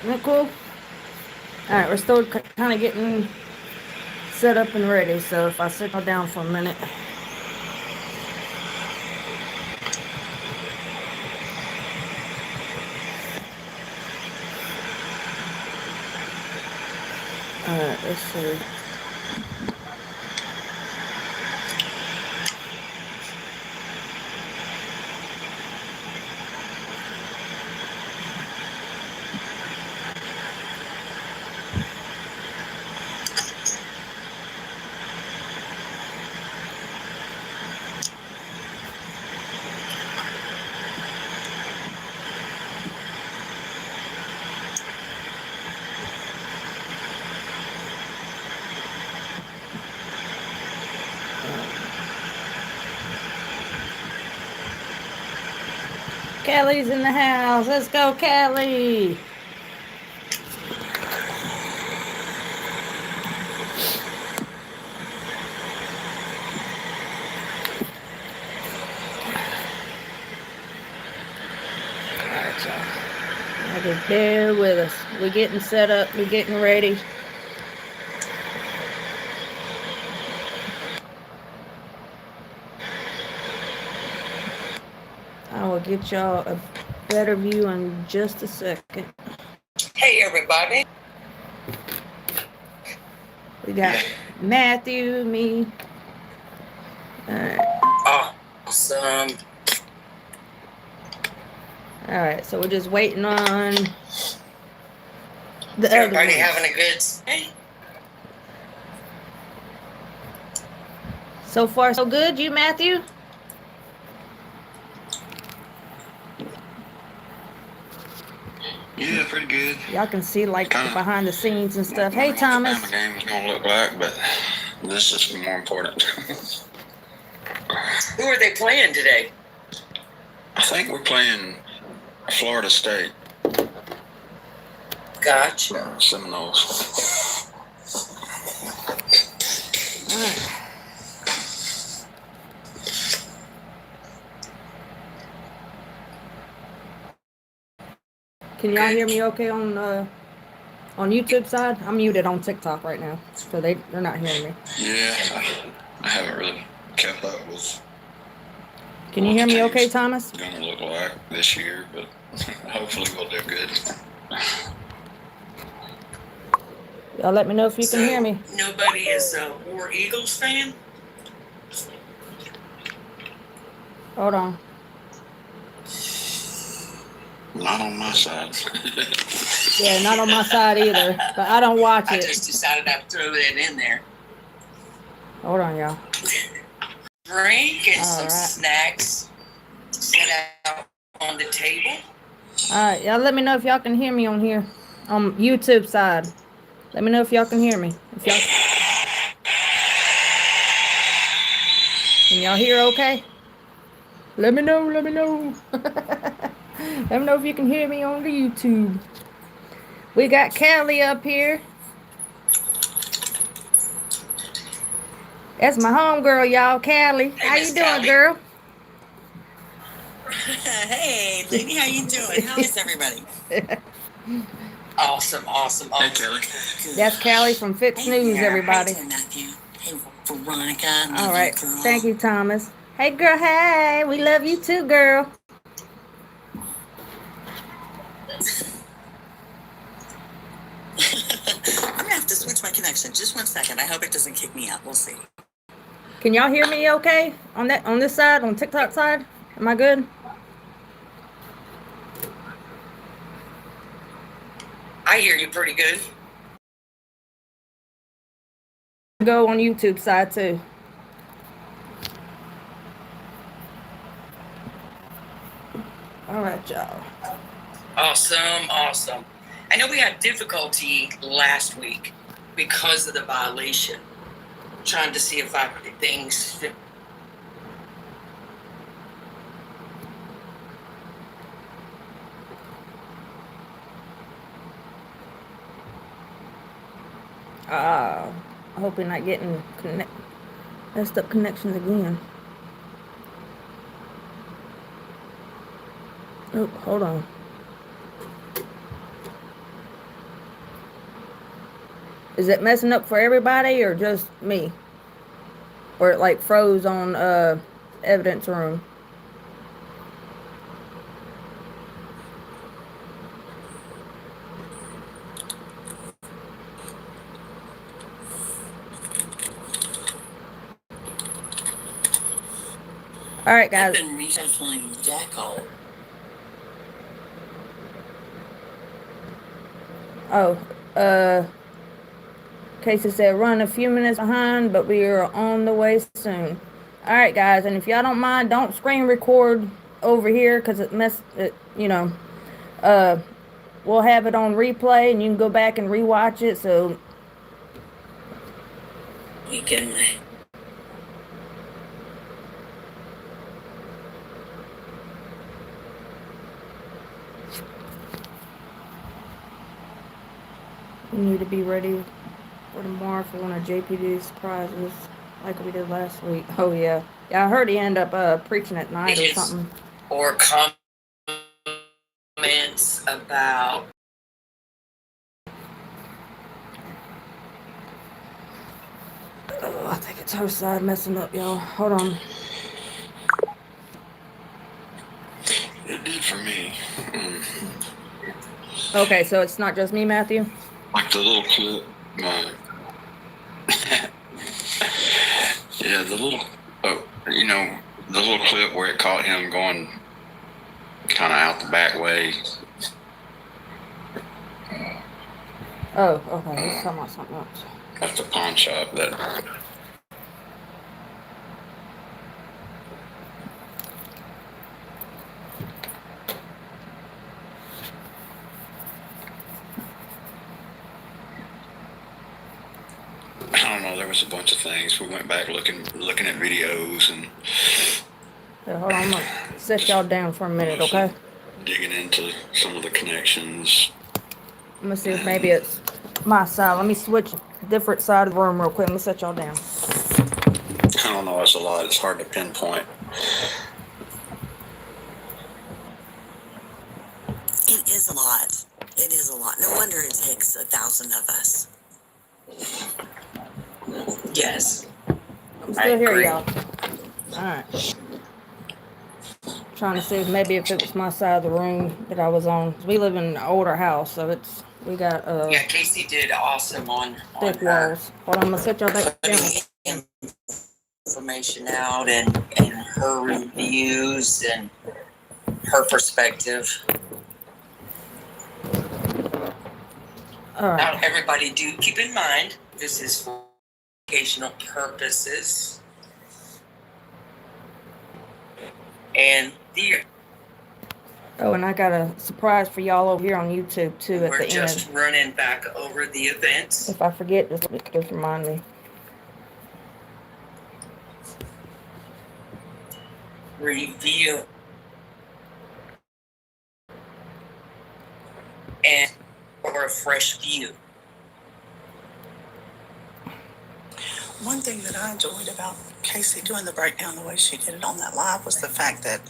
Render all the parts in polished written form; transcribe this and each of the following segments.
Isn't that cool? Alright, we're still kind of getting set up and ready, so if I sit down for a minute. Alright, let's see. Kelly's in the house. Let's go, Kelly. Alright, y'all. Just bear with us. We're getting set up. We're getting ready. I will get y'all a better view in just a second. Hey, everybody. We got Matthew, me. Alright. Awesome. Alright, so we're just waiting on the everybody having a good day? So far, so good. You, Matthew? Yeah, pretty good. Y'all can see like behind the scenes and stuff. Hey, Thomas. What the game is gonna look like, but this is more important. Who are they playing today? I think we're playing Florida State. Gotcha. Seminoles. All right. Can y'all hear me okay on YouTube side? I'm muted on TikTok right now, so they're not hearing me. Yeah, I haven't really kept up with. Can you hear me okay, Thomas? Gonna look like this year, but hopefully we'll do good. Y'all let me know if you can hear me. Nobody is a War Eagles fan? Hold on. Not on my side. Yeah, not on my side either, but I don't watch it. I just decided I'd throw that in there. Hold on, y'all. Drink and some snacks set out on the table. All right, y'all let me know if y'all can hear me on here, on YouTube side. Let me know if y'all can hear me. Can y'all hear okay? Let me know, let me know. Let me know if you can hear me on the YouTube. We got Callie up here. That's my homegirl, y'all, Callie. Hey, how you doing, girl? Hey, lady, how you doing? How is everybody? Awesome. Hey, Kelly. That's Callie from Fitz News, everybody. Hey, Matthew. Hey, Veronica. All right. Thank you, Thomas. Hey, girl. Hey, we love you too, girl. I'm gonna have to switch my connection. Just 1 second. I hope it doesn't kick me out. We'll see. Can y'all hear me okay on this side, on TikTok side? Am I good? I hear you pretty good. Go on YouTube side too. All right, y'all. Awesome. I know we had difficulty last week because of the violation. Trying to see if I could things. I hope we're not getting messed up connections again. Oh, hold on. Is it messing up for everybody or just me? Or it like froze on evidence room? All right, I've guys. been reshuffling the deck all. Oh, Casey said run a few minutes behind, but we are on the way soon. All right, guys, and if y'all don't mind, don't screen record over here because we'll have it on replay and you can go back and rewatch it. So You can. we need to be ready for tomorrow for one of JPD's surprises, like we did last week. Oh yeah, I heard he ended up preaching at night or something. Or comments about. Oh, I think it's her side messing up, y'all. Hold on. It did for me. Okay, so it's not just me, Matthew? Like the little clip. Yeah, the little clip where it caught him going kind of out the back way. Oh, okay. He's talking about something else. At the pawn shop. That. I don't know. There was a bunch of things. We went back looking at videos and. Yeah, hold on. I'm gonna set y'all down for a minute, okay? Digging into some of the connections. I'm gonna see if maybe it's my side. Let me switch different side of the room real quick. Let me set y'all down. I don't know. It's a lot. It's hard to pinpoint. It is a lot. It is a lot. No wonder it takes 1,000 of us. Yes. I'm still here, y'all. Alright. Trying to see if maybe if it was my side of the room that I was on. We live in an older house, so we got Yeah, Casey did awesome on thick her walls. Hold on, I'm gonna set y'all back down. putting information out and her reviews and her perspective. Alright. Now, everybody do keep in mind, this is for educational purposes. And Oh, and I got a surprise for y'all over here on YouTube too at we're the just end. running back over the events. If I forget, just remind me. Review and or a fresh view. One thing that I enjoyed about Casey doing the breakdown the way she did it on that live was the fact that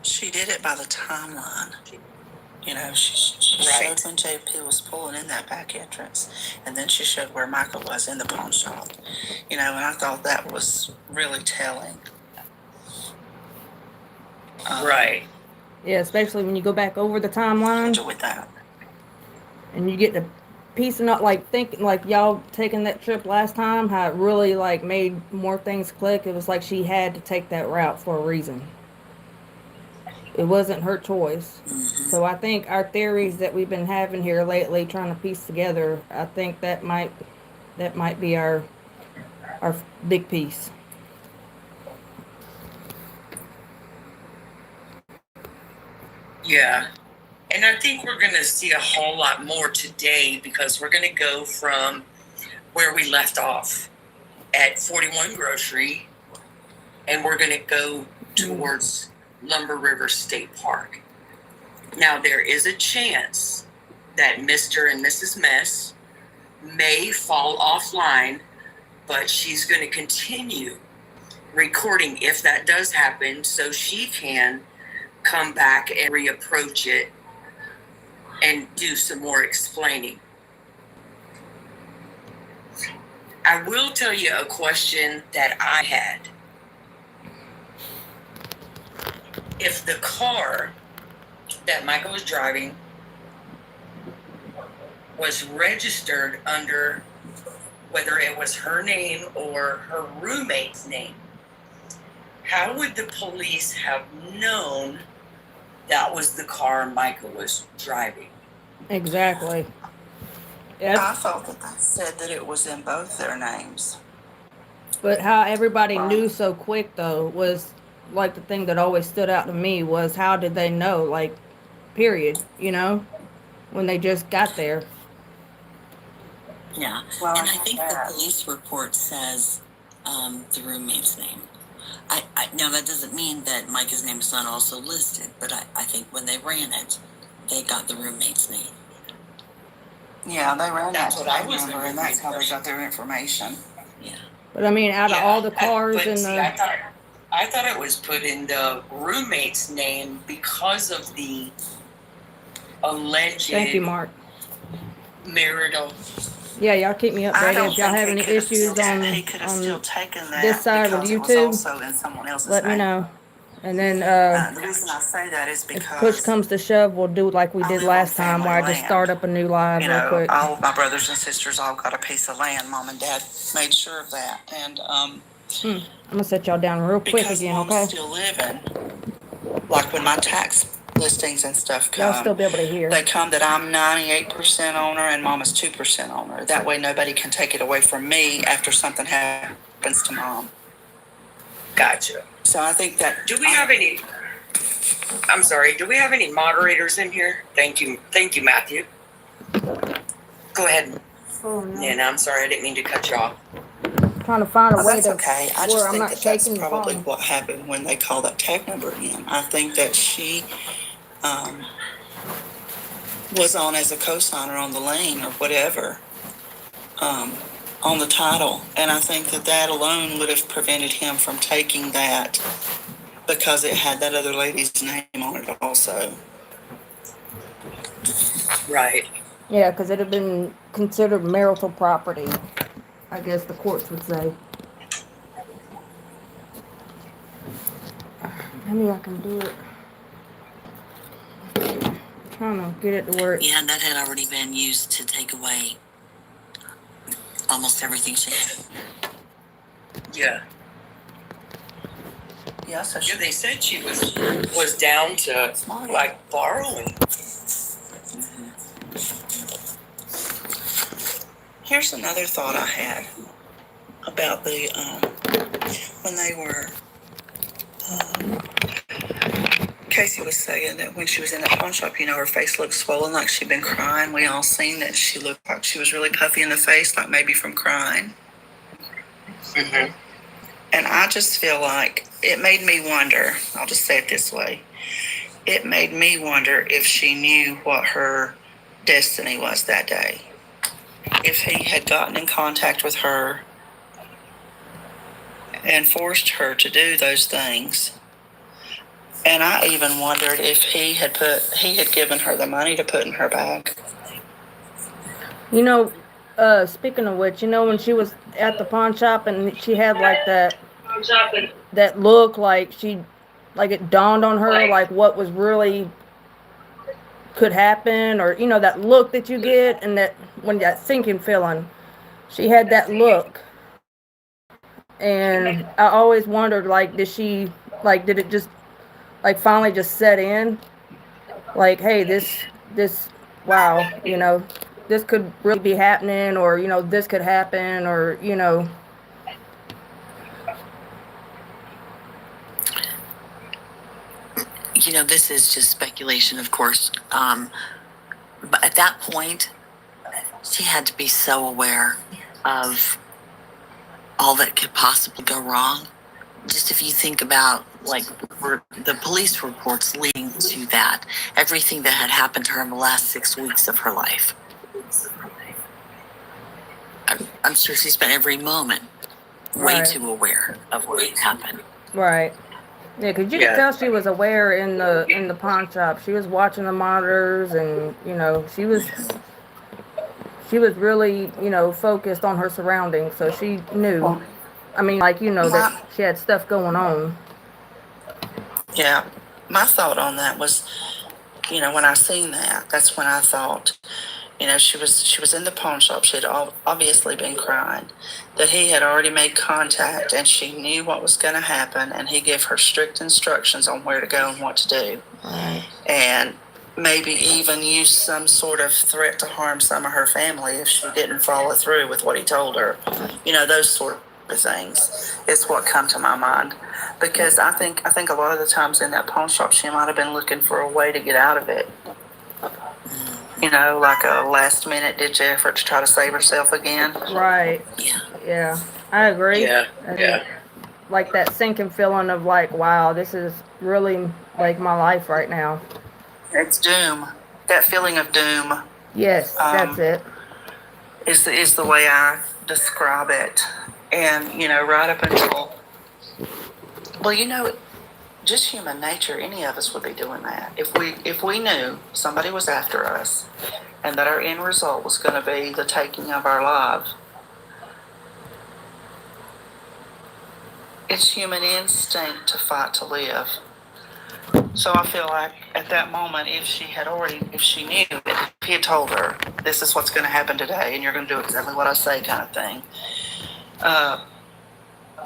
she did it by the timeline. You know, she Right. showed when JP was pulling in that back entrance, and then she showed where Mica was in the pawn shop. You know, and I thought that was really telling. Right. Yeah, especially when you go back over the I timeline enjoyed that. and you get to piecing up, like thinking, like y'all taking that trip last time, how it really like made more things click. It was like she had to take that route for a reason. It wasn't her choice. Mm-hmm. So I think our theories that we've been having here lately, trying to piece together, I think that might be our big piece. Yeah. And I think we're going to see a whole lot more today because we're going to go from where we left off at 41 Grocery and we're going to go towards Lumber River State Park. Now, there is a chance that Mr. and Mrs. Mess may fall offline, but she's going to continue recording if that does happen so she can come back and reapproach it and do some more explaining. I will tell you a question that I had. If the car that Michael was driving was registered under whether it was her name or her roommate's name, how would the police have known that was the car Michael was driving? Exactly. I thought that they said that it was in both their names. But how everybody Right. knew so quick, though, was like the thing that always stood out to me was how did they know? Like, period, when they just got there. Yeah, Well, and I I think get the that. police report says the roommate's name. Now that doesn't mean that Micah's name is not also listed, but I think when they ran it, they got the roommate's name. Yeah, they ran That's that what I tag was number, under and the that's how they impression. got their information. Yeah. But I mean, out of all the cars but in see, the. I thought it was put in the roommate's name because of the alleged Thank you, Mark. marital. Yeah, y'all keep me I updated don't if y'all think have he any could have issues still, on he could have still on taken that this side with because it was YouTube. also in someone else's Let me name. know. And then The reason I say that is if because push comes to shove, we'll do like we I did live last on time, where I family just start land. up a new live You real know, quick. all of my brothers and sisters all got a piece of land. Mom and Dad made sure of that, and I'm gonna set y'all down real quick because again, Mom's okay? still living, like when my tax listings and stuff Y'all still come, be able to hear. they come that I'm 98% owner and Mom is 2% owner. That way, nobody can take it away from me after something happens to Mom. Gotcha. So I think that. Do we have any? I'm sorry. Do we have any moderators in here? Thank you, Matthew. Go ahead, Oh no. Nana. I'm sorry. I didn't mean to cut you off. Trying to find a Oh, way that's to okay. I where just I'm think not that that's shaking the probably phone. what happened when they called that tag number in. I think that she was on as a co-signer on the lane or whatever, on the title. And I think that that alone would have prevented him from taking that because it had that other lady's name on it also. Right. Yeah, because it'd have been considered marital property, I guess the courts would say. Maybe I can do it. I'm trying to get it to work. Yeah, that had already been used to take away almost everything she had. Yeah. Yeah, so Yeah. They said she was down to like borrowing. Here's another thought I had about the when they were. Casey was saying that when she was in that pawn shop, her face looked swollen, like she'd been crying. We all seen that she looked like she was really puffy in the face, like maybe from crying. Mm-hmm. And I just feel like it made me wonder. I'll just say it this way: it made me wonder if she knew what her destiny was that day. If he had gotten in contact with her and forced her to do those things. And I even wondered if he had given her the money to put in her bag. Speaking of which, when she was at the pawn shop and she had like that look, like it dawned on her like what was really could happen, or that look that you get, and that when that sinking feeling, she had that look. And I always wondered, like, did it just like finally just set in, like, hey, this wow, this could really be happening, or this could happen, or This is just speculation, of course. But at that point, she had to be so aware of all that could possibly go wrong. Just if you think about like the police reports leading to that, everything that had happened to her in the last 6 weeks of her life. I'm sure she spent every moment way too aware of what had happened. Right. Yeah, because you could tell she was aware in the pawn shop. She was watching the monitors, and she she was really, focused on her surroundings, so she knew. Well, I mean, like, that she had stuff going on. yeah, my thought on that was, when I seen that, that's when I thought, she was in the pawn shop. She had obviously been crying. That he had already made contact, and she knew what was going to happen, and he gave her strict instructions on where to go and what to do, Right. and maybe even used some sort of threat to harm some of her family if she didn't follow through with what he told her. Those sort of things is what come to my mind. Because I think a lot of the times in that pawn shop, she might have been looking for a way to get out of it. Like a last minute ditch effort to try to save herself again. Right. Yeah. I agree. Yeah. Like that sinking feeling of like, wow, this is really like my life right now. It's doom. That feeling of doom. Yes, that's it. Is the way I describe it. And, right up until, well, just human nature, any of us would be doing that. If we knew somebody was after us and that our end result was going to be the taking of our lives, it's human instinct to fight to live. So I feel like at that moment, if she knew that if he had told her, this is what's going to happen today and you're going to do exactly what I say kind of thing. All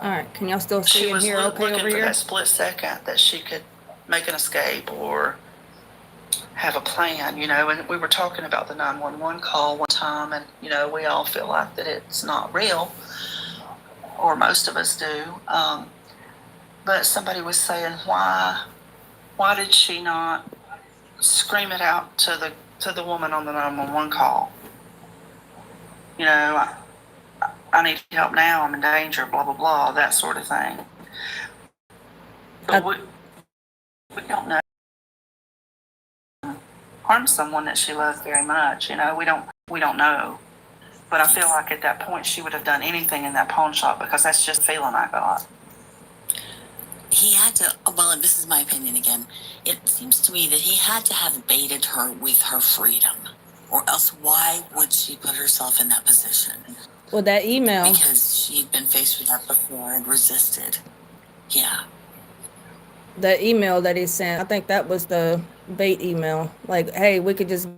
right, can y'all still see and hear okay looking over for here? that split second that she could make an escape or have a plan, and we were talking about the 911 call one time, and, we all feel like that it's not real, or most of us do, but somebody was saying, why did she not scream it out to the woman on the 911 call? I need help now, I'm in danger, blah, blah, blah, that sort of thing. But we don't know. Harm someone that she loves very much, we don't know. But I feel like at that point she would have done anything in that pawn shop because that's just the feeling I got. He had to, well, and this is my opinion again, it seems to me that he had to have baited her with her freedom. Or else why would she put herself in that position? Well, that email. Because she'd been faced with that before and resisted. Yeah. The email that he sent, I think that was the bait email. Like, hey, we could just.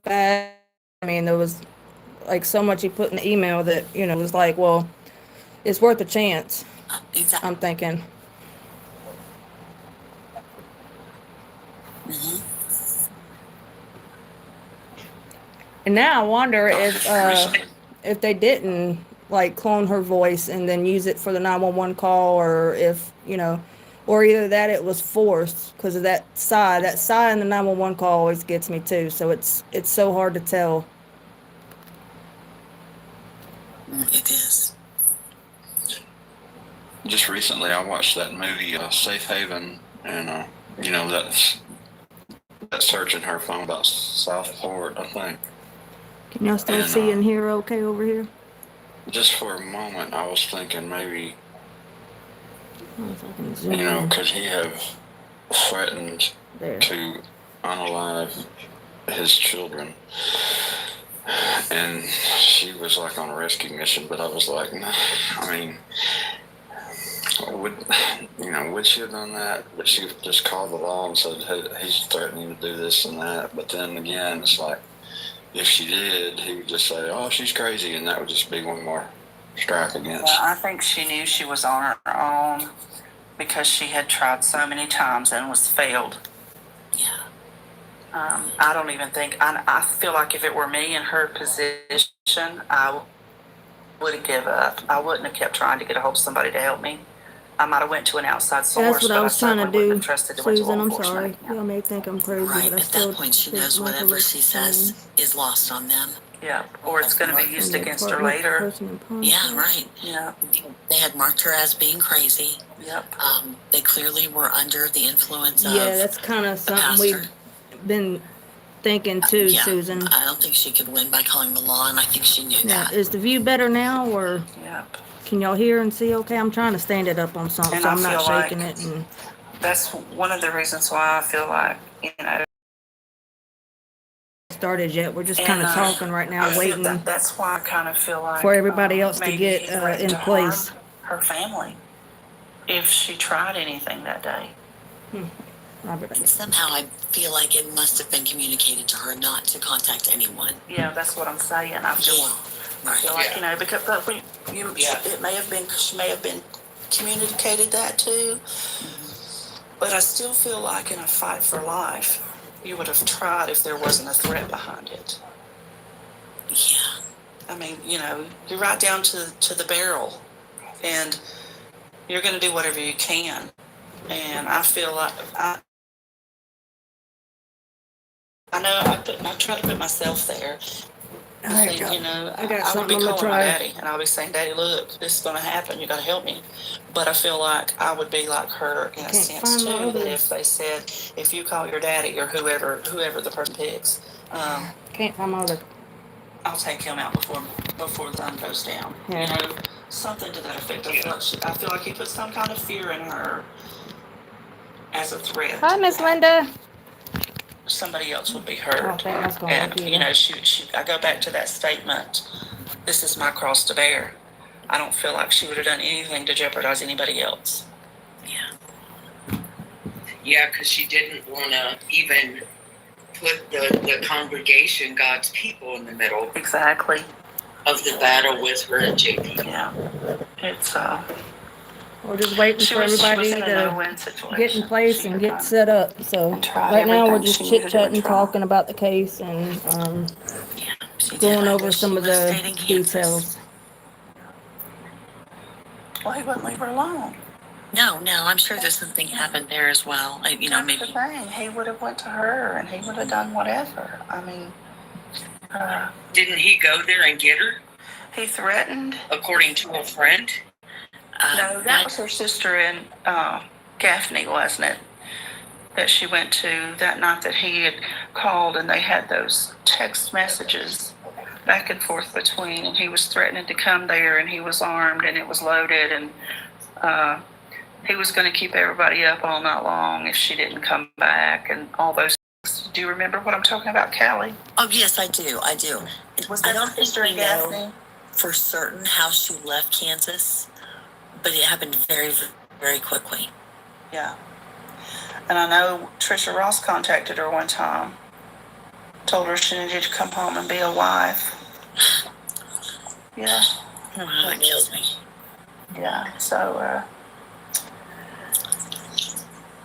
I mean, there was like so much he put in the email that, it was like, well, it's worth a chance. Exactly. I'm thinking. Mm-hmm. And now I wonder if they didn't like clone her voice and then use it for the 911 call, or if or either that it was forced because of that sigh. That sigh in the 911 call always gets me too. So it's so hard to tell. It is. Just recently, I watched that movie, Safe Haven, and that's searching her phone about Southport, I think. Can y'all still see and hear okay over here? Just for a moment, I was thinking maybe, could he have threatened to unalive his children? And she was like on a rescue mission, but I was like, nah, I mean, would she have done that? Would she have just called the law and said, hey, he's threatening to do this and that? But then again, it's like, if she did, he would just say, oh, she's crazy, and that would just be one more strike against. Well, I think she knew she was on her own because she had tried so many times and was failed. Yeah. I don't even think, I feel like if it were me in her position, I would have given up. I wouldn't have kept trying to get a hold of somebody to help me. I might have went to an outside source. That's what I was trying to do, Susan. I'm enforcement. sorry. Y'all may think I'm crazy, Right. but I At still that point, she knows like whatever she says is lost on them. Yeah, or it's going to be used against her later. Yeah, right. Yeah. They had marked her as being crazy. Yep. They clearly were under the influence of. Yeah, that's kind of something we've been thinking too, yeah, Susan. I don't think she could win by calling the law, and I think she knew that. Is the view better now, or? Yep. Can y'all hear and see okay? I'm trying to stand it up on something, so I'm not shaking it. And that's one of the reasons why I feel like, started yet. We're just And, kind of talking right now, I feel waiting that's why I kind of feel like for everybody else to maybe get he threatened in to place. harm her family if she tried anything that day. Somehow I feel like it must have been communicated to her not to contact anyone. Yeah, that's what I'm saying. I feel like, Yeah. because it may have been, she may have been communicated that too. But I still feel like in a fight for life, you would have tried if there wasn't a threat behind it. Yeah. I mean, you're right down to the barrel, and you're going to do whatever you can. And I feel like I know I try to put myself there. I think, I got I would be something I'm gonna calling my try. daddy, and I'll be saying, "Daddy, look, this is going to happen. You got to help me." But I feel like I would be like her in a sense find my too. That other- if they said, if you call your daddy or whoever the person picks, Can't find my other. I'll take him out before the sun goes down. Yeah. Something to that effect. I feel like he put some kind of fear in her as a threat. Hi, Miss Linda. Somebody else would be I don't hurt. think that's gonna And work either. I go back to that statement. This is my cross to bear. I don't feel like she would have done anything to jeopardize anybody else. Yeah, because she didn't want to even put the congregation, God's people, in the middle Exactly. of the battle with her and JP. Yeah. It's We're just waiting she for was everybody in a to no-win situation. get in place and get set up. So tried right now we're everything just she needed to chit-chatting, try. talking about the case and going over some of the details. Well, he wouldn't leave her alone. No, I'm sure there's something happened there as well. That's Maybe. the thing. He would have went to her, and he would have done whatever. I mean, Didn't he go there and get her, he threatened. according to a friend? No, that was her sister in Gaffney, wasn't it? That she went to that night that he had called, and they had those text messages back and forth between, and he was threatening to come there, and he was armed, and it was loaded, and he was going to keep everybody up all night long if she didn't come back, and all those things. Do you remember what I'm talking about, Callie? Oh, yes, I do. Was I that don't her think sister we in know Gaffney? for certain how she left Kansas, but it happened very, very quickly. Yeah. And I know Trisha Ross contacted her one time, told her she needed to come home and be a wife. Yeah. Oh, that kills me. Yeah. So,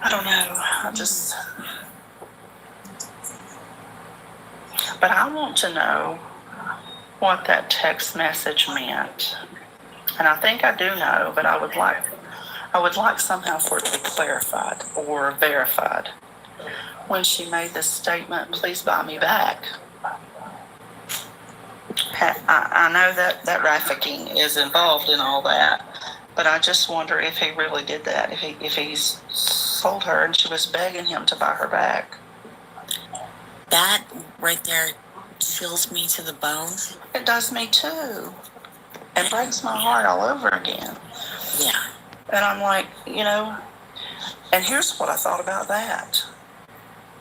I don't know. But I want to know what that text message meant. And I think I do know, but I would like somehow for it to be clarified or verified. When she made this statement, "Please buy me back." I know that trafficking is involved in all that, but I just wonder if he really did that, if he's sold her and she was begging him to buy her back. That right there chills me to the bone. It does me too. It breaks my heart all over again. Yeah. And I'm like, and here's what I thought about that.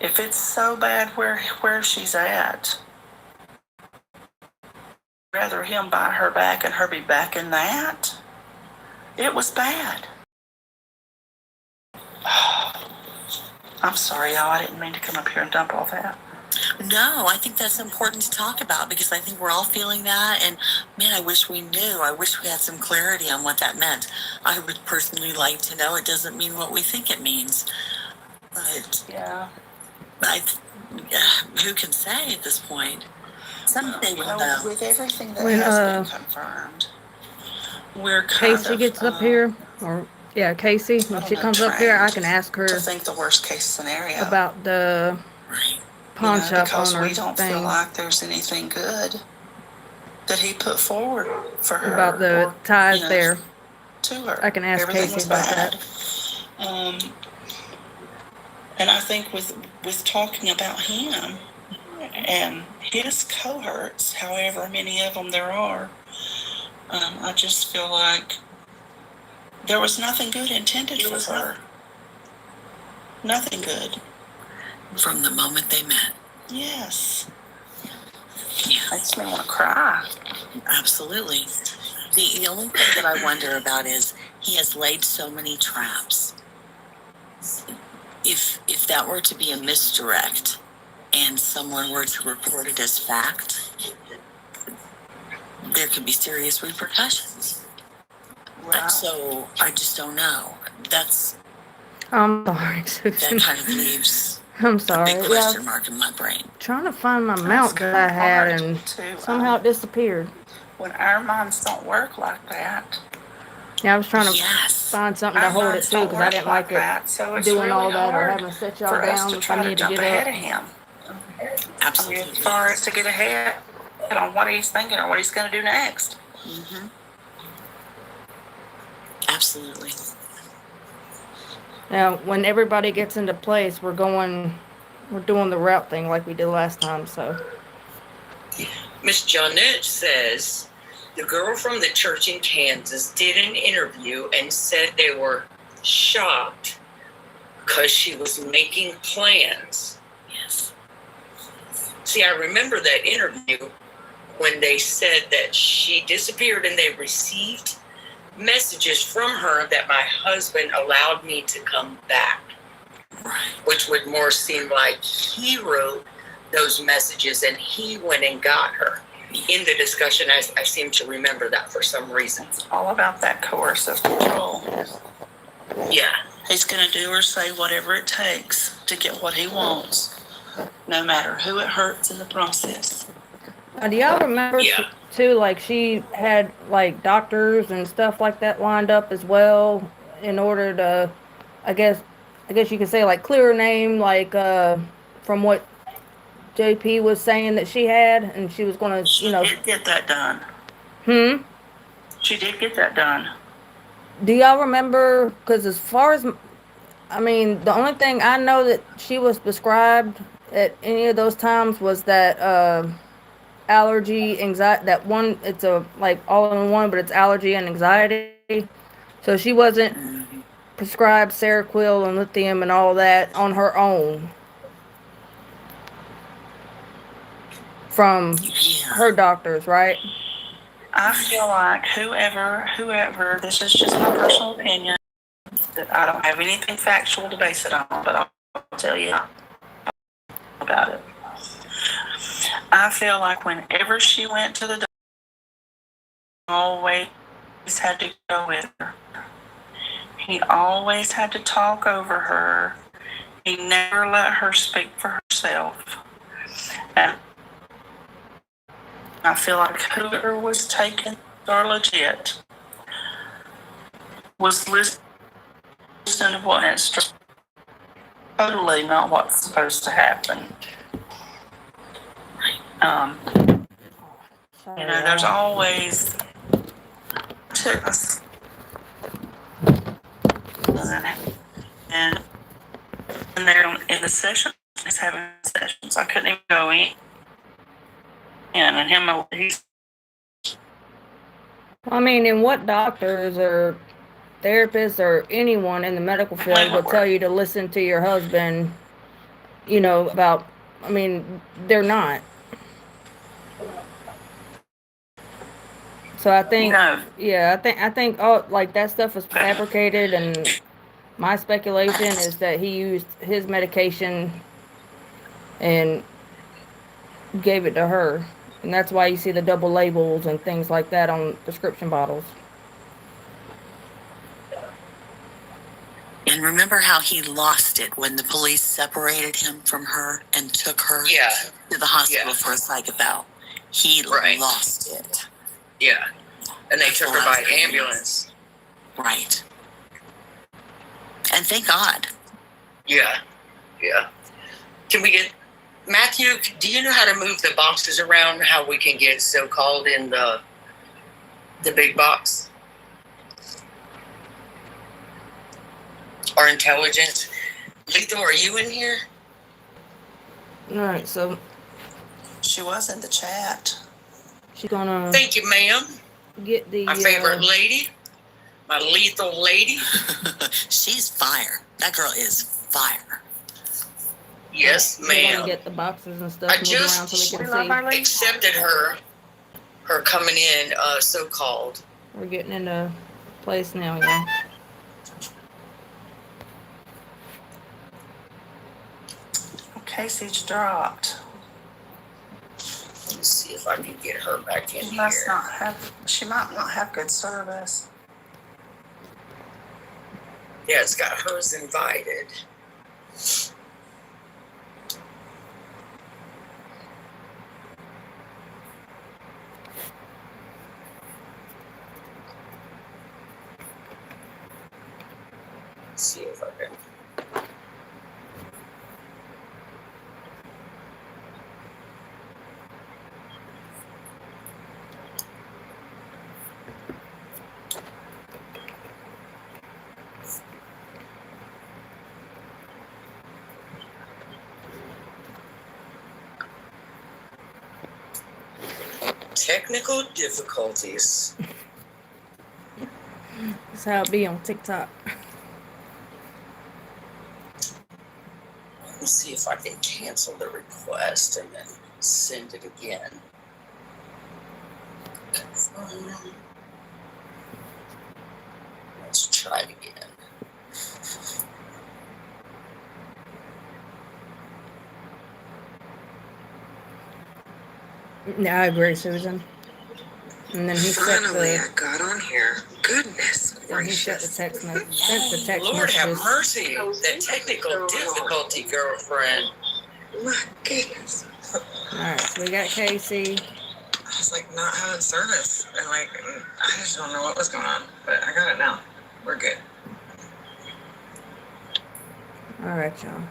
If it's so bad where she's at, rather him buy her back and her be back in that. It was bad. I'm sorry, y'all. I didn't mean to come up here and dump all that. No, I think that's important to talk about because I think we're all feeling that. And man, I wish we knew. I wish we had some clarity on what that meant. I would personally like to know. It doesn't mean what we think it means. But yeah, who can say at this point? Someday we'll know. With everything that When, has been confirmed, we're kind Casey of, gets up here, or Casey, when she comes up here, I can ask her to think the worst case scenario about the pawn shop because owner we don't thing. feel like there's anything good that he put forward for her About the ties there. to her. I can ask Everything Casey was about bad. that. And I think with talking about him and his cohorts, however many of them there are, I just feel like there was nothing good intended for her. Nothing good. From the moment they met. Yes. Yeah, Makes me want to cry. absolutely. The only thing that I wonder about is he has laid so many traps. If that were to be a misdirect and someone were to report it as fact, there could be serious repercussions. Right. So I just don't know. That's I'm sorry, that Susan. kind of leaves I'm a sorry. big Yeah, question mark in my brain. trying to find my That's mount that I kind of had, hard and to, somehow it disappeared. when our minds don't work like that. Yeah, I was trying to Yes, find something to Our hold it minds too, don't because I work didn't like like it that, so it's doing all really that or hard having to set y'all for us down to if I try to need to jump get ahead up. of him. I mean, absolutely. as far as to get ahead on what he's thinking or what he's going to do next. Mm-hmm. Absolutely. Now, when everybody gets into place, we're doing the route thing like we did last time. So Miss Jonette says the girl from the church in Kansas did an interview and said they were shocked because she was making plans. Yes. See, I remember that interview when they said that she disappeared and they received messages from her that my husband allowed me to come back, Right. which would more seem like he wrote those messages and he went and got her. In the discussion, I seem to remember that for some reason. It's all about that coercive control. Yeah. He's going to do or say whatever it takes to get what he wants, no matter who it hurts in the process. do y'all remember Yeah. too? Like she had like doctors and stuff like that lined up as well in order to, I guess you could say like clear her name, like from what JP was saying that she had, and she was gonna, She did get that done. She did get that done. Do y'all remember? Because as far as, I mean, the only thing I know that she was prescribed at any of those times was that allergy, anxiety. That one, it's a like all in one, but it's allergy and anxiety. So she wasn't prescribed Seroquel and lithium and all that on her own from her doctors, right? I feel like whoever, this is just my personal opinion, that I don't have anything factual to base it on, but I'll tell you about it. I feel like whenever she went to the doctor, always had to go with her. He always had to talk over her. He never let her speak for herself. And I feel like whoever was taken or legit was listening to what is totally not what's supposed to happen. There's always and they're in the session. He's having sessions. I couldn't even go in. And he's. I mean, and what doctors or therapists or anyone in the medical field will tell you to listen to your husband, about, I mean, they're not. So I think, I think like that stuff is fabricated, and my speculation is that he used his medication and gave it to her. And that's why you see the double labels and things like that on prescription bottles. And remember how he lost it when the police separated him from her and took her to the hospital for a psych eval? He lost it. Yeah. And they took her by ambulance. Right. And thank God. Yeah. Yeah. Can we get Matthew, do you know how to move the boxes around, how we can get so-called in the big box? Or intelligence? Lethal, are you in here? All right, so She was in the chat. she's gonna Thank you, ma'am. get the My favorite lady. My lethal lady. She's fire. That girl is fire. Yes, We're gonna ma'am. get the boxes and stuff I moved just around so we can see. accepted her coming in, so called. We're getting into place now, y'all. Casey's dropped. Let me see if I can get her back in She must here. not have, she might not have good service. Yeah, it's got hers invited. Let's see if I can. Technical difficulties. That's how it be on TikTok. Let's see if I can cancel the request and then send it again. Let's try it again. Yeah, I agree, Susan. And then he Finally, I set got on here. Goodness the then he set the gracious. text message. Sent the text Lord have messages. mercy. The technical difficulty, girlfriend. My goodness. All right, so we got Casey. I was like not having service. And like, I just don't know what was going on. But I got it now. We're good. All right, y'all.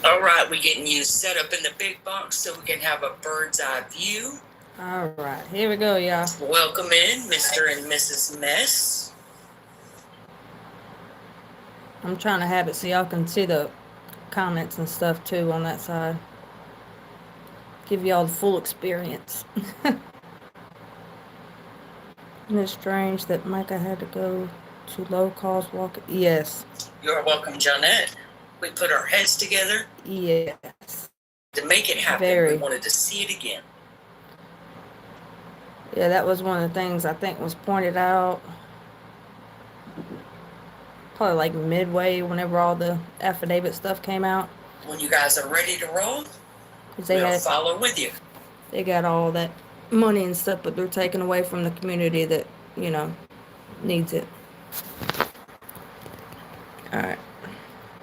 All right, we're getting you set up in the big box so we can have a bird's eye view. All right, here we go, y'all. Welcome in, Mr. and Mrs. Mess. I'm trying to have it so y'all can see the comments and stuff too on that side. Give y'all the full experience. Isn't it strange that Mica had to go to low cost walk? Yes. You're welcome, Jonette. We put our heads together Yes. to make it happen. Very. We wanted to see it again. Yeah, that was one of the things I think was pointed out. Probably like midway whenever all the affidavit stuff came out. When you guys are ready to roll, 'Cause they we'll had, follow with you. they got all that money and stuff, but they're taking away from the community that, you know, needs it. All right.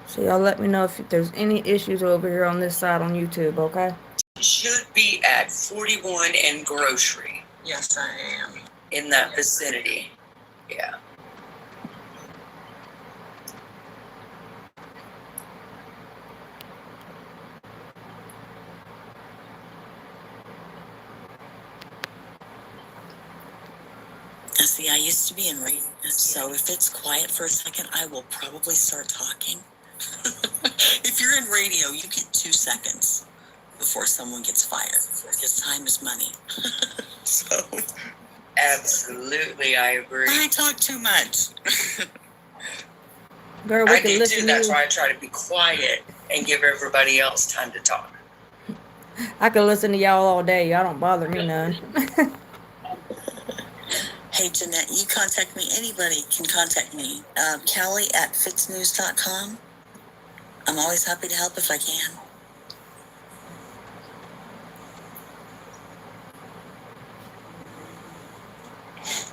So y'all let me know if there's any issues over here on this side on YouTube, okay? Should be at 41 and Grocery Yes, I am. in that vicinity. Yeah. See, I used to be in radio, so if it's quiet for a second, I will probably start talking. If you're in radio, you get 2 seconds before someone gets fired, because time is money. So Absolutely, I agree. I talk too much. Girl, we I can do listen too. to That's you. why I try to be quiet and give everybody else time to talk. I can listen to y'all all day. Y'all don't bother me none. Hey, Jeanette, you contact me. Anybody can contact me. Kelly at fitsnews.com. I'm always happy to help if I can.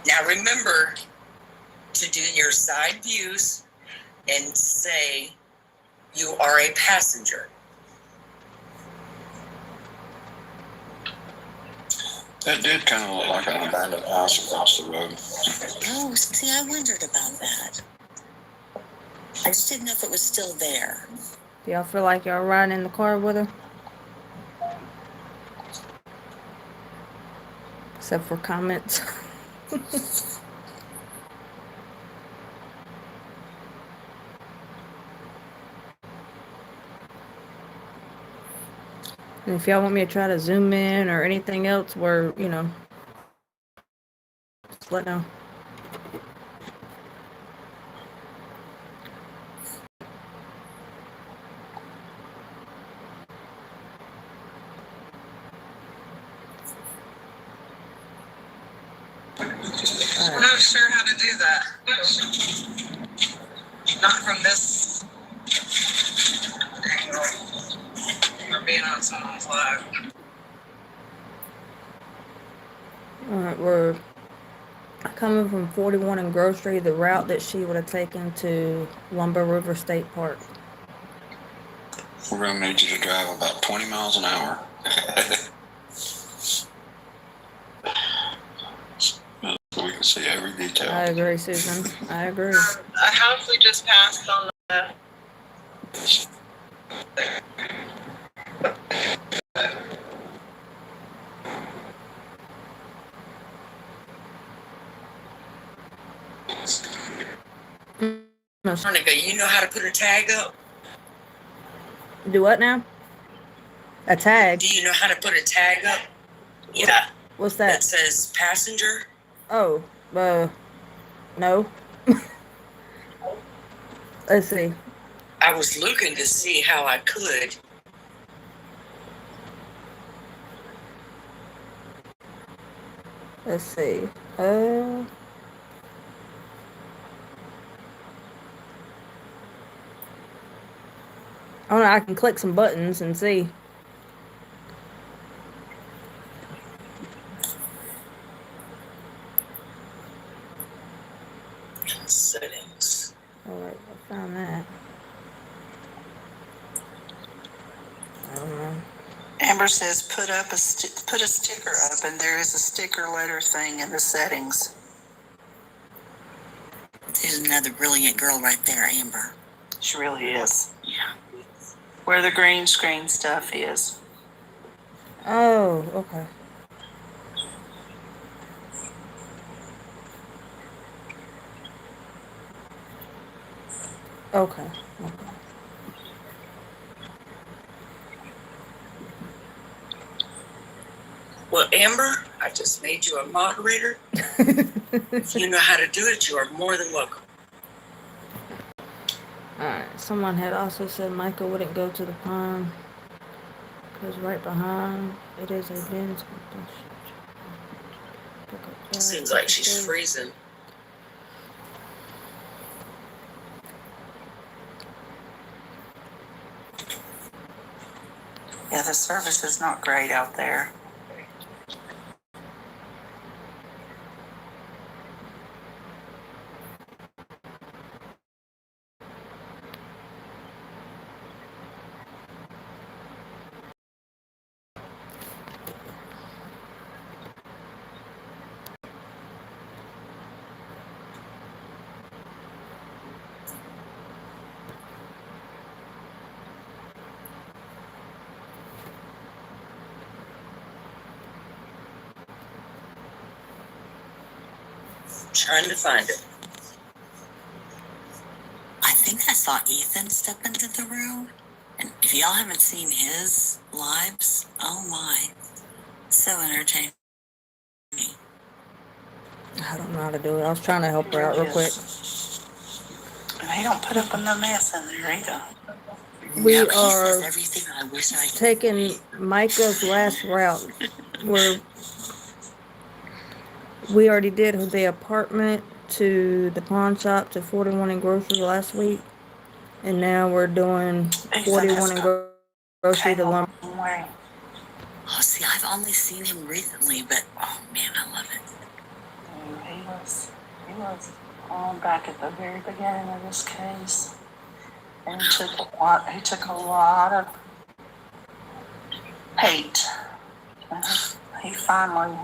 Now remember to do your side views and say you are a passenger. That did kind of look like an abandoned house across the road. Oh, see, I wondered about that. I just didn't know if it was still there. Do y'all feel like y'all riding in the car with her? Except for comments. And if y'all want me to try to zoom in or anything else where, you know, just let know. sure how to do that. Not from this angle. Or being on someone's live. Alright, we're coming from 41 and Grocery, the route that she would have taken to Lumber River State Park. We're going to need you to drive about 20 miles an hour. So we can see every detail. I agree, Susan. I agree. A house we just passed on the. Monica, you know how to put a tag up? Do what now? A tag? Do you know how to put a tag up? Yeah. What's That that? says passenger. Oh, no. Let's see. I was looking to see how I could. Let's see. Oh no, I can click some buttons and see. Settings. Alright, I found that. I don't know. Amber says put a sticker up, and there is a sticker letter thing in the settings. There's another brilliant girl right there, Amber. She really is. Yeah. Where the green screen stuff is. Oh, okay. Okay. Well, Amber, I just made you a moderator. If you know how to do it, you are more than welcome. Alright, someone had also said Mica wouldn't go to the pond because right behind it is a dense. Seems like she's freezing. Yeah, the service is not great out there. Trying to find it. I think I saw Ethan step into the room. And if y'all haven't seen his lives, oh my. So entertaining. I don't know how to do it. I was trying to help her out real quick. And he don't put up with no mess in there either. We No, he are says everything I wish I could. taking Mica's last route. We already did the apartment to the pawn shop to 41 and Grocery last week. And now we're doing 41 and Grocery to Lumber. Oh, see, I've only seen him recently, but oh man, I love it. He was on back at the very beginning of this case. And he took a lot of hate. And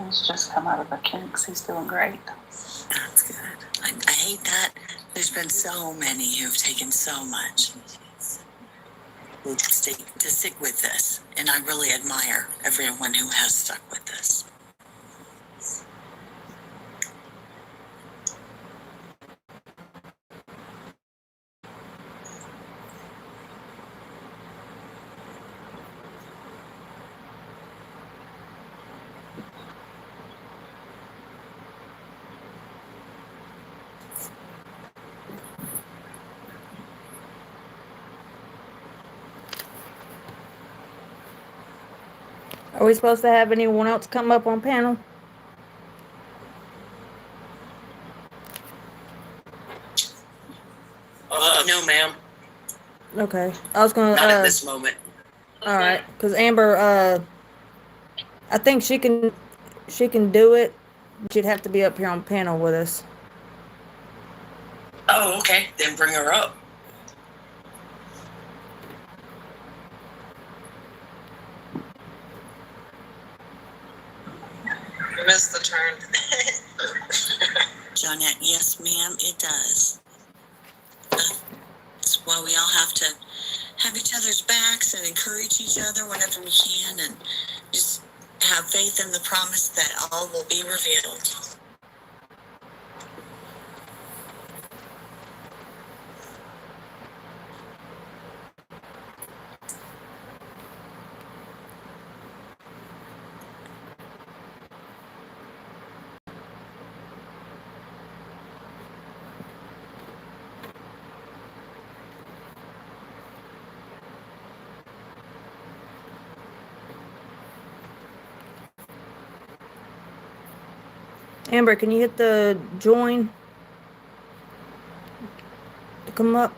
he's just come out of the kinks. He's doing great. That's good. I hate that. There's been so many who've taken so much to stick with this. And I really admire everyone who has stuck with this. Are we supposed to have anyone else come up on panel? Okay. I was gonna. Not at this moment. All right, because Amber, I think she can do it. She'd have to be up here on panel with us. Oh, okay. Then bring her up. Missed the turn. Johnette, yes, ma'am, it does. That's why we all have to have each other's backs and encourage each other whenever we can, and just have faith in the promise that all will be revealed. Amber, can you hit the join to come up?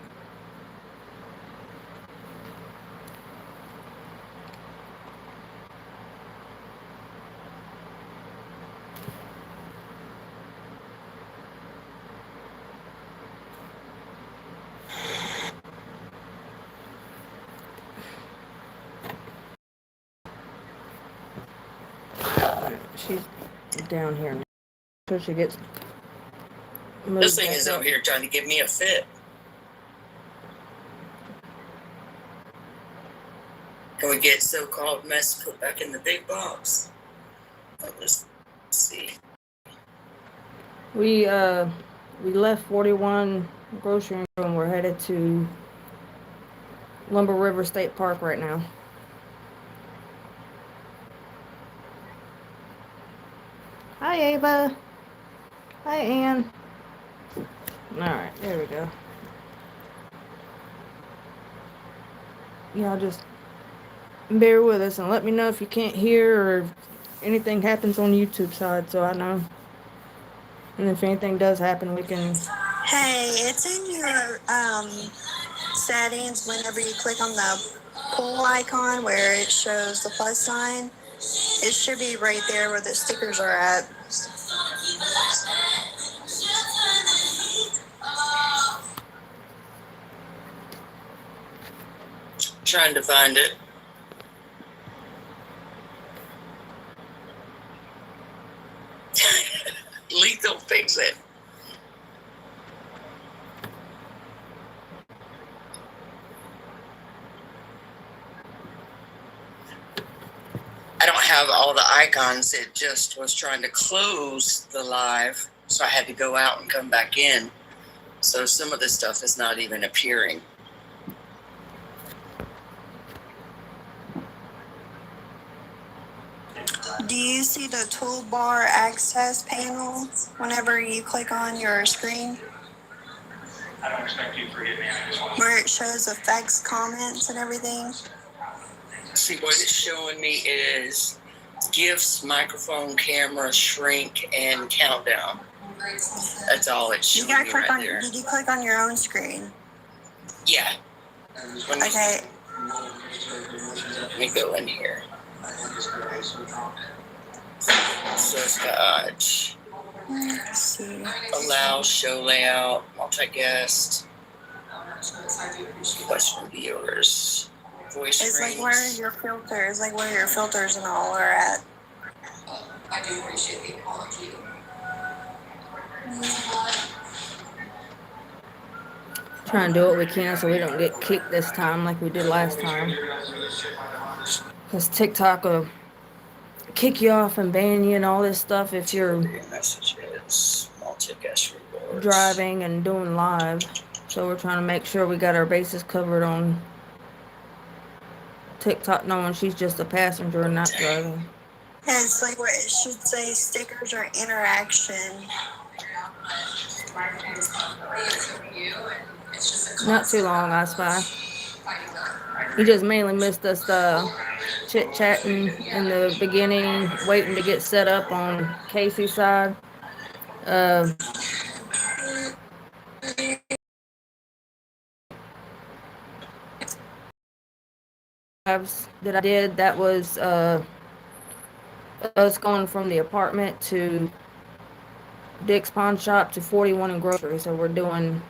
She's down here now. So she gets moved. This thing is over here trying to give me a fit. Can we get so-called mess put back in the big box? Let's see. We left 41 grocery and we're headed to Lumber River State Park right now. Hi, Ava. Hi, Ann. Alright, there we go. Y'all just bear with us and let me know if you can't hear or if anything happens on YouTube side so I know. And if anything does happen, we can... Hey, it's in your settings whenever you click on the poll icon where it shows the plus sign. It should be right there where the stickers are at. Trying to find it. Lethal fix it. I don't have all the icons. It just was trying to close the live, so I had to go out and come back in. So some of this stuff is not even appearing. Do you see the toolbar access panel whenever you click on your screen? I don't expect you to forgive me. I just want Where it shows effects, comments, and everything? See, what it's showing me is gifts, microphone, camera, shrink, and countdown. That's all it's You showing gotta me click right on. there. Did you click on your own screen? Yeah. Okay. Let me go in here. So it's got Let's see. allow, show layout, multi-guest, question viewers, voice It's like rings. where your filters, like where your filters and all are at. I do appreciate the apology. Try and do what we can so we don't get kicked this time like we did last time. Because TikTok will kick you off and ban you and all this stuff if you're Messages, multi-guest rewards. driving and doing live. So we're trying to make sure we got our bases covered on TikTok, knowing she's just a passenger and not driving. And it's like what it should say, stickers or interaction. Not too long, I spy. You just mainly missed us chit-chatting in the beginning, waiting to get set up on Casey's side. that I did, that was us going from the apartment to Dick's Pawn Shop to 41 and grocery. So we're doing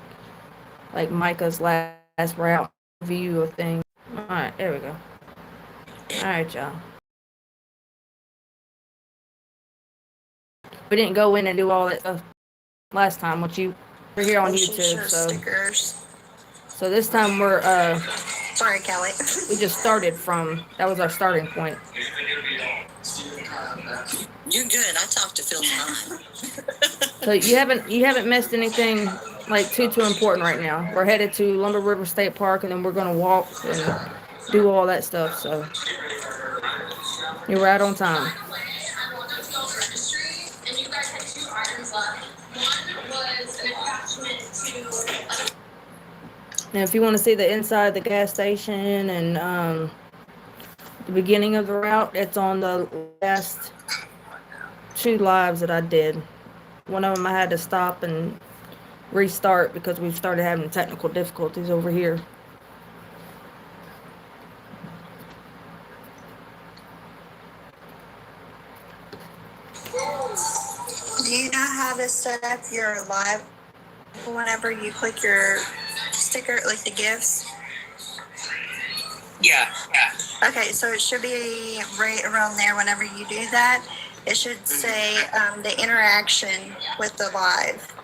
like Mica's last route view of things. Alright, there we go. Alright, y'all. We didn't go in and do all that stuff last time, which you were here on YouTube. Stickers. So this time we're Sorry, Kelly. we just started from, that was our starting point. You're good. I talked to Phil fine. So you haven't missed anything like too important right now. We're headed to Lumber River State Park, and then we're gonna walk and do all that stuff. So you're right on time. And if you want to see the inside of the gas station and the beginning of the route, it's on the last 2 lives that I did. One of them I had to stop and restart because we've started having technical difficulties over here. Do you know how to set up your live whenever you click your sticker, like the gifts? Yeah. Okay, so it should be right around there whenever you do that. It should say the interaction with the live.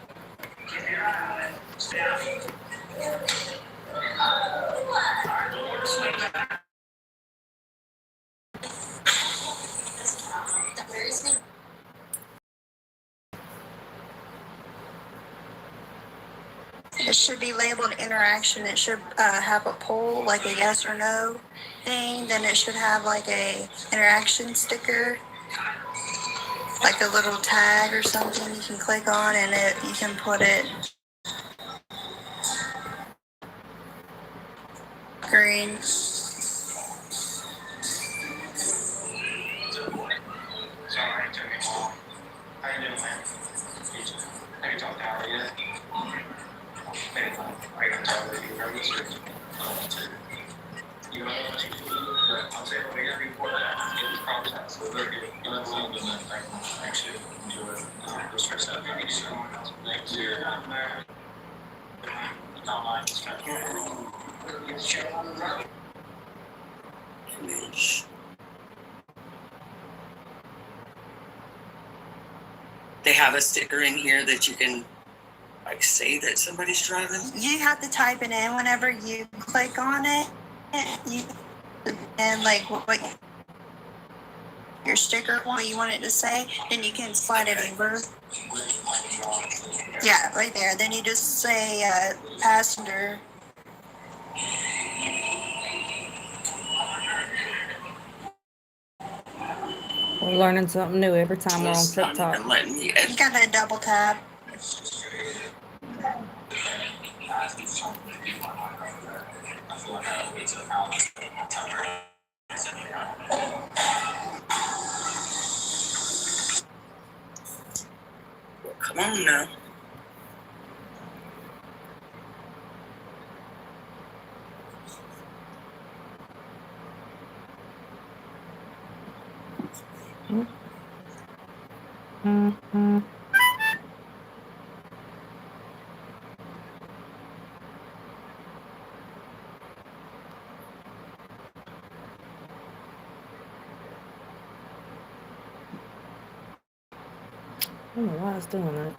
It should be labeled interaction. It should have a poll, like a yes or no thing. Then it should have like a interaction sticker, like a little tag or something you can click on, and you can put it green. Sorry, it took me long. How you doing, man? Have you talked to Howard yet? Hey, I can tell that you heard this. You know what you do, but I'll say it again before that. It was process. So they're good. You let alone the actually do it. Go stress out. Maybe someone else next year. Not mine. It's kind of Image. They have a sticker in here that you can like say that somebody's driving. You have to type it in whenever you click on it. And like what your sticker, what you want it to say, then you can slide it over. Yeah, right there. Then you just say passenger. We're learning something new every time we're on It's not TikTok. even letting me You gotta double tap. Come on now. I don't know why it's doing that.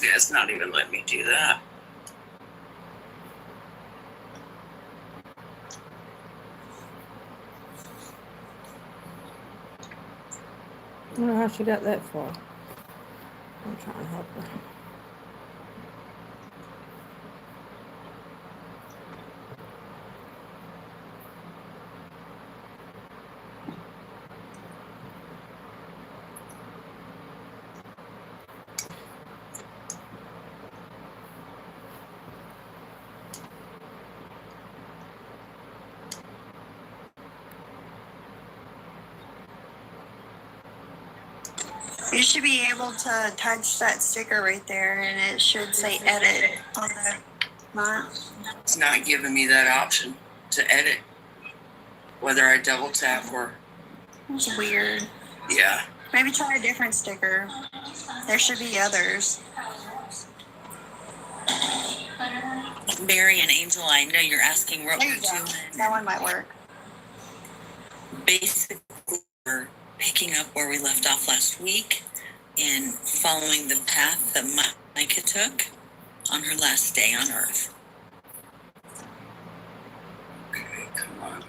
Yeah, it's not even letting me do that. I don't know how she got that far. I'm trying to help her. You should be able to touch that sticker right there, and it should say edit on the front. It's not giving me that option to edit, whether I double tap or. It's weird. Yeah. Maybe try a different sticker. There should be others. Barry and Angel, I know you're asking what There we're you go. doing. That one might work. Basically, we're picking up where we left off last week and following the path that Mica took on her last day on Earth. Okay, come on.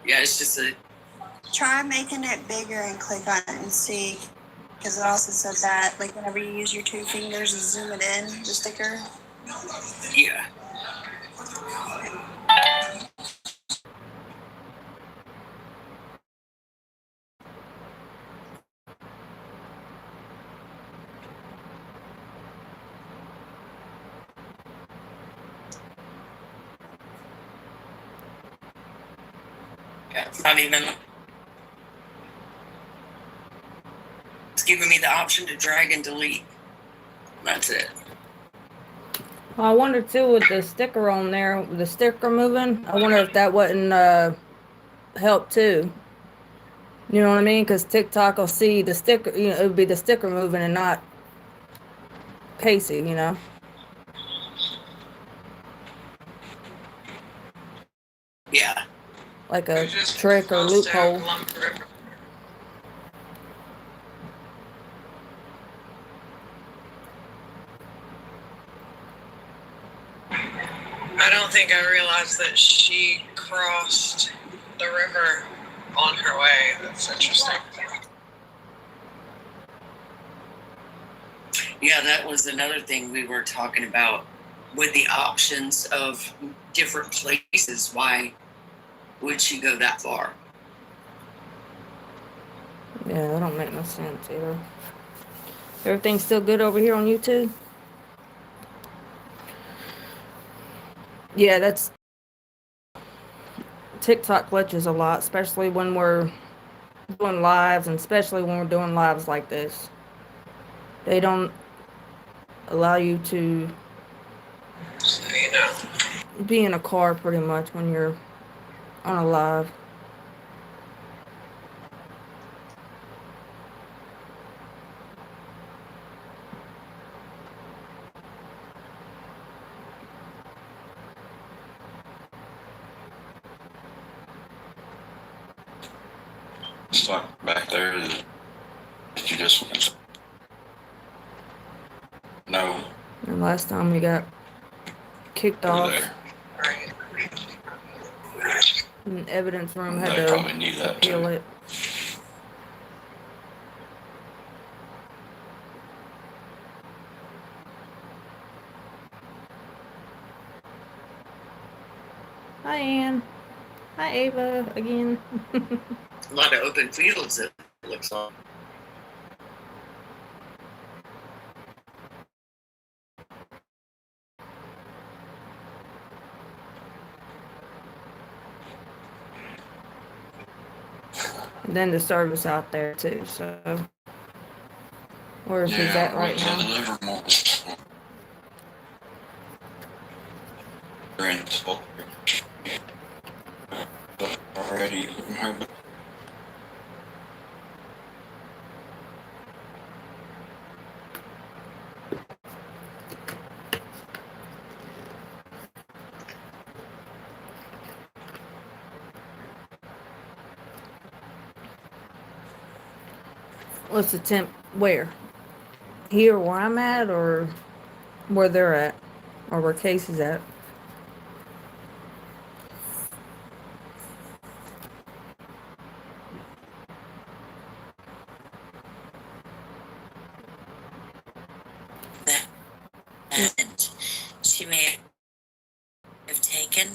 Yeah, it's just a. Try making it bigger and click on it and see. Because it also said that, like, whenever you use your two fingers and zoom it in, the sticker. Yeah. Yeah, it's not even. It's giving me the option to drag and delete. That's it. Well, I wonder too with the sticker on there, with the sticker moving. I wonder if that wouldn't help too. You know what I mean? Because TikTok will see the sticker. You know, it would be the sticker moving and not Casey. You know. Yeah. Like a trick or loophole. I don't think I realized that she crossed the river on her way. That's interesting. Yeah, that was another thing we were talking about with the options of different places. Why would she go that far? Yeah, that don't make no sense either. Everything's still good over here on YouTube? Yeah, that's TikTok glitches a lot, especially when we're doing lives, and especially when we're doing lives like this. They don't allow you to So, you know. be in a car pretty much when you're on a live. Stuck back there that you just no. And last time we got kicked Over off, there. Right. and the evidence room had They to probably knew that appeal too. it. Hi, Ann. Hi, Ava, again. A lot of open fields, it looks like. And then the service out there too, so where's he's at right now? Livermore. They're in Tulsa. Already. What's the temp? Where? Here where I'm at, or where they're at? Or where Casey's at? That she may have taken.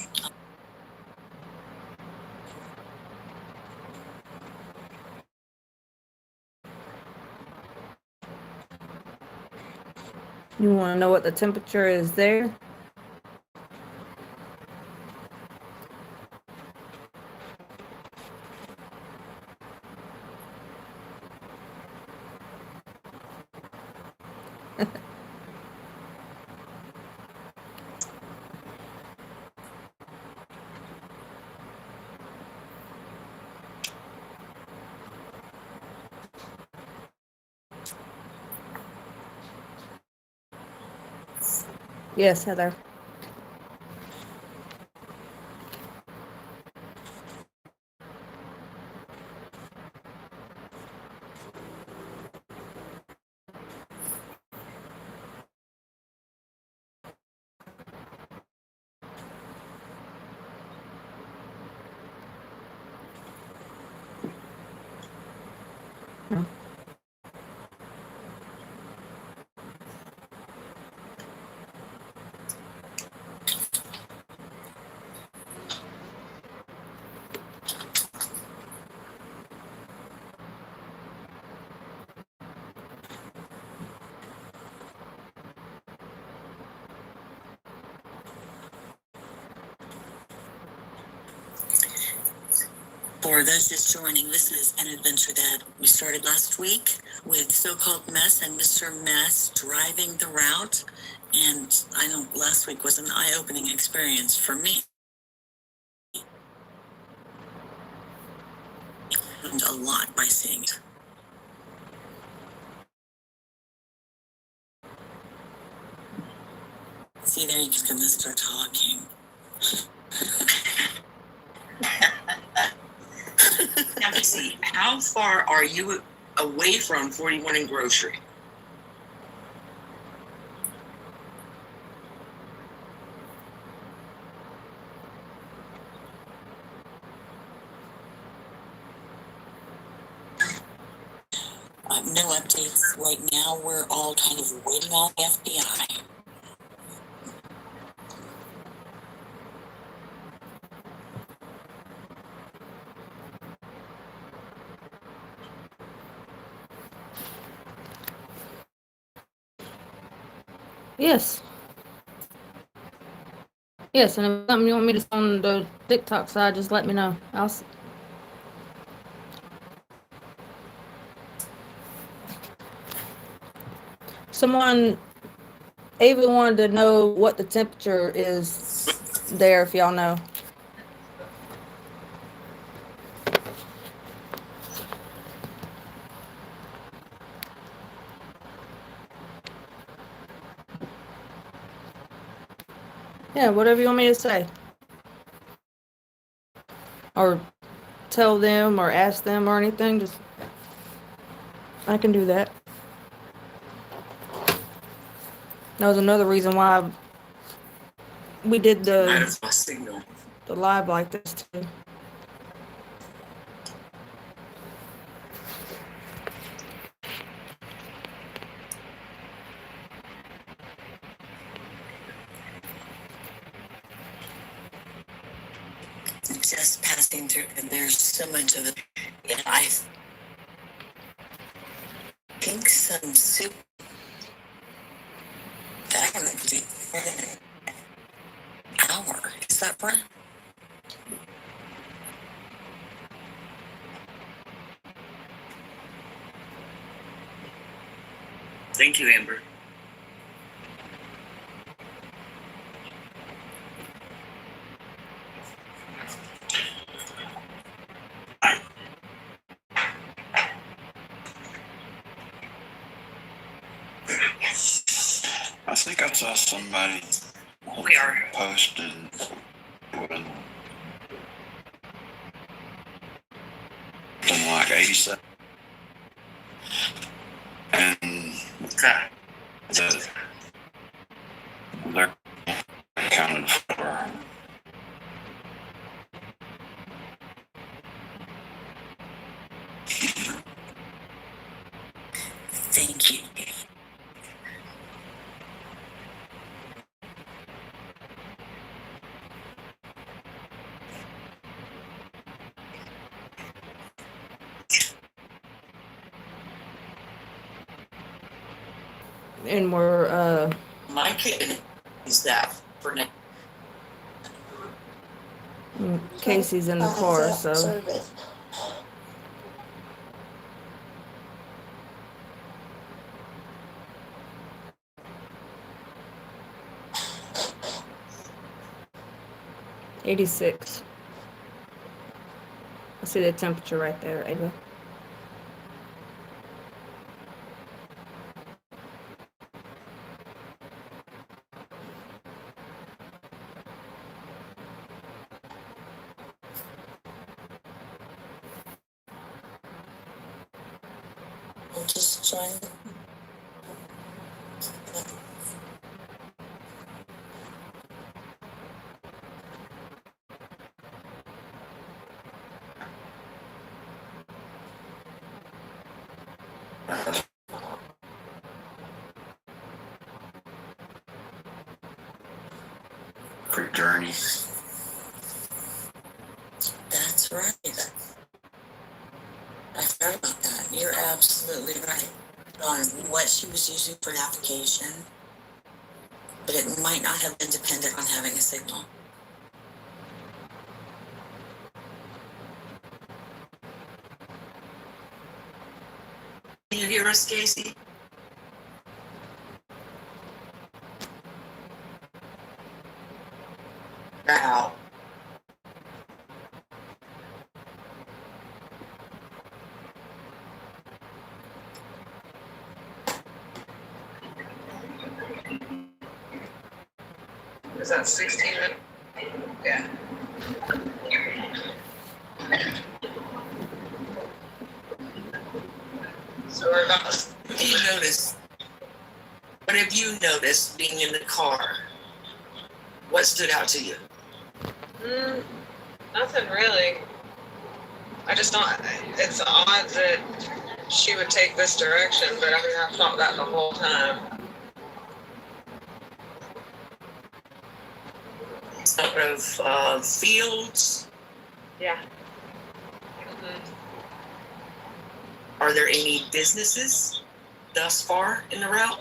You want to know what the temperature is there? Yes, Heather. For those just joining, this is an adventure that we started last week with so-called Mess and Mr. Mess driving the route. And I know last week was an eye-opening experience for me. Learned a lot by seeing it. See, there you're gonna start talking. Now, see, how far are you away from 41 and Grocery? No updates right now. We're all kind of waiting on the FBI. Yes. Yes, and if something you want me to say on the TikTok side, just let me know. Someone, Ava wanted to know what the temperature is there, if y'all know. Yeah, whatever you want me to say. Or tell them or ask them or anything, just I can do that. That was another reason why we did Out of my signal. the live like this too. Just passing through, and there's so much of it. And I think some soup that can be more than an hour. Is that right? Thank you, Amber. I think I saw somebody We are. posted when something like 87, and Okay. that they're accounted for. Thank you. And we're Mica is that for now. Casey's in the car, so Service. '86. I see the temperature right there, Ava. We'll just join. For journey. That's right. I forgot about that. You're absolutely right. On what she was using for navigation, but it might not have been dependent on having a signal. Can you hear us, Casey? Now. Is that 16 minutes? Yeah. So we're about. What have you noticed being in the car? What stood out to you? Nothing really. I just don't. It's odd that she would take this direction, but I mean, I've thought that the whole time. Sort of fields. Yeah. Are there any businesses thus far in the route?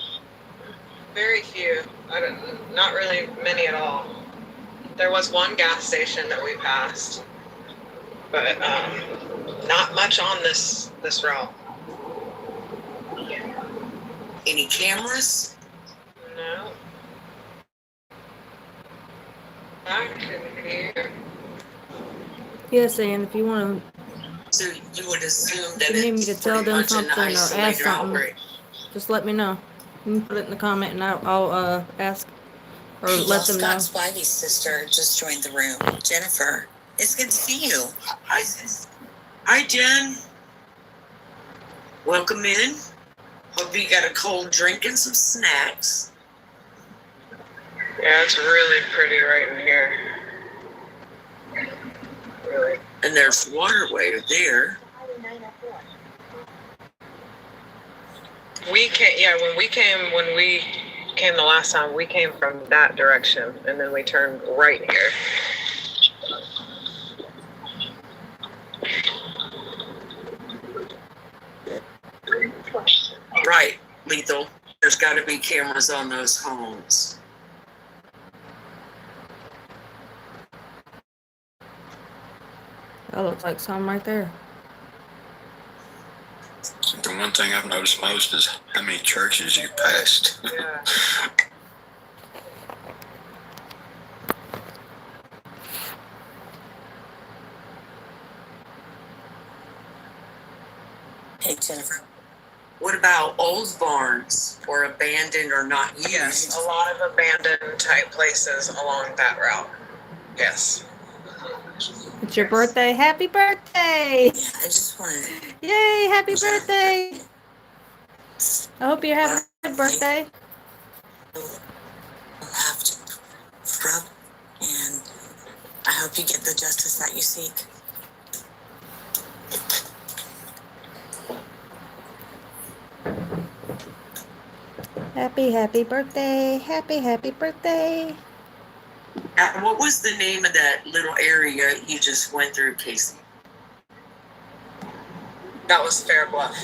Very few. Not really many at all. There was one gas station that we passed, but not much on this route. Any cameras? No. Back in here. Yes, and if you want So you would assume that to, you need me to it's tell pretty them much an something or ask isolated something, outbreak. just let me know. You can put it in the comment and I'll ask or Hey, let them know. Scott Spivey's sister just joined the room. Jennifer, it's good to see you. Hi, Jen. Welcome in. Hope you got a cold drink and some snacks. Yeah, it's really pretty right in here. Really. And there's waterway there. When we came the last time, we came from that direction, and then we turned right here. Right, Lethal. There's got to be cameras on those homes. That looks like some right there. The one thing I've noticed most is how many churches you passed. Yeah. Hey, Jennifer. What about old barns or abandoned or not used? Yes, a lot of abandoned type places along that route. Yes. It's your birthday. Happy birthday! Yeah, I just wanted to. Yay, happy birthday! I hope you're having a good birthday. We'll have to scrub, and I hope you get the justice that you seek. Happy birthday. Happy birthday. What was the name of that little area you just went through, Casey? That was Fair Bluff.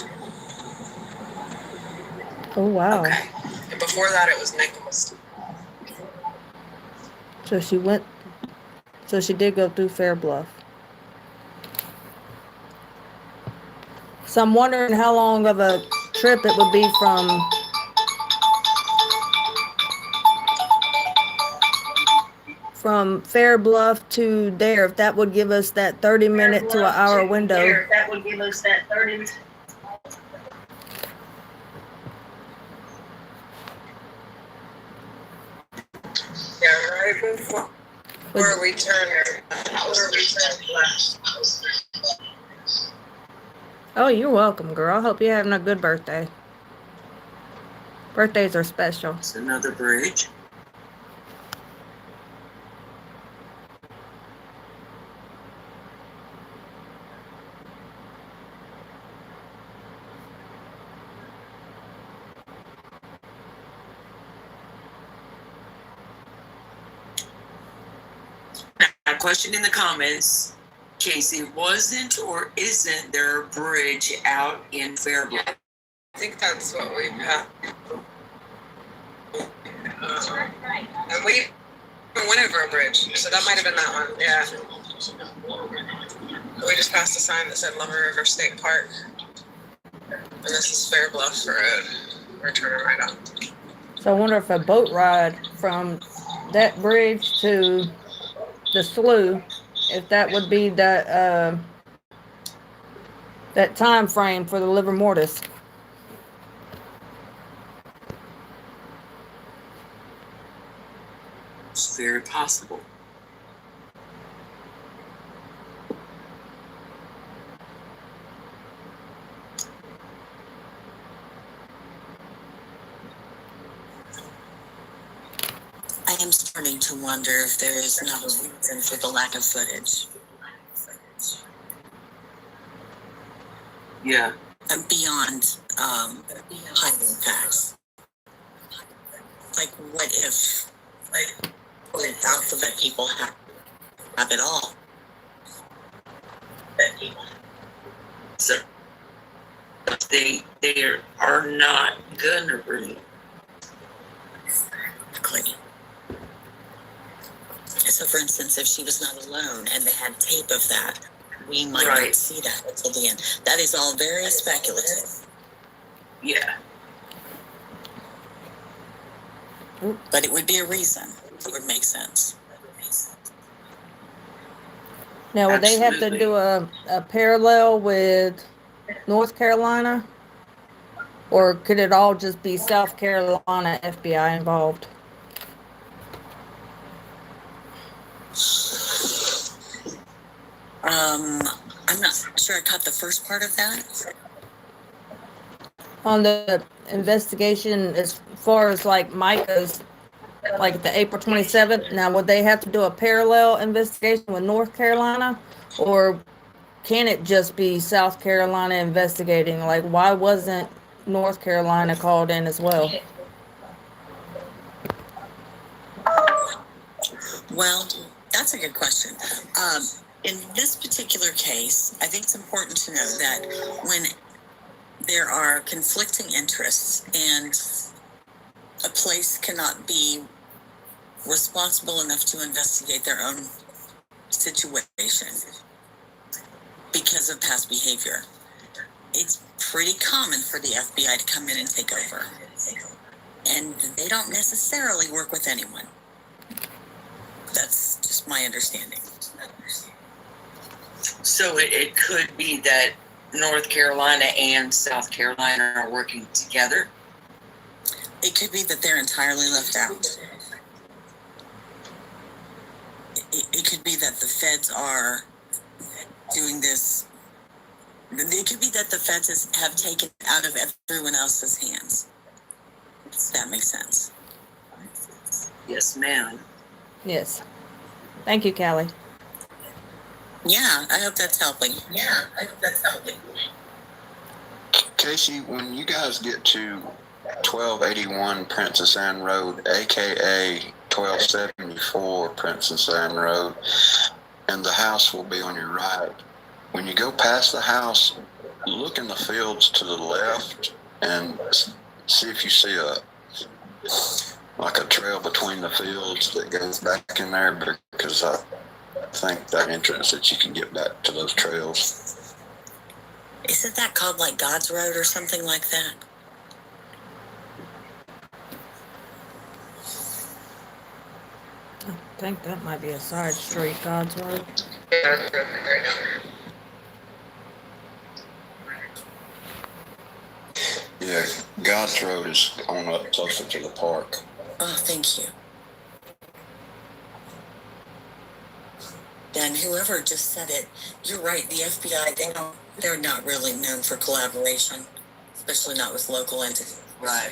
Oh, wow. Okay. And before that, it was Nicholas. So she did go through Fair Bluff. So I'm wondering how long of a trip it would be from Fair Bluff to there, if that would give us that 30-minute to an hour window. That would give us that 30 minutes. Yeah, right before where we turned left. Oh, you're welcome, girl. I hope you're having a good birthday. Birthdays are special. It's another bridge. Now, question in the comments, Casey, wasn't or isn't there a bridge out in Fairblood? I think that's what we have. And we went over a bridge, so that might have been that one. Yeah. We just passed a sign that said Lumber River State Park. And this is Fair Bluff Road. We're turning right on. So I wonder if a boat ride from that bridge to the slough, if that would be that time frame for the livor mortis. It's very possible. I am starting to wonder if there is not a reason for the lack of footage. Yeah. Beyond hiding facts. Like, what if, without the that people have it all? So they are not gonna bring. Exactly. So, for instance, if she was not alone and they had tape of that, we might Right. not see that until the end. That is all very speculative. Yeah. But it would be a reason. It would make sense. Now, would they have to Absolutely. do a parallel with North Carolina? Or could it all just be South Carolina FBI involved? I'm not sure I caught the first part of that. On the investigation, as far as like Mica's, like the April 27th, now would they have to do a parallel investigation with North Carolina? Or can it just be South Carolina investigating? Like, why wasn't North Carolina called in as well? Well, that's a good question. In this particular case, I think it's important to know that when there are conflicting interests and a place cannot be responsible enough to investigate their own situation because of past behavior, it's pretty common for the FBI to come in and take over. And they don't necessarily work with anyone. That's just my understanding. So it could be that North Carolina and South Carolina are working together. It could be that they're entirely left out. It could be that the feds are doing this. It could be that the feds have taken it out of everyone else's hands. Does that make sense? Yes, ma'am. Yes. Thank you, Callie. Yeah, I hope that's helping. Casey, when you guys get to 1281 Princess Anne Road, aka 1274 Princess Anne Road, and the house will be on your right. When you go past the house, look in the fields to the left and see if you see a trail between the fields that goes back in there, because I think that entrance that you can get back to those trails. Isn't that called like God's Road or something like that? I think that might be a side street, God's Road. Yeah, right now. Yeah, God's Road is on up closer to the park. Oh, thank you. And whoever just said it, you're right. The FBI, they're not really known for collaboration, especially not with local entities. Right.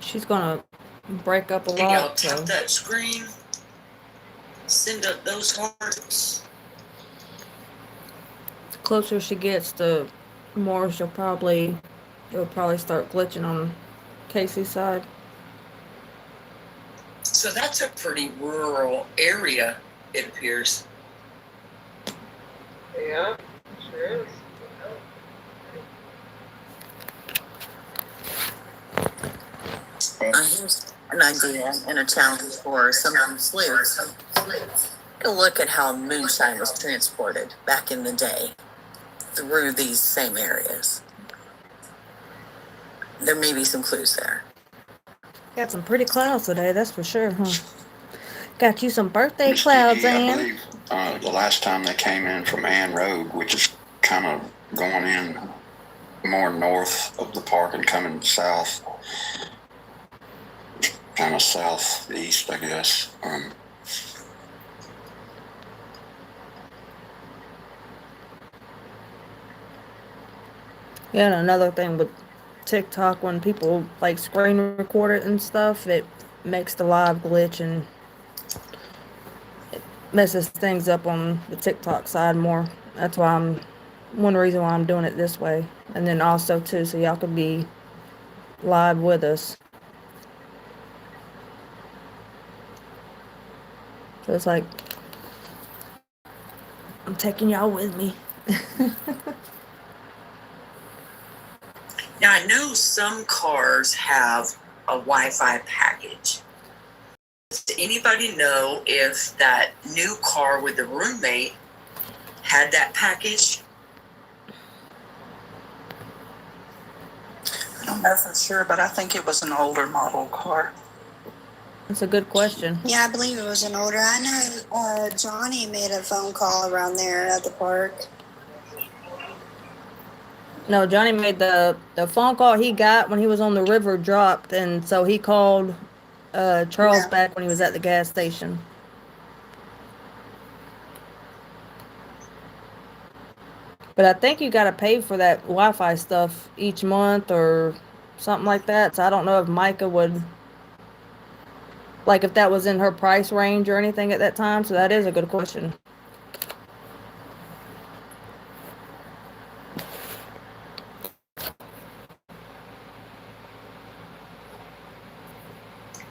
She's gonna break up a Can y'all lot. tap So that screen? Send up those hearts. the closer she gets, the more it'll probably start glitching on Casey's side. So that's a pretty rural area, it appears. Yeah, sure is. Here's an idea and a challenge for some of the sleuths. Take a look at how moonshine was transported back in the day through these same areas. There may be some clues there. Got some pretty clouds today, that's for sure, huh? Got you some birthday Miss clouds, Kiki, I Ann. believe the last time they came in from Ann Road, which is kind of going in more north of the park and coming south, kind of southeast, I guess. Yeah, and another thing with TikTok, when people like screen record it and stuff, it makes the live glitch and it messes things up on the TikTok side more. That's why one reason why I'm doing it this way. And then also too, so y'all could be live with us. So it's like I'm taking y'all with me. Now, I know some cars have a Wi-Fi package. Does anybody know if that new car with the roommate had that package? I don't know for sure, but I think it was an older model car. That's a good question. Yeah, I believe it was an older. I know Johnny made a phone call around there at the park. No, Johnny made the phone call he got when he was on the river dropped, and so he called Charles Yeah. back when he was at the gas station. But I think you gotta pay for that Wi-Fi stuff each month or something like that. So I don't know if Mica would, like, if that was in her price range or anything at that time. So that is a good question.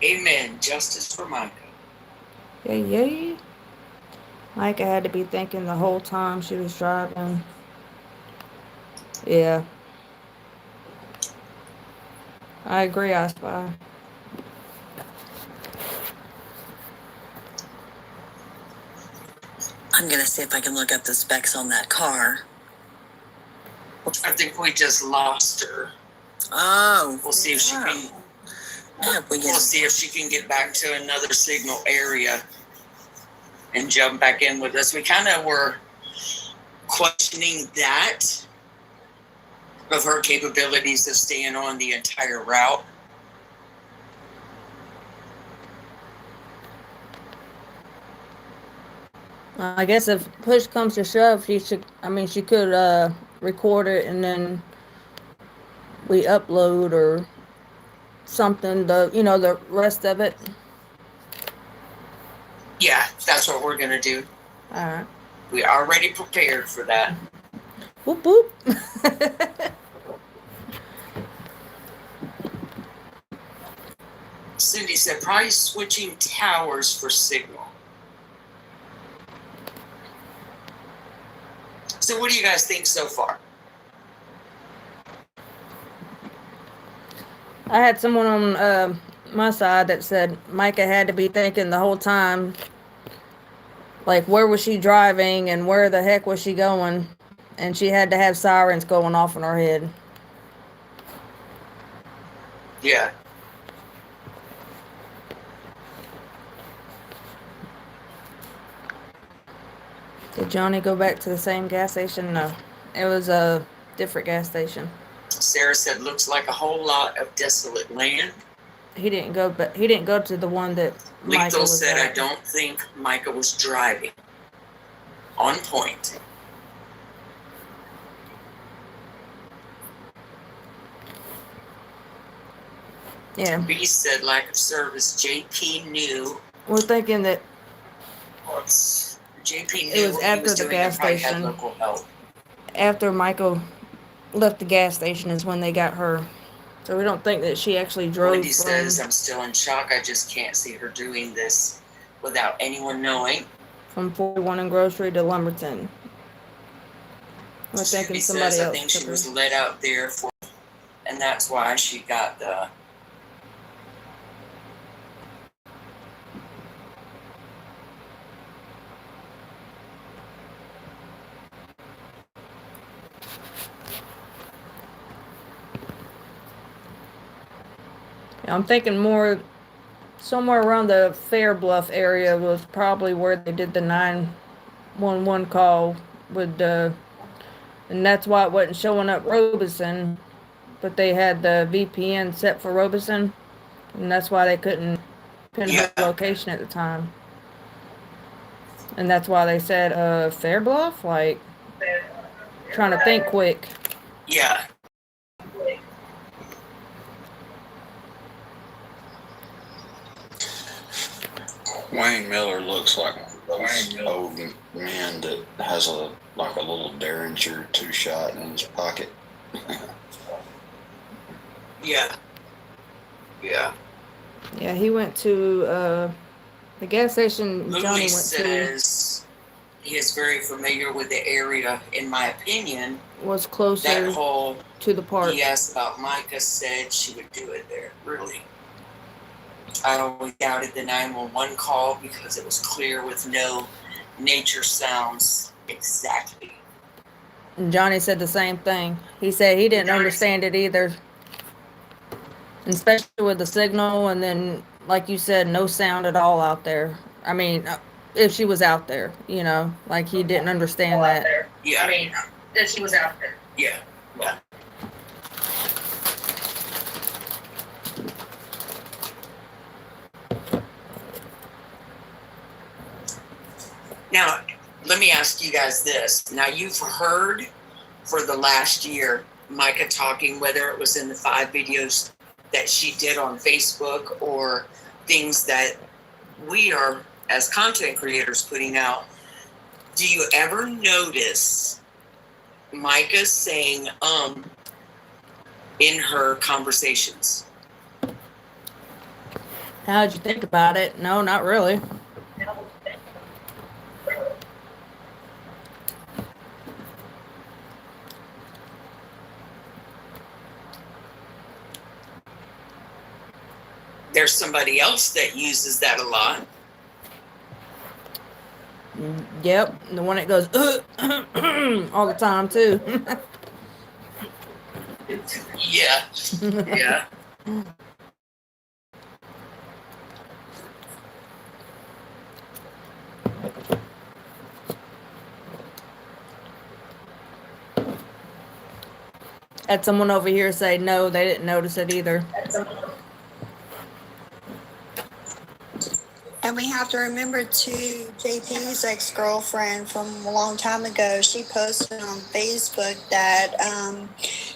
Amen. Justice for Micah. Yeah. Micah had to be thinking the whole time she was driving. Yeah. I agree, I spy. I'm going to see if I can look up the specs on that car. I think we just lost her. Oh. We'll see if she can. Yeah, We'll see if she can get back to another signal area and jump back in with us. We kind of were questioning that of her capabilities of staying on the entire route. I guess if push comes to shove, she could record it and then we upload or something, the rest of it. Yeah, that's what we're going to do. All right. We already prepared for that. Whoop, whoop. Cindy said, probably switching towers for signal. So what do you guys think so far? I had someone on my side that said Micah had to be thinking the whole time, like, where was she driving and where the heck was she going? And she had to have sirens going off in her head. Yeah. Did Johnny go back to the same gas station? No. It was a different gas station. Sarah said, looks like a whole lot of desolate land. He didn't go, but he didn't go to the one that Micah Lethal was said, at. I don't think Mica was driving. On point. Yeah. B said, lack of service. JP knew. We're thinking that JP it knew was what he after was the doing gas and probably had station. local help. After Michael left the gas station is when they got her. So we don't think that she actually drove Wendy from, says, I'm still in shock. I just can't see her doing this without anyone knowing. from 41 and Grocery to Lumberton. We're thinking She somebody says, I else think took she her. was let out there for, and that's why she got the. I'm thinking more somewhere around the Fair Bluff area was probably where they did the 911 call with and that's why it wasn't showing up Robeson, but they had the VPN set for Robeson, and that's why they couldn't pin her location at the time. And that's why they said Fair Bluff, like trying to think quick. Yeah. Wayne Miller looks like those old men that has a little Derringer 2-shot in his pocket. Yeah. Yeah. Yeah, he went to the gas station Louis Johnny went says he is very familiar with the area. In my opinion, to was closer that whole to the park. he asked about Micah said she would do it there. Really? I always doubted the 911 call because it was clear with no nature sounds. Exactly. And Johnny said the same thing. He said he didn't understand it either. Especially with the signal and then, like you said, no sound at all out there. I mean, if she was out there, you know, like he didn't understand that. Yeah. I mean, that she was out there. Yeah. Yeah. Now, let me ask you guys this. Now, you've heard for the last year Micah talking, whether it was in the 5 videos that she did on Facebook or things that we are, as content creators, putting out. Do you ever notice Micah saying in her conversations? How'd you think about it? No, not really. There's somebody else that uses that a lot. Yep, the one that goes all the time too. Yeah. Yeah. Had someone over here say no, they didn't notice it either. And we have to remember too, JP's ex-girlfriend from a long time ago, she posted on Facebook that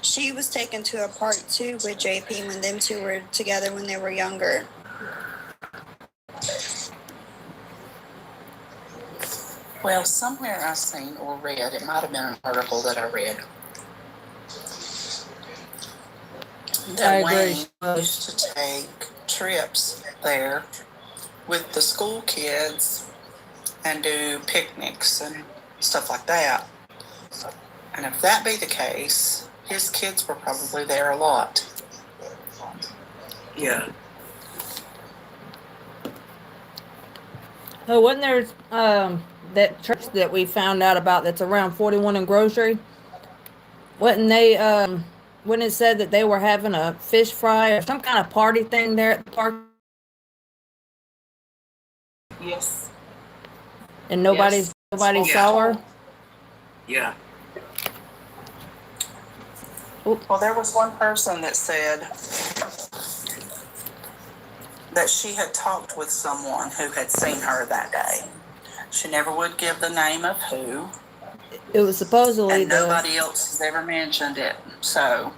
she was taken to a park too with JP when them two were together when they were younger. Well, somewhere I seen or read, it might have been an article that I read, that Wayne used to take trips there with the school kids and do picnics and stuff like that. And if that be the case, his kids were probably there a lot. Yeah. So wasn't there that church that we found out about that's around 41 and Grocery? Wasn't they when it said that they were having a fish fry or some kind of party thing there at the park Yes. and nobody Yes. saw her? Yeah. Well, there was one person that said that she had talked with someone who had seen her that day. She never would give the name of who, It was supposedly and nobody else has ever mentioned it. So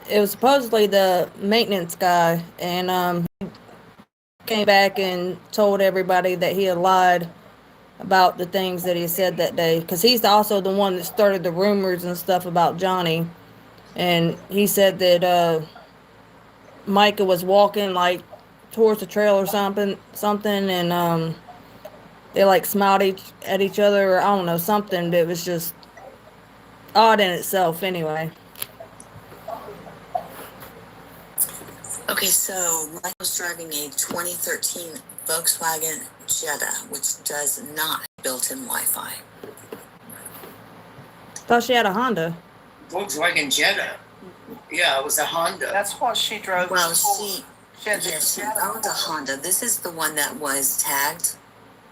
it was supposedly the maintenance guy, and he came back and told everybody that he had lied about the things that he said that day, because he's also the one that started the rumors and stuff about Johnny. And he said that Mica was walking like towards the trail or something, and they like smiled at each other, or I don't know, something that was just odd in itself. Anyway, Okay, so Mike was driving a 2013 Volkswagen Jetta, which does not have built-in Wi-Fi. thought she had a Honda. Volkswagen Jetta. Yeah, it was a Honda. that's what she drove. Well, she had she owned a Honda. This is the one that was tagged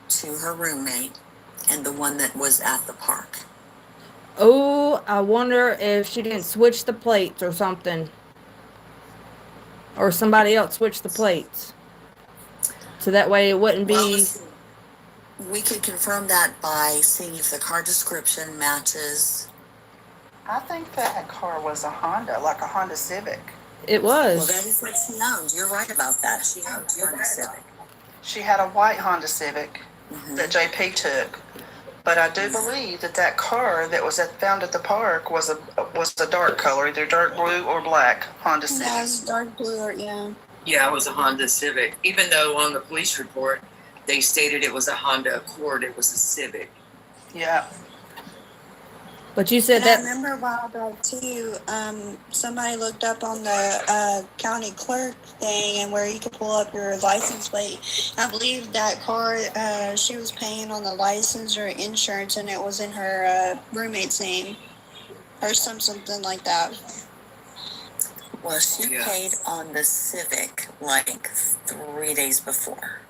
to her roommate and the one that was at the park. Oh, I wonder if she didn't switch the plates or something. Or somebody else switched the plates. So that way it wouldn't be. Well, we could confirm that by seeing if the car description matches. I think that car was a Honda, like a Honda Civic. It Well, was. that is what she owned. You're right about that. She owned a Honda Civic. She had a white Honda Civic that JP took. But I do believe that car that was found at the park was a dark color, either dark blue or black Honda Civic. Yeah, it's dark blue or yeah. Yeah, it was a Honda Civic. Even though on the police report they stated it was a Honda Accord, it was a Civic. Yeah. But you said And that. I remember a while back too, somebody looked up on the county clerk thing and where you could pull up your license plate. I believe that car, she was paying on the license or insurance, and it was in her roommate's name or something like that. Well, she paid on the Civic like 3 days before.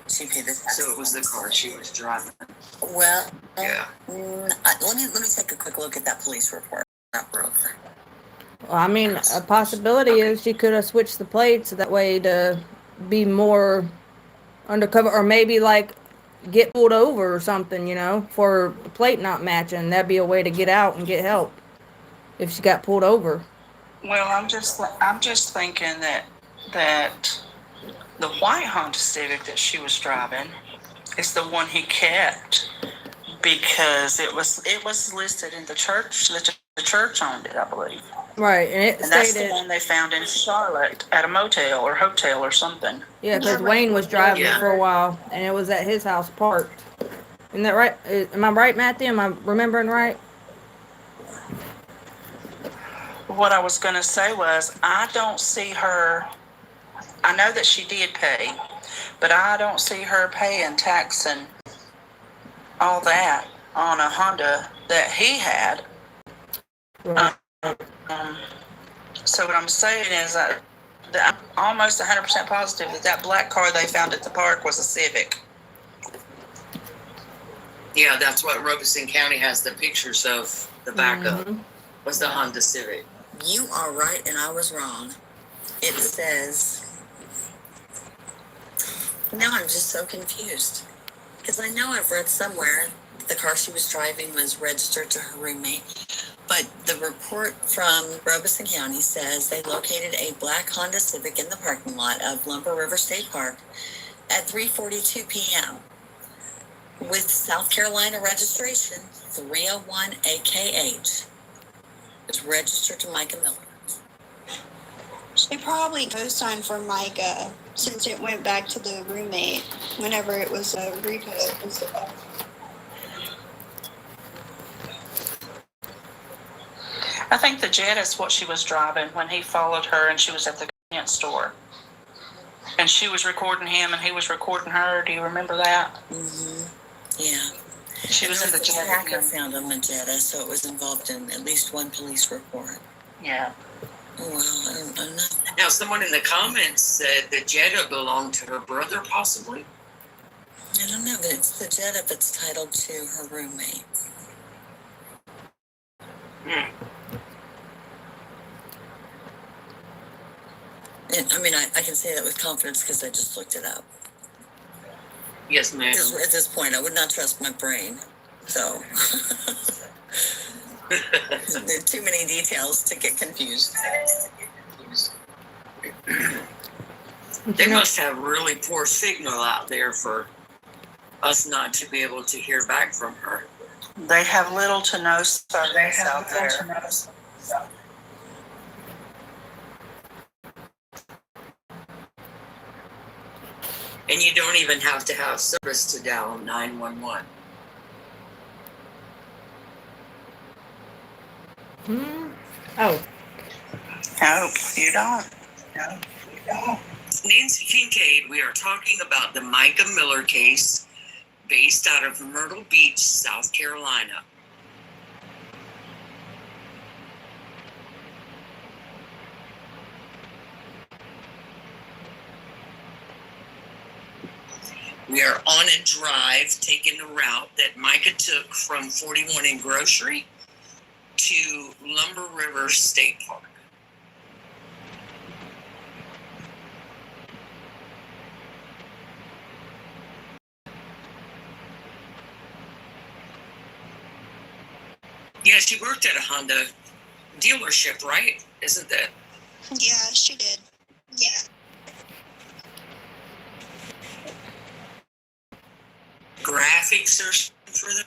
She paid the tax. So it was the car she was driving. Well, Yeah. let me take a quick look at that police report. Well, I mean, a possibility is she could have switched the plates that way to be more undercover, or maybe like get pulled over or something, you know, for the plate not matching. That'd be a way to get out and get help if she got pulled over. Well, I'm just thinking that the white Honda Civic that she was driving is the one he kept because it was listed in the church. The church owned it, I believe. Right, and That's the one they found in Charlotte at a motel or hotel or something. Yeah, because Wayne was driving it for a while, and it was at his house parked. Isn't that right? Am I right, Matthew? Am I remembering right? What I was going to say was, I don't see her. I know that she did pay, but I don't see her paying tax and all that on a Honda that he had. Right. So what I'm saying is that I'm almost 100% positive that black car they found at the park was a Civic. Yeah, that's what Robeson County has the pictures of. The backup was the Honda Civic. You are right, and I was wrong. It says. Now I'm just so confused. Because I know I've read somewhere the car she was driving was registered to her roommate. But the report from Robeson County says they located a black Honda Civic in the parking lot of Lumber River State Park at 3:42 p.m. with South Carolina registration 301 AKH. It's registered to Mica Miller. She probably co-signed for Mica since it went back to the roommate whenever it was a repo. I think the Jetta's what she was driving when he followed her and she was at the convenience store. And she was recording him and he was recording her. Do you remember that? Yeah. She was in the Jetta. Hacker found him in Jetta, so it was involved in at least one police report. Yeah. Oh, well, I don't know. Now, someone in the comments said that Jetta belonged to her brother, possibly. I don't know, but it's the Jetta that's titled to her roommate. And, I mean, I can say that with confidence because I just looked it up. Yes, ma'am. At this point, I would not trust my brain. So, there are too many details to get confused. They must have really poor signal out there for us not to be able to hear back from her. They have little to no service out there. And you don't even have to have service to dial 911. Oh, No, you don't. No, you don't. Nancy Kincaid, we are talking about the Mica Miller case based out of Myrtle Beach, South Carolina. We are on a drive taking the route that Mica took from 41 and Grocery to Lumber River State Park. Yeah, she worked at a Honda dealership, right? Isn't that? Yeah, she did. Yeah. Graphics or something for them?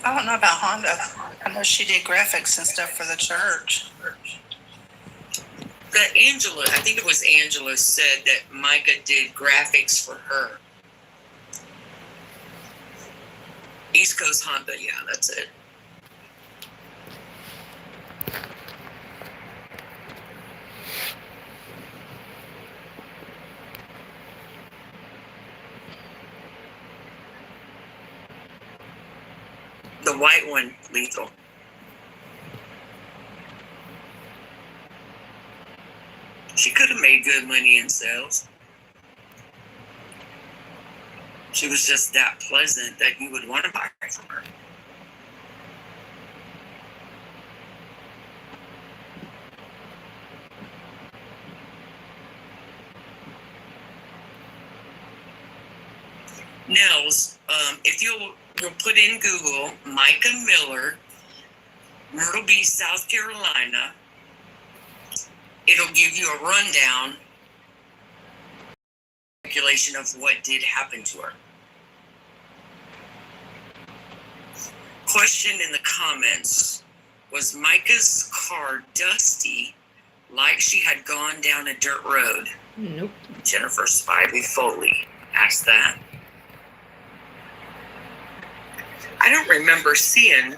I don't know about Honda. I know she did graphics and stuff for the church. That Angela, I think it was Angela, said that Mica did graphics for her. East Coast Honda, yeah, that's it. The white one, lethal. She could have made good money in sales. She was just that pleasant that you would want to buy from her. Nels, if you'll put in Google Mica Miller, Myrtle Beach, South Carolina, it'll give you a rundown speculation of what did happen to her. Question in the comments: was Mica's car dusty, like she had gone down a dirt road? nope. Jennifer Spivey Foley asked that. I don't remember seeing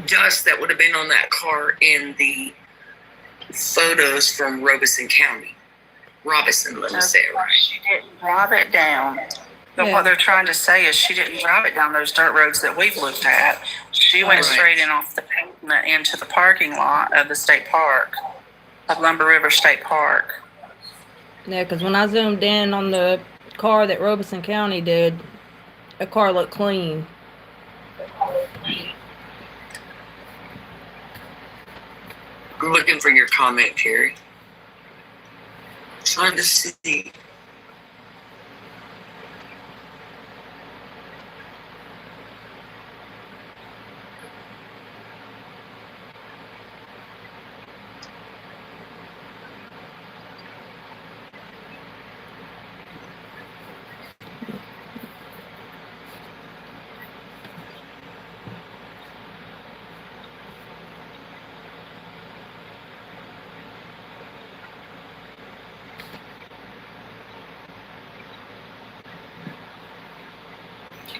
dust that would have been on that car in the photos from Robeson County. Robinson, let me say it right. She didn't drive it down. But Yeah. what they're trying to say is she didn't drive it down those dirt roads that we've looked at. She went Right. straight in off the pavement into the parking lot of the state park, of Lumber River State Park. Yeah, because when I zoomed in on the car that Robeson County did, the car looked clean. I'm looking for your comment, Carrie. Trying to see.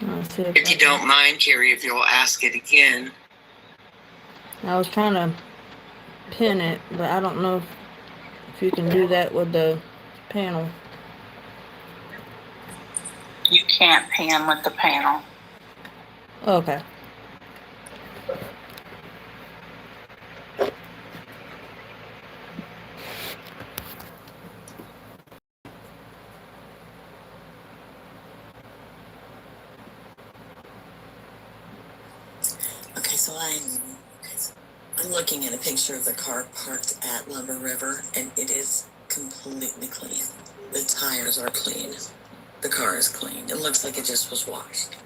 Let's see If you don't mind, Carrie, if you'll ask it again. I was trying to pin it, but I don't know if you can do that with the panel. You can't pin with the panel. Okay. Okay, so I'm looking at a picture of the car parked at Lumber River, and it is completely clean. The tires are clean. The car is clean. It looks like it just was washed.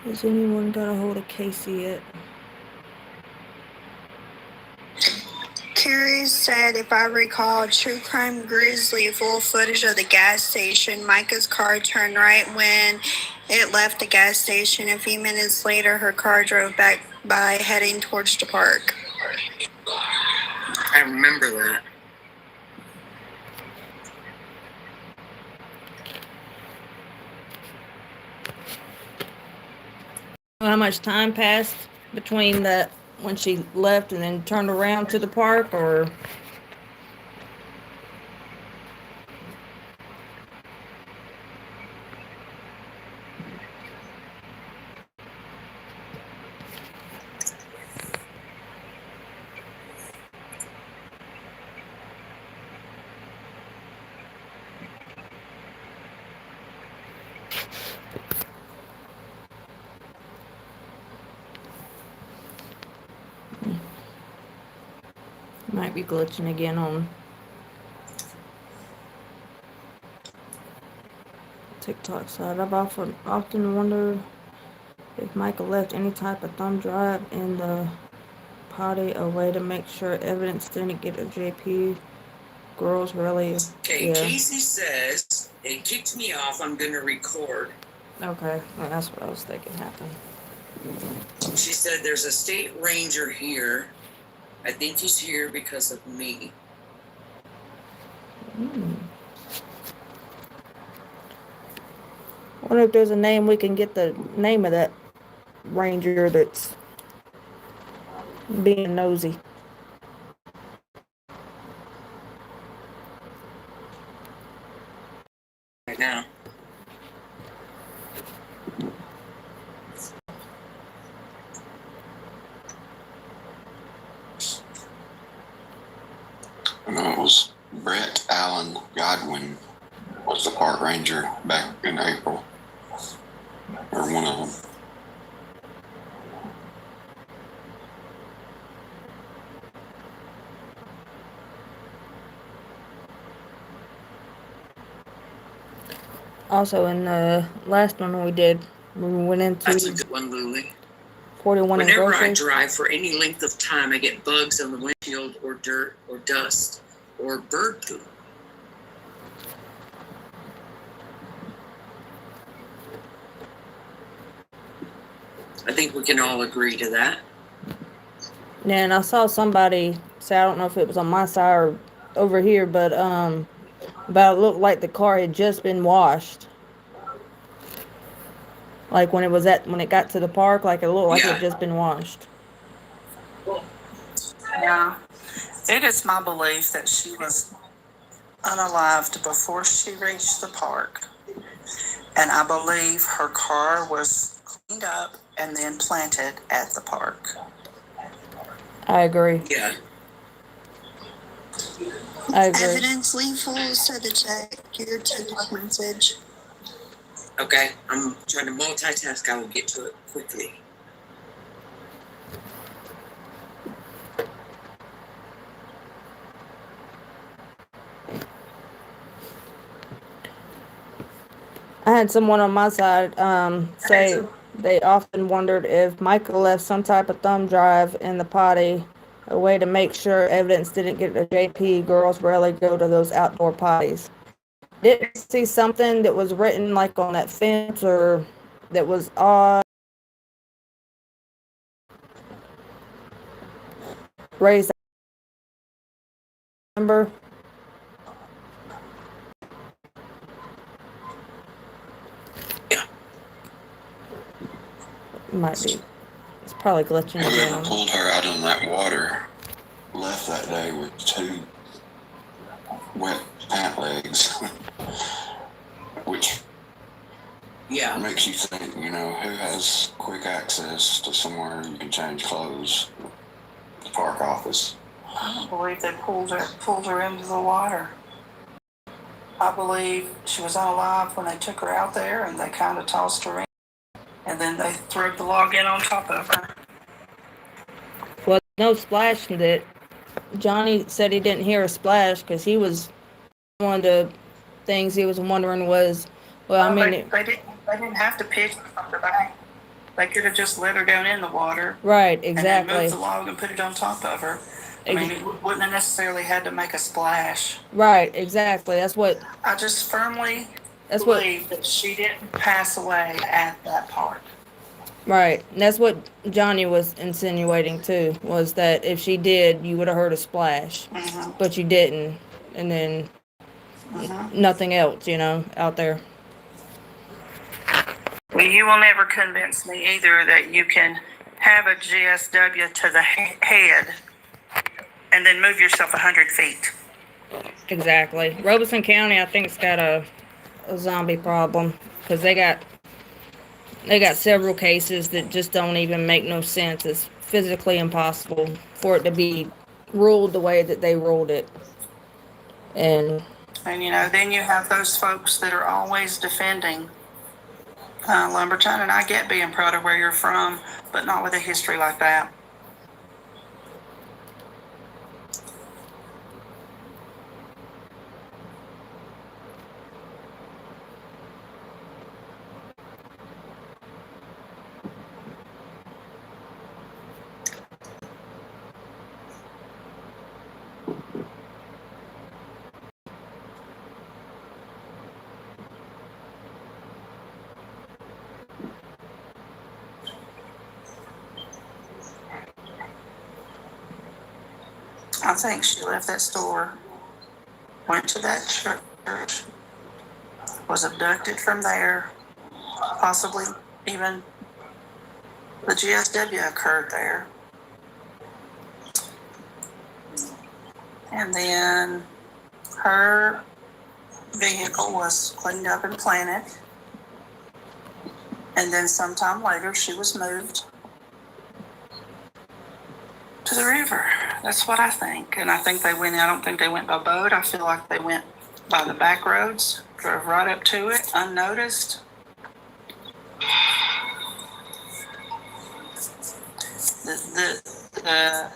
Has anyone got a hold of Casey yet? Carrie said, if I recall, True Crime Grizzly full footage of the gas station. Mica's car turned right when it left the gas station. A few minutes later, her car drove back by heading towards the park. I remember that. How much time passed between that when she left and then turned around to the park, or? Might be glitching again on TikTok side. I've often wondered if Michael left any type of thumb drive in the potty, a way to make sure evidence didn't get a JP. Girls really, Okay, yeah. Casey says, it kicked me off, I'm going to record. Okay, well, that's what I was thinking happened. She said, there's a state ranger here. I think he's here because of me. I wonder if there's a name we can get the name of that ranger that's being nosy. Right now. No, it was Brett Allen Godwin was the park ranger back in April, or one of them. Also, in the last one we did, we went into That's a good one, Lily. 41 and Whenever I grocery. drive for any length of time, I get bugs on the windshield or dirt or dust or bird poop. I think we can all agree to that. Yeah, and I saw somebody say, I don't know if it was on my side or over here, but it looked like the car had just been washed. Like when it got to the park, like it looked like it had just been washed. Yeah. It is my belief that she was unalived before she reached the park. And I believe her car was cleaned up and then planted at the park. I agree. Yeah. I agree. Evidence lethal, said the check your TikTok message. Okay, I'm trying to multitask. I will get to it quickly. I had someone on my side say they often wondered if Michael left some type of thumb drive in the potty, a way to make sure evidence didn't get to JP. Girls rarely go to those outdoor potties. didn't see something that was written like on that fence or that was odd. Raised number. Yeah. Might be. It's probably glitching Whoever again. pulled her out of that water left that day with 2 wet pant legs, which Yeah. makes you think, who has quick access to somewhere you can change clothes? The park office. I don't believe they pulled her into the water. I believe she was unalive when they took her out there, and they kind of tossed her in, and then they threw the log in on top of her. Well, no splash that Johnny said he didn't hear a splash because he was one of the things he was wondering was, well, I mean, they didn't have to pitch her from the bank. They could have just let her down in the water. right, And then exactly. moved the log and put it on top of her. I mean, it wouldn't have necessarily had to make a splash. Right, exactly. That's what. I just firmly That's believe that she didn't pass away at that park. Right, and that's what Johnny was insinuating too. Was that if she did, you would have heard a splash, but you didn't, and then nothing else, out there. Well, you will never convince me either that you can have a GSW to the head and then move yourself 100 feet. Exactly. Robeson County, I think, has got a zombie problem because they got several cases that just don't even make no sense. It's physically impossible for it to be ruled the way that they ruled it. And then you have those folks that are always defending Lumberton, and I get being proud of where you're from, but not with a history like that. I think she left that store, went to that church, was abducted from there, possibly even the GSW occurred there. And then her vehicle was cleaned up and planted. And then sometime later, she was moved to the river. That's what I think. And I don't think they went by boat. I feel like they went by the back roads, drove right up to it, unnoticed. The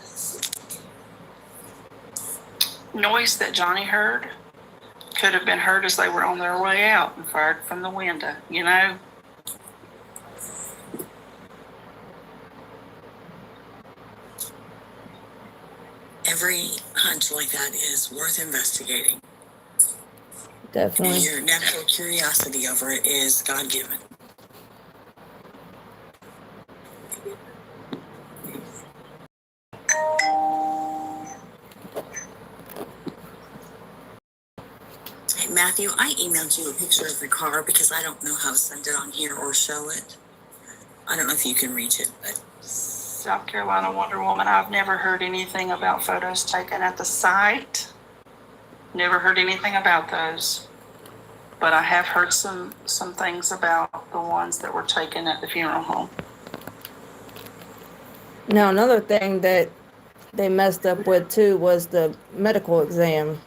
noise that Johnny heard could have been heard as they were on their way out and fired from the window, Every hunch like that is worth investigating. definitely. And your natural curiosity over it is God-given. Hey, Matthew, I emailed you a picture of the car because I don't know how to send it on here or show it. I don't know if you can reach it, but... South Carolina Wonder Woman, I've never heard anything about photos taken at the site. Never heard anything about those. But I have heard some things about the ones that were taken at the funeral home. Now, another thing that they messed up with too was the medical exam.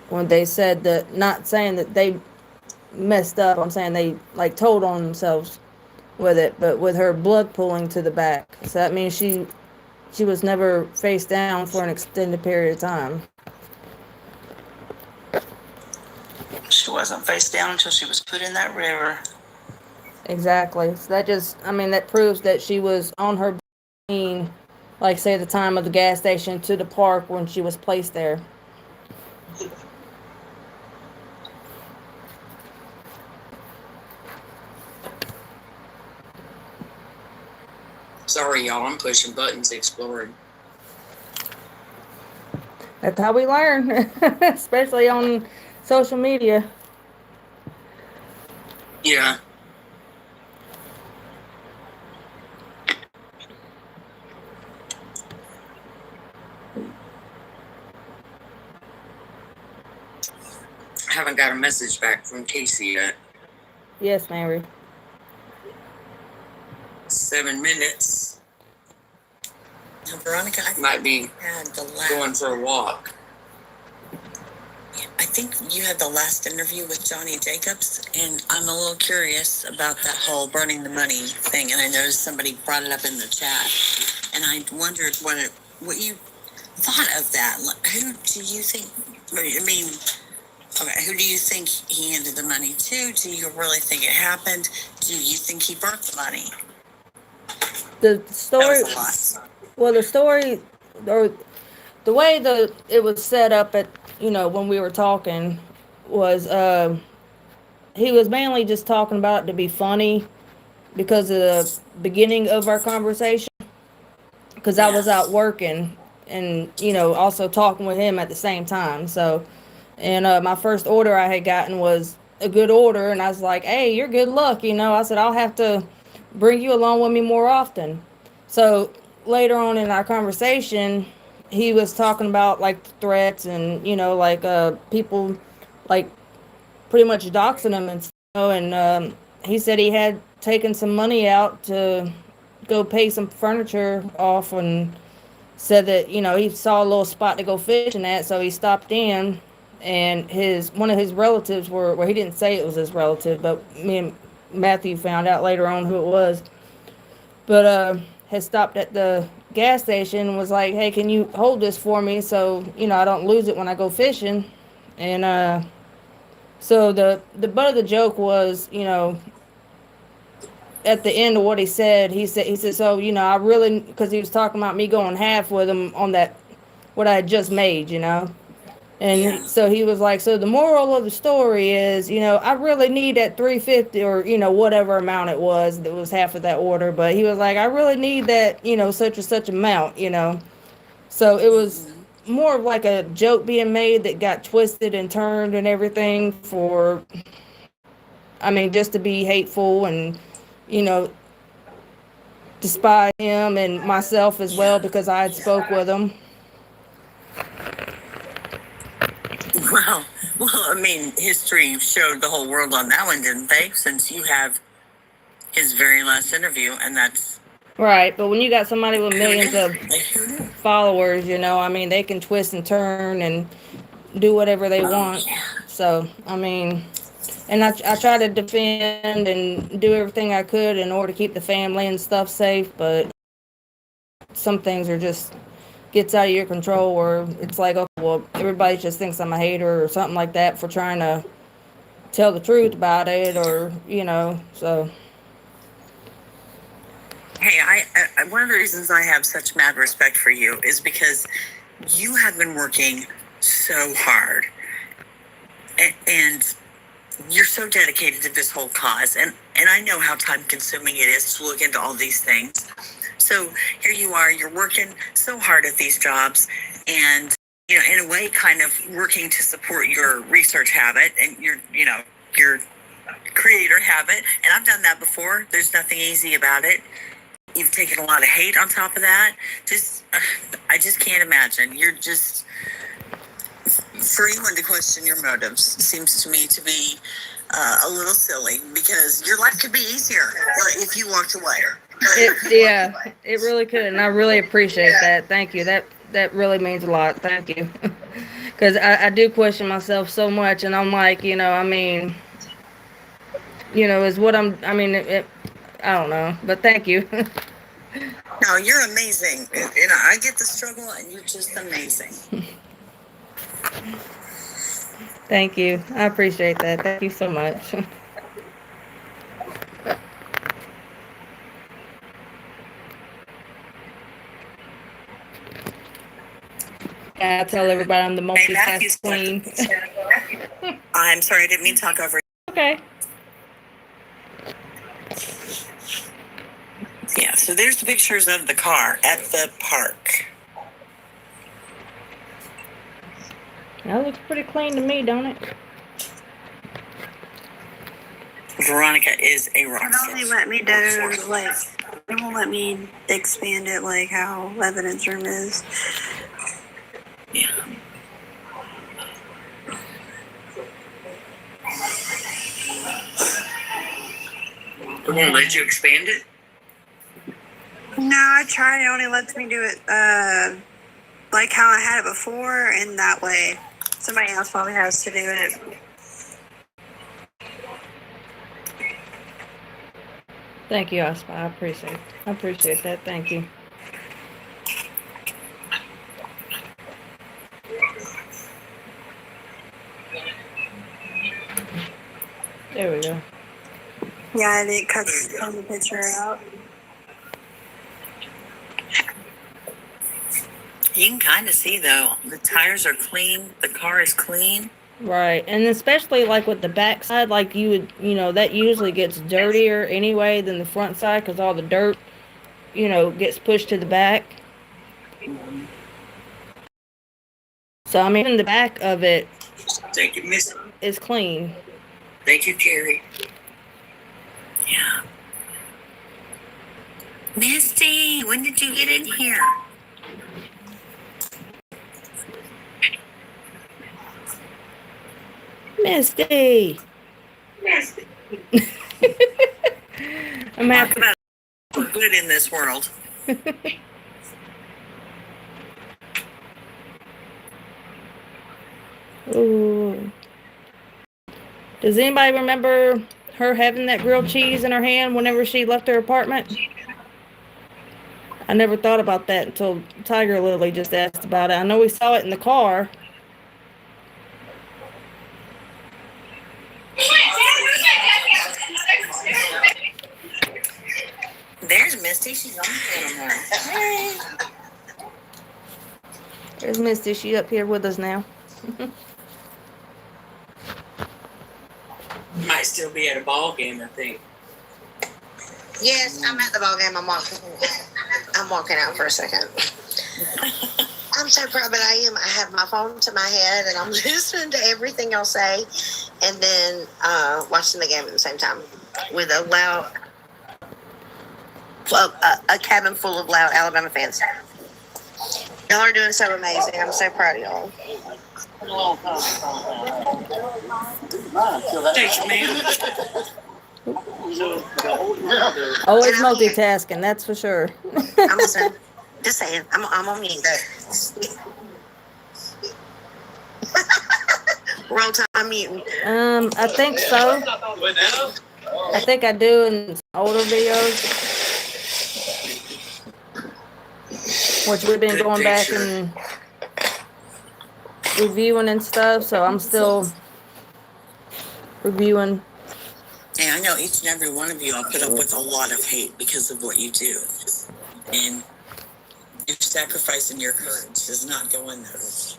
When they said that, not saying that they messed up, I'm saying they told on themselves with it, but with her blood pooling to the back. So that means she was never face down for an extended period of time. She wasn't face down until she was put in that river. Exactly. So that proves that she was on her scene, say the time of the gas station to the park when she was placed there. Sorry, y'all. I'm pushing buttons, exploring. That's how we learn, especially on social media. Yeah. I haven't got a message back from Casey yet. Yes, Mary. 7 minutes. Now, Veronica, I Might be had the going last. for a walk. I think you had the last interview with Johnny Jacobs, and I'm a little curious about that whole burning the money thing. And I noticed somebody brought it up in the chat, and I wondered what you thought of that. Who do you think? I mean, okay, who do you think he handed the money to? Do you really think it happened? Do you think he burnt the money? The story. That was a lot. Well, the story, or the way it was set up at, when we were talking, was he was mainly just talking about it to be funny because of the beginning of our conversation. Because I was out working and also talking with him at the same time. So, and my first order I had gotten was a good order, and I was like, "Hey, you're good luck." I said I'll have to bring you along with me more often. So later on in our conversation, he was talking about like threats and like people like pretty much doxing him and and he said he had taken some money out to go pay some furniture off and said that he saw a little spot to go fishing at, so he stopped in, and one of his relatives well, he didn't say it was his relative, but me and Matthew found out later on who it was, but had stopped at the gas station and was like, "Hey, can you hold this for me so I don't lose it when I go fishing?" And so the butt of the joke was, at the end of what he said, so I really, because he was talking about me going half with him on that what I had just made, and so he was like, so the moral of the story is, I really need that 350 or whatever amount it was that was half of that order, but he was like, I really need that such and such amount, so it was more of like a joke being made that got twisted and turned and everything for, I mean, just to be hateful and despise him and myself as well because I had spoke with him. Well, I mean, history showed the whole world on that one, didn't they? Since you have his very last interview, and that's right. But when you got somebody with millions of followers, I mean, they can twist and turn and do whatever they want. So, I mean, and I try to defend and do everything I could in order to keep the family and stuff safe, but some things are just gets out of your control, or it's like, okay, well, everybody just thinks I'm a hater or something like that for trying to tell the truth about it, or so. Hey, one of the reasons I have such mad respect for you is because you have been working so hard, and you're so dedicated to this whole cause, and I know how time consuming it is to look into all these things. So here you are, you're working so hard at these jobs, and in a way kind of working to support your research habit and your creator habit. And I've done that before. There's nothing easy about it. You've taken a lot of hate on top of that. I just can't imagine. You're just, for anyone to question your motives seems to me to be a little silly, because your life could be easier if you walked away. It really could, and I really appreciate that. Thank you. That really means a lot. Thank you. Because I do question myself so much, and I'm like, I mean, is what I mean, I don't know, but thank you. No, you're amazing. I get the struggle, and you're just amazing. Thank you. I appreciate that. Thank you so much. I tell everybody I'm the multitask queen. I'm sorry, I didn't mean to talk over you. Okay. Yes. So there's the pictures of the car at the park. That looks pretty clean to me, don't it? Veronica is a rock It star. only let me do, like, it won't let me expand it like how evidence room is. Yeah. It won't let you expand it? No, I tried. It only lets me do it, like how I had it before, and that way somebody else probably has to do it. Thank you, I Spy. I appreciate that. Thank you. There we go. Yeah, and it cuts the picture out. You can kind of see, though, the tires are clean, the car is clean. Right, and especially like with the back side, like that usually gets dirtier anyway than the front side because all the dirt, gets pushed to the back. So, I mean, the back of it Thank you, Miss. is clean. Thank you, Carrie. Yeah. Misty, when did you get in here? Misty! I'm Talk happy. about good in this world. Ooh. Does anybody remember her having that grilled cheese in her hand whenever she left her apartment? I never thought about that until Tiger Lily just asked about it. I know we saw it in the car. There's Misty. She's on the phone now. Hey. There's Misty. She up here with us now. Might still be at a ball game, I think. Yes, I'm at the ball game. I'm walking out for a second. I'm so proud, but I am. I have my phone to my head, and I'm listening to everything y'all say, and then watching the game at the same time with a cabin full of loud Alabama fans. Y'all are doing so amazing. I'm so proud of y'all. Thank you, ma'am. Always multitasking, that's for sure. I'm listening. Just saying. I'm on mute. Roll time muting. I think so. I think I do in older videos, which we've been going back and reviewing and stuff, so I'm still reviewing. And I know each and every one of you all put up with a lot of hate because of what you do. And your sacrifice and your courage does not go unnoticed.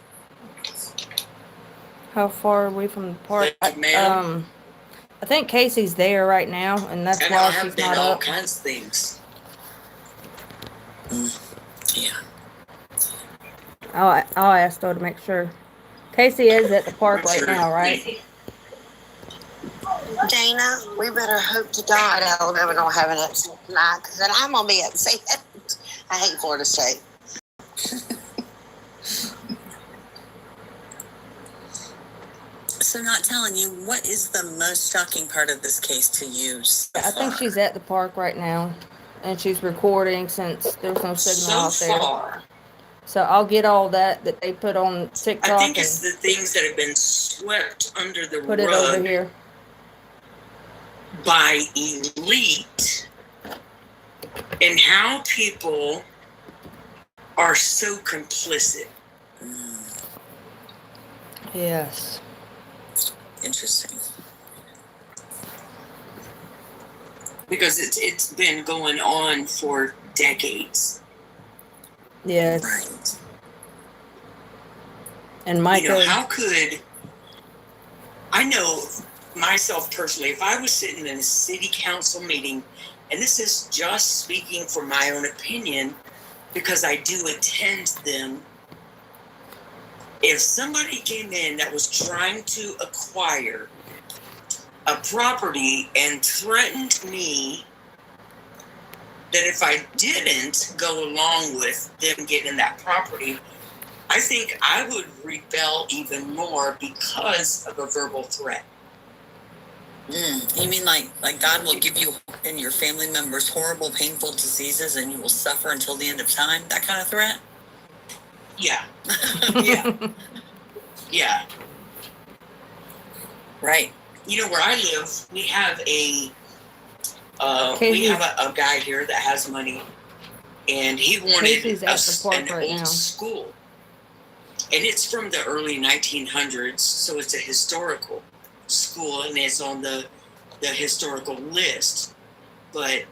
How far are we from the park? I think Casey's there right now, and that's why she's not all up. kinds of things. Yeah. I'll ask her to make sure. Casey is at the park right now, right? Dana, we better hope to God Alabama don't have an upset tonight, because then I'm going to be upset. I hate Florida State. So not telling you, what is the most shocking part of this case to you so I think far? she's at the park right now, and she's recording since there's no signal out there. Far, So I'll get all that they put on TikTok I think and it's the things that have been swept under the put it over rug here. by elite, and how people are so complicit. Yes. Interesting. Because it's been going on for decades. Yes. Right. And Mica. How could I know myself personally, if I was sitting in a city council meeting and this is just speaking for my own opinion because I do attend them. If somebody came in that was trying to acquire a property and threatened me that if I didn't go along with them getting that property, I think I would rebel even more because of a verbal threat. You mean like God will give you and your family members horrible, painful diseases and you will suffer until the end of time? That kind of threat? Yeah. Yeah. Yeah. Right. You know, where I live, we have a guy here that has money, and he wanted an old school, and it's from the early 1900s, so it's a historical school, and it's on the historical list. But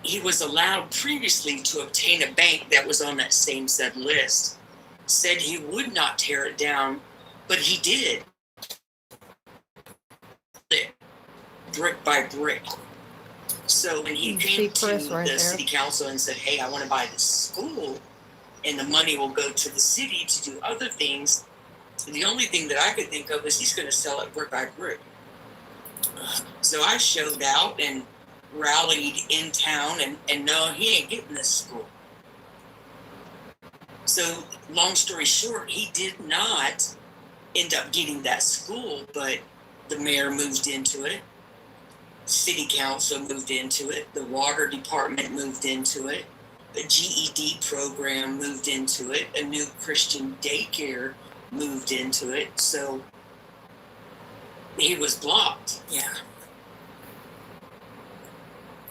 he was allowed previously to obtain a bank that was on that same said list. Said he would not tear it down, but he did, brick by brick. So when he came to the city council and said, hey, I want to buy this school, and the money will go to the city to do other things, the only thing that I could think of is he's going to sell it brick by brick. So I showed out and rallied in town, and no, he ain't getting this school. So long story short, he did not end up getting that school, but the mayor moved into it. City council moved into it. The water department moved into it. The GED program moved into it. A new Christian daycare moved into it. So he was blocked. Yeah.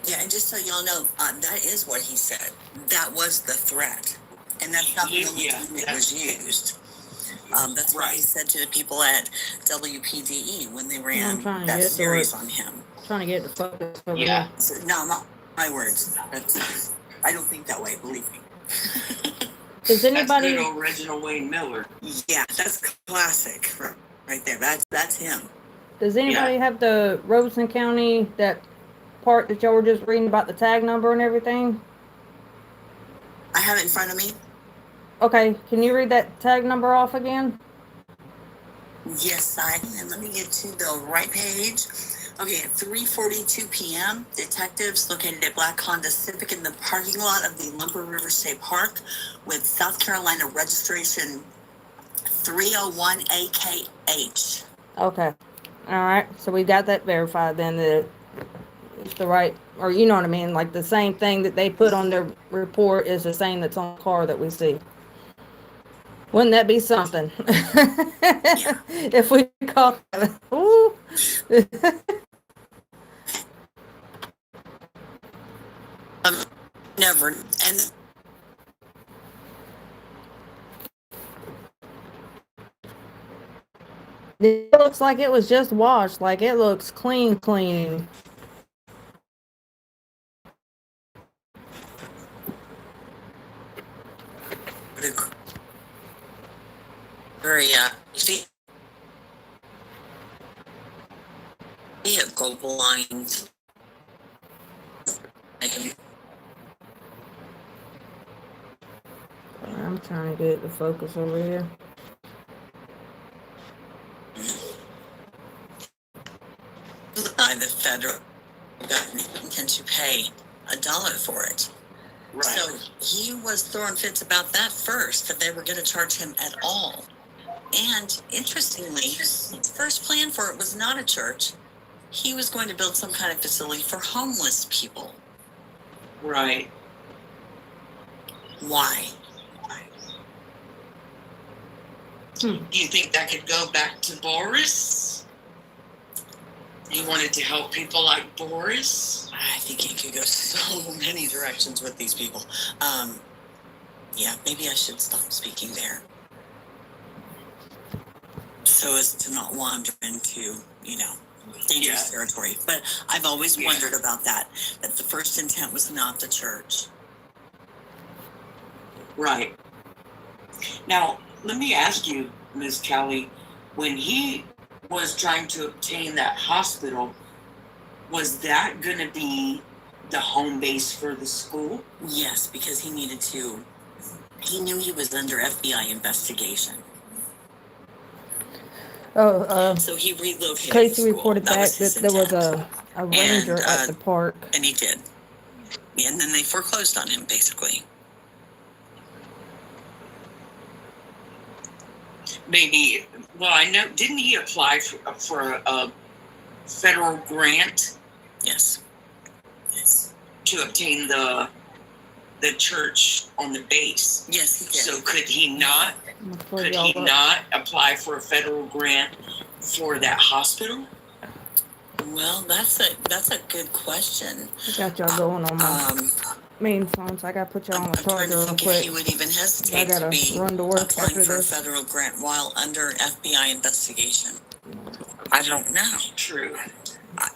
Yeah, and just so y'all know, that is what he said. That was the threat. And that's not the only time it was used. That's what he said to the people at WPDE when they ran that series on him. Trying to get the focus over Yeah. So, no, not my words. I don't think that way, believe me. Does anybody... That's good old Reginald Wayne Miller. Yeah, that's classic right there. That's him. Does anybody have the Robeson County, that part that y'all were just reading about the tag number and everything? I have it in front of me. Okay, can you read that tag number off again? Yes, I can. Let me get to the right page. Okay, at 3:42 p.m., detectives located a black Honda Civic in the parking lot of the Lumber River State Park with South Carolina registration 301AKH. Okay. All right. So we got that verified then, that it's the right, or you know what I mean, like the same thing that they put on their report is the same that's on the car that we see. Wouldn't that be something? If we caught that. Ooh. Never. And it looks like it was just washed. Like it looks clean. vehicle blinds. I'm trying to get the focus over here. By the federal government intends to pay $1 for it. Right. So he was throwing fits about that first, that they were going to charge him at all. And interestingly, his first plan for it was not a church. He was going to build some kind of facility for homeless people. Right. Why? Do you think that could go back to Boris? He wanted to help people like Boris? I think he could go so many directions with these people. Yeah, maybe I should stop speaking there. So as to not wander into, dangerous territory. But I've always wondered about that the first intent was not the church. Right. Now, let me ask you, Ms. Kelly, when he was trying to obtain that hospital, was that going to be the home base for the school? Yes, because he needed to. He knew he was under FBI investigation, Oh, so he relocated the Casey school. reported That back was his that there was intent. a ranger at the park. And he did. And then they foreclosed on him, basically. Maybe, well, I know, didn't he apply for a federal grant Yes. Yes. to obtain the church on the base? Yes, he did. So could he not apply for a federal grant for that hospital? Well, that's a good question. I got y'all going on my main phone, so I gotta put y'all on the charger real If quick. he would even I hesitate to gotta be run to work applying after for a this. federal grant while under FBI investigation. I don't know. True.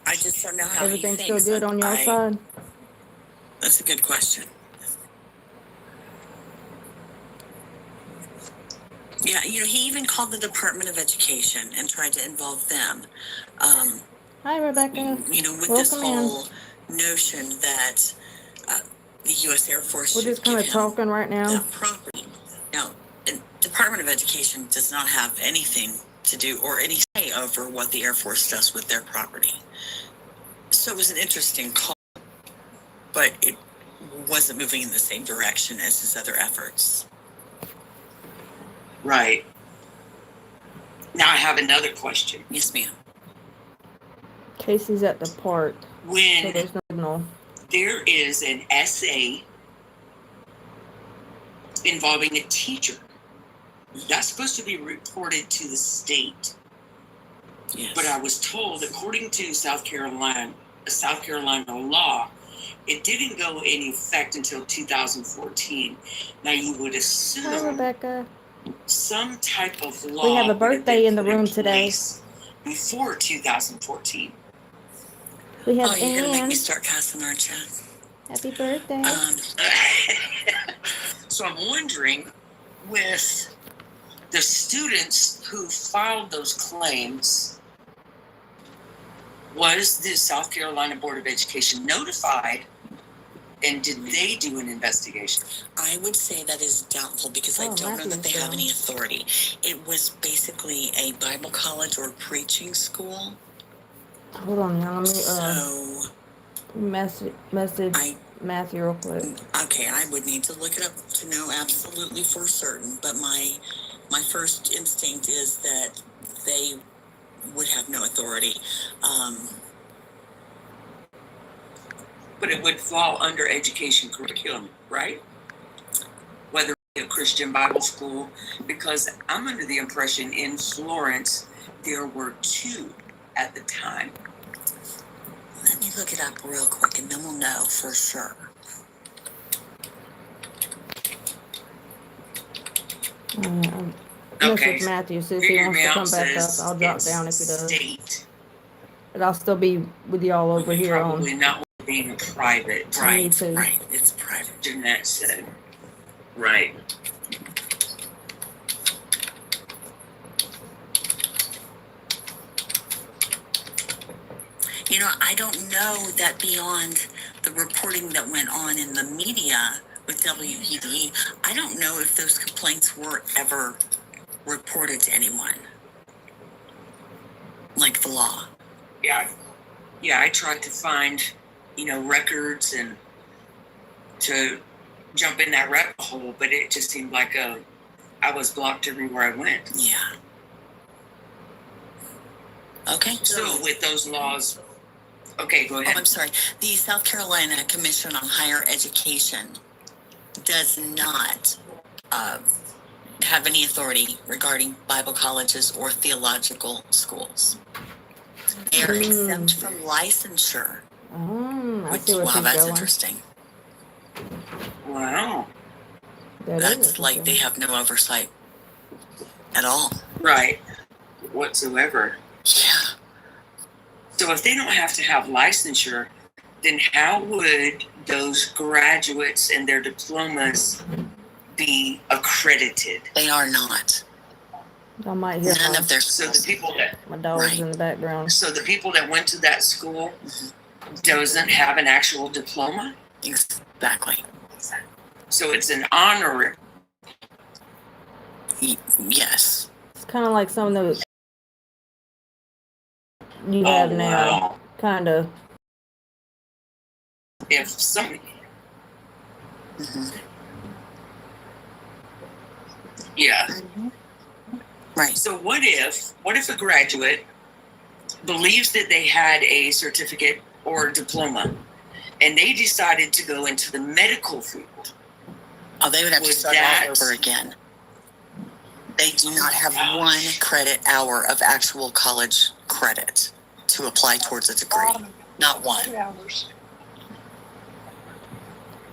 I just don't know how Everything's he still thinks. good on y'all side? That's a good question. Yeah, he even called the Department of Education and tried to involve them. Hi, Rebecca. With Welcome this in. whole notion that the U.S. Air Force We're should just kind give of him talking right now. that property. Now, the Department of Education does not have anything to do or any say over what the Air Force does with their property. So it was an interesting call, but it wasn't moving in the same direction as his other efforts. Right. Now I have another question. Yes, ma'am. Casey's at the park, so When there's no signal. there is an essay involving a teacher, that's supposed to be reported to the state. Yes. But I was told, according to South Carolina law, it didn't go into effect until 2014. Now you would Hi, assume Rebecca. some type of law. We have a would birthday been in the put room place today. before 2014. We have you're gonna make Ann. me start cussing, aren't you? Happy birthday. So I'm wondering, with the students who filed those claims, was the South Carolina Board of Education notified, and did they do an investigation? I would say that is doubtful because I don't know that they have any authority. It was basically a Bible college or preaching school. Hold on, y'all. Let me So message Matthew real quick. Okay, I would need to look it up to know absolutely for certain, but my first instinct is that they would have no authority. But it would fall under education curriculum, right? Whether it be a Christian Bible school, because I'm under the impression in Florence there were 2 at the time. Let me look it up real quick and then we'll know for sure. Message Matthew, see if he wants to come back up. I'll drop down if he does. State. But I'll still be with y'all over here on. Probably not being private. Right, it's private. Jeanette said. Right. I don't know that beyond the reporting that went on in the media with WPD, I don't know if those complaints were ever reported to anyone. Like the law. Yeah, I tried to find, records and to jump in that rabbit hole, but it just seemed like I was blocked everywhere I went. Yeah. Okay. So with those laws, okay, go ahead. I'm sorry. The South Carolina Commission on Higher Education does not have any authority regarding Bible colleges or theological schools. They are exempt from licensure. I see what That's going. interesting. Wow. That's like they have no oversight at all. Right. Whatsoever. Yeah. So if they don't have to have licensure, then how would those graduates and their diplomas be accredited? They are not. I might hear So the people that my dog's in the background. So the people that went to that school doesn't have an actual diploma. Exactly. So it's an honorary. Yes. It's kind of like some of the you have now, Wow. kind of. If somebody, yeah. Right. So what if a graduate believes that they had a certificate or diploma and they decided to go into the medical field? Oh, they would have to start all over again. They do not have 1 credit hour of actual college credit to apply towards a degree. Not 1.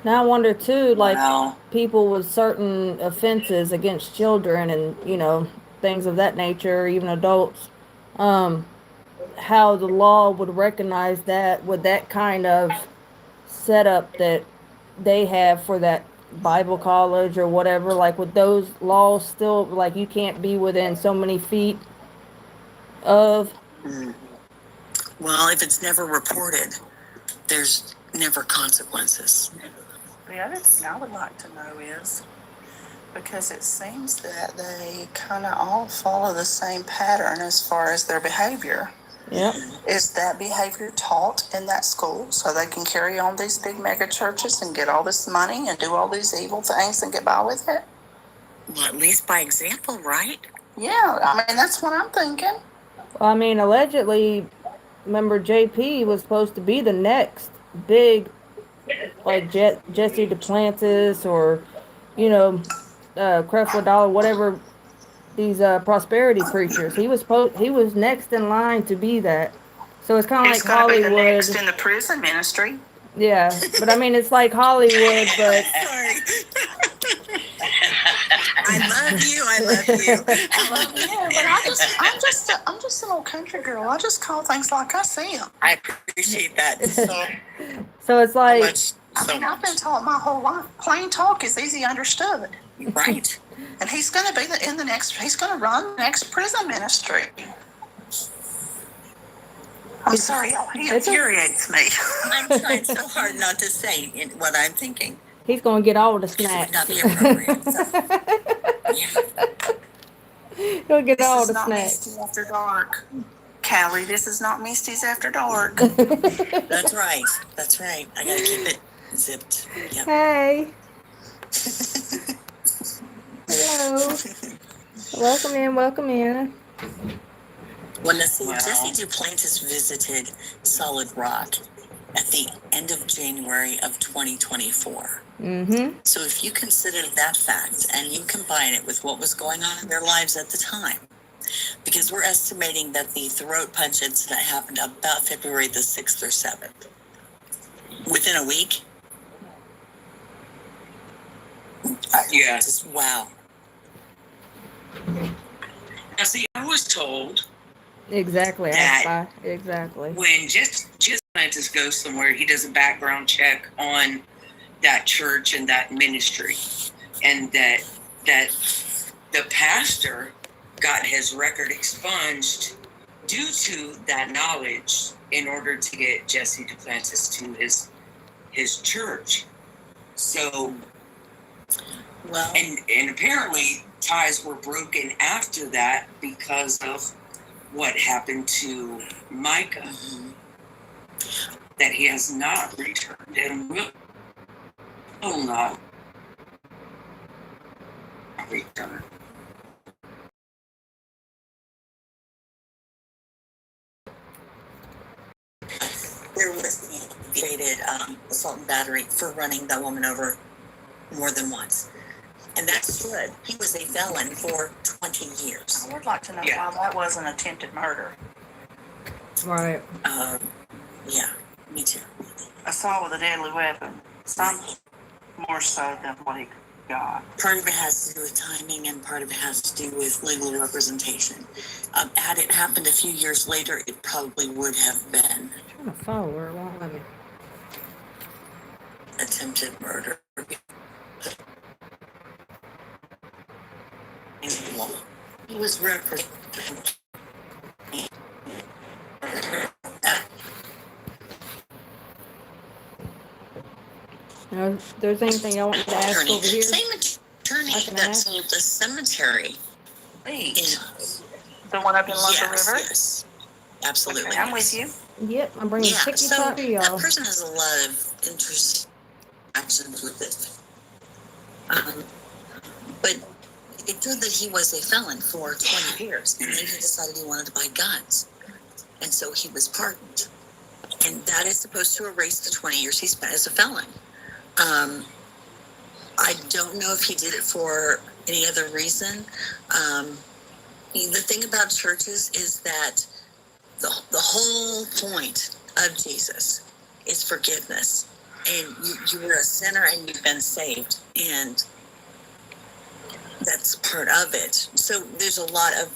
Now I wonder too, like Wow. people with certain offenses against children and things of that nature, or even adults, how the law would recognize that with that kind of setup that they have for that Bible college or whatever. Like with those laws still, like you can't be within so many feet of. Well, if it's never reported, there's never consequences. The other thing I would like to know is, because it seems that they kind of all follow the same pattern as far as their behavior. Yep. Is that behavior taught in that school so they can carry on these big mega churches and get all this money and do all these evil things and get by with it? Well, at least by example, right? Yeah, I mean, that's what I'm thinking. Well, I mean, allegedly, remember JP was supposed to be the next big, like Jesse Duplantis or, Creflo Dollar, whatever. These prosperity preachers. He was next in line to be that. So it's kind of He's like going to be the Hollywood. next in the prison ministry. Yeah, but I mean it's like Hollywood, but Sorry. I love you. I love you. But I'm just an old country girl. I just call things like I see them. I appreciate that so it's like much. I've been taught my whole life. Plain talk is easy understood. Right. And he's going to be he's going to run the next prison ministry. I'm sorry, he infuriates me. I'm trying so hard not to say what I'm thinking. he's gonna get all the It would snacks. not be appropriate. He'll get This all is the not snacks. Misty After Dark. Callie, this is not Misty's After Dark. That's right. That's right. I gotta keep it zipped. Yep. Hey. Hello. Welcome in. When Jesse Duplantis visited Solid Rock at the end of January of 2024. Mm-hmm. So if you consider that fact and you combine it with what was going on in their lives at the time, because we're estimating that the throat punch incident happened about February the 6th or 7th. Within a week? Yeah. Just, wow. Now, see, I was told Exactly. That- Exactly. when just Plantis goes somewhere, he does a background check on that church and that ministry, and that the pastor got his record expunged due to that knowledge in order to get Jesse Duplantis to his church. So, Well, and apparently ties were broken after that because of what happened to Mica, that he has not returned and will not return. there was created assault and battery for running that woman over more than once. And that stood. He was a felon for 20 years. I would like to know why that wasn't attempted murder. Right. Yeah, me too. Assault with a deadly weapon. Some more so than what he got. Part of it has to do with timing, and part of it has to do with legal representation. Had it happened a few years later, it probably would have been I'm trying to follow her. It won't let me. attempted murder. He was represented. there's anything y'all want me to ask Attorney, over here? same attorney I can that ask. sold the cemetery. Wait, Is, the one up in Lumber yes, River? yes, absolutely. Okay, I'm yes. with you. Yep, I'm bringing Yeah, TikTok so to that y'all. person has a lot of interactions with it. But it said that he was a felon for 20 years, and then he decided he wanted to buy guns. And so he was pardoned. And that is supposed to erase the 20 years he spent as a felon. I don't know if he did it for any other reason. The thing about churches is that the whole point of Jesus is forgiveness. And you were a sinner and you've been saved. And that's part of it. So there's a lot of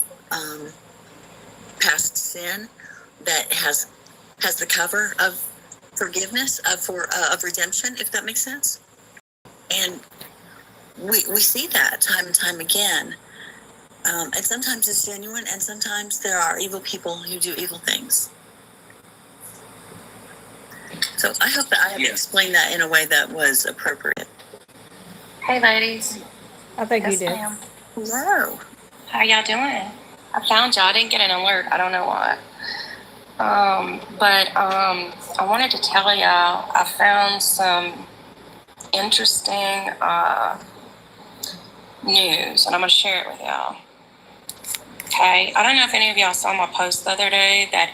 past sin that has the cover of forgiveness, of redemption, if that makes sense. And we see that time and time again. And sometimes it's genuine, and sometimes there are evil people who do evil things. So I hope that I have explained that in a way that was appropriate. Hey, ladies. I think Yes, you did. ma'am. Hello. How y'all doing? I found y'all. I didn't get an alert. I don't know why. But I wanted to tell y'all I found some interesting news, and I'm going to share it with y'all. Okay? I don't know if any of y'all saw my post the other day, that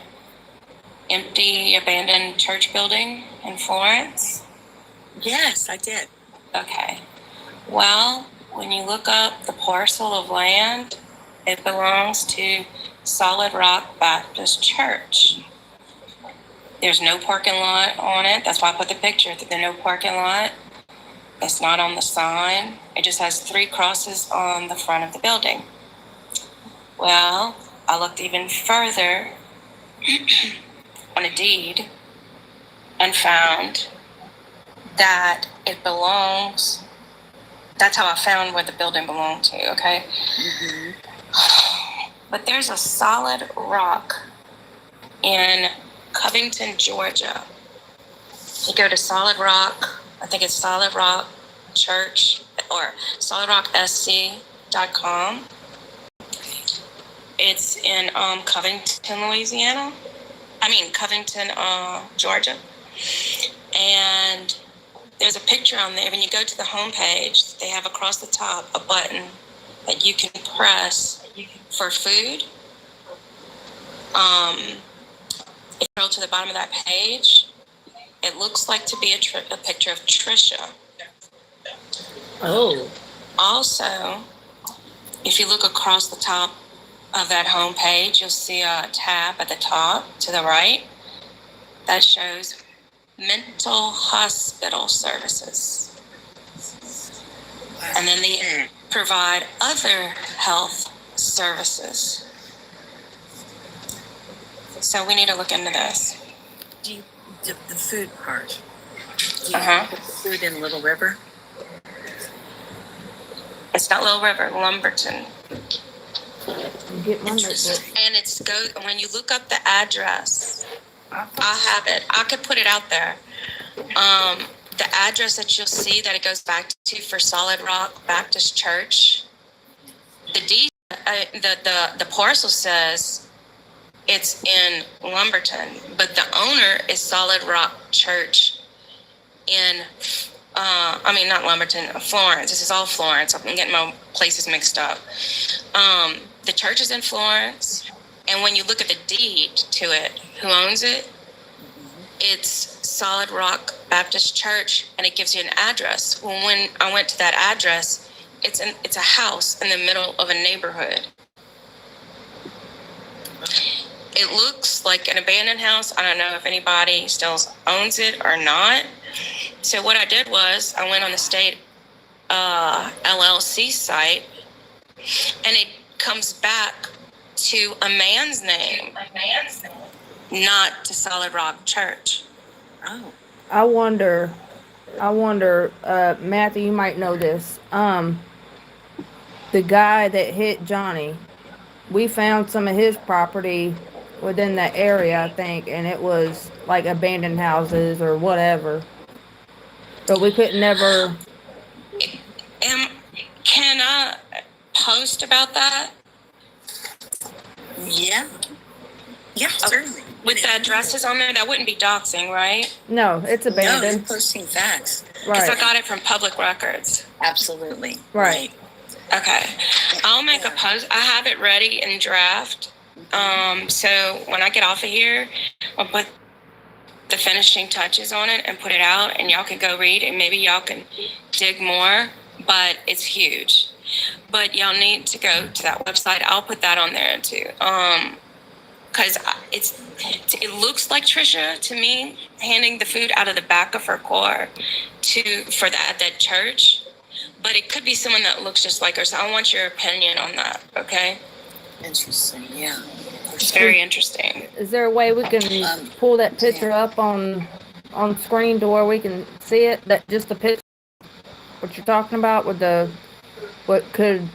empty, abandoned church building in Florence. Yes, I did. Okay. Well, when you look up the parcel of land, it belongs to Solid Rock Baptist Church. There's no parking lot on it. That's why I put the picture. There's no parking lot. It's not on the sign. It just has 3 crosses on the front of the building. Well, I looked even further on a deed and found that it belongs. That's how I found where the building belonged to, okay? Mm-hmm. But there's a Solid Rock in Covington, Georgia. You go to Solid Rock, I think it's Solid Rock Church or solidrocksc.com. It's in Covington, Louisiana. Covington, Georgia. And there's a picture on there. When you go to the homepage, they have across the top a button that you can press for food. If you go to the bottom of that page, it looks like to be a picture of Trisha. Oh. Also, if you look across the top of that homepage, you'll see a tab at the top to the right that shows mental hospital services. And then they provide other health services. So we need to look into this. The food part. Do you Uh-huh. put the food in Little River? It's not Little River, Lumberton. Get my notebook. And when you look up the address, I have it. I could put it out there. The address that you'll see that it goes back to for Solid Rock Baptist Church, the parcel says it's in Lumberton, but the owner is Solid Rock Church in, not Lumberton, Florence. This is all Florence. I'm getting my places mixed up. The church is in Florence, and when you look at the deed to it, who owns it? It's Solid Rock Baptist Church, and it gives you an address. Well, when I went to that address, it's a house in the middle of a neighborhood. It looks like an abandoned house. I don't know if anybody still owns it or not. So what I did was I went on the state LLC site, and it comes back to a man's name, not to Solid Rock Church. Oh. I wonder, Matthew, you might know this. The guy that hit Johnny, we found some of his property within that area, I think, and it was like abandoned houses or whatever. But we could never. Can I post about that? Yeah. Yeah, certainly. With the addresses on there, that wouldn't be doxing, right? No, it's No, you're abandoned. posting facts. Because I Right. got it from public records. Absolutely. Right. Okay. I'll make a post. I have it ready in draft. So when I get off of here, I'll put the finishing touches on it and put it out, and y'all can go read, and maybe y'all can dig more. But it's huge. But y'all need to go to that website. I'll put that on there too. Because it looks like Trisha to me handing the food out of the back of her car for that church, but it could be someone that looks just like her. So I want your opinion on that. Okay. Interesting. Yeah. It's very interesting. Is there a way we can pull that picture up on screen to where we can see it? That just the picture, what you're talking about with what could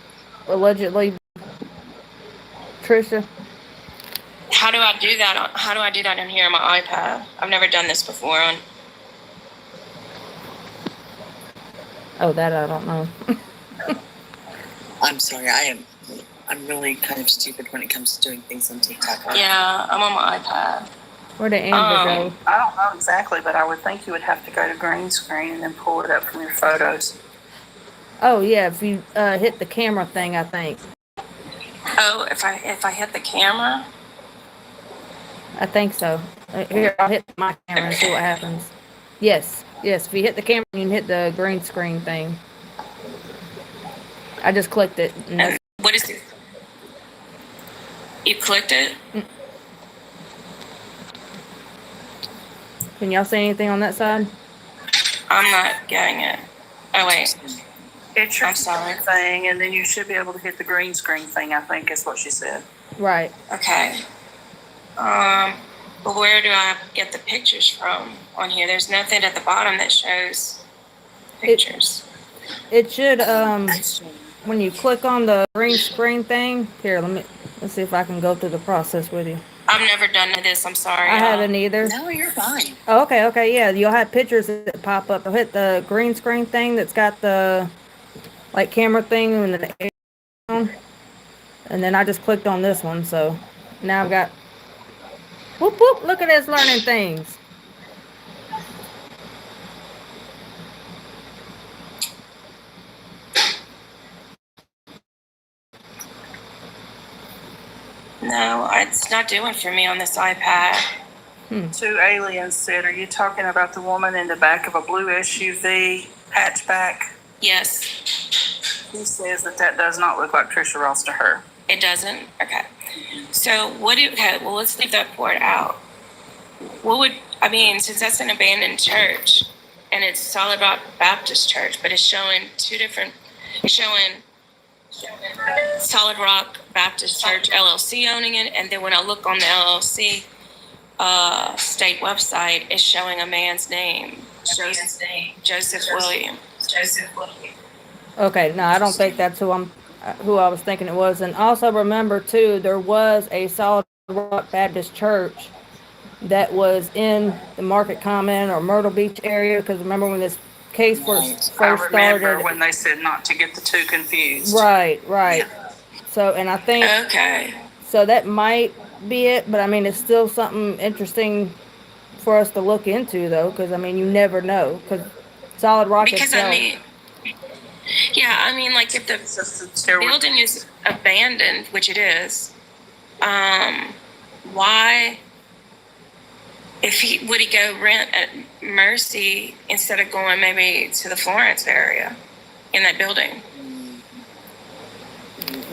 allegedly be Trisha? How do I do that? How do I do that in here on my iPad? I've never done this before. Oh, that I don't know. I'm sorry. I'm really kind of stupid when it comes to doing things on TikTok. Yeah, I'm on my iPad. Where did Amber go? I don't know exactly, but I would think you would have to go to green screen and then pull it up from your photos. Oh yeah, if you hit the camera thing, I think. Oh, if I hit the camera. I think so. Here, I'll hit my camera and see what happens. Yes. If you hit the camera, you can hit the green screen thing. I just clicked it. And what is it? You clicked it? Can y'all see anything on that side? I'm not getting it. Oh, wait. Hit your I'm sorry. thing, and then you should be able to hit the green screen thing, I think is what she said. Right. Okay. But where do I get the pictures from on here? There's nothing at the bottom that shows pictures. It should, when you click on the green screen thing, here, let's see if I can go through the process with you. I've never done this. I'm sorry. I haven't either. No, you're fine. Oh, okay, yeah. You'll have pictures that pop up. I'll hit the green screen thing that's got the, like, camera thing and the on. And then I just clicked on this one, so now I've got, whoop, whoop, look at us learning things. No, it's not doing for me on this iPad. Two aliens said, are you talking about the woman in the back of a blue SUV hatchback? Yes, He says that does not look like Trisha Ross to her. it doesn't. Okay. So well, let's leave that part out. Since that's an abandoned church and it's Solid Rock Baptist Church, but it's showing it's showing Solid Rock Baptist Church LLC owning it. And then when I look on the LLC state website, it's showing a man's name, Joseph Williams. Okay, no, I don't think that's who I was thinking it was. And also remember too, there was a Solid Rock Baptist Church that was in the Market Common or Myrtle Beach area, because remember when this case first started, when they said not to get the two confused. Right. So, and I think so that might be it, but I mean it's still something interesting for us to look into though, because I mean you never know, because Solid Rock itself. Like if the building is abandoned, which it is, why? Would he go rent at Mercy instead of going maybe to the Florence area in that building?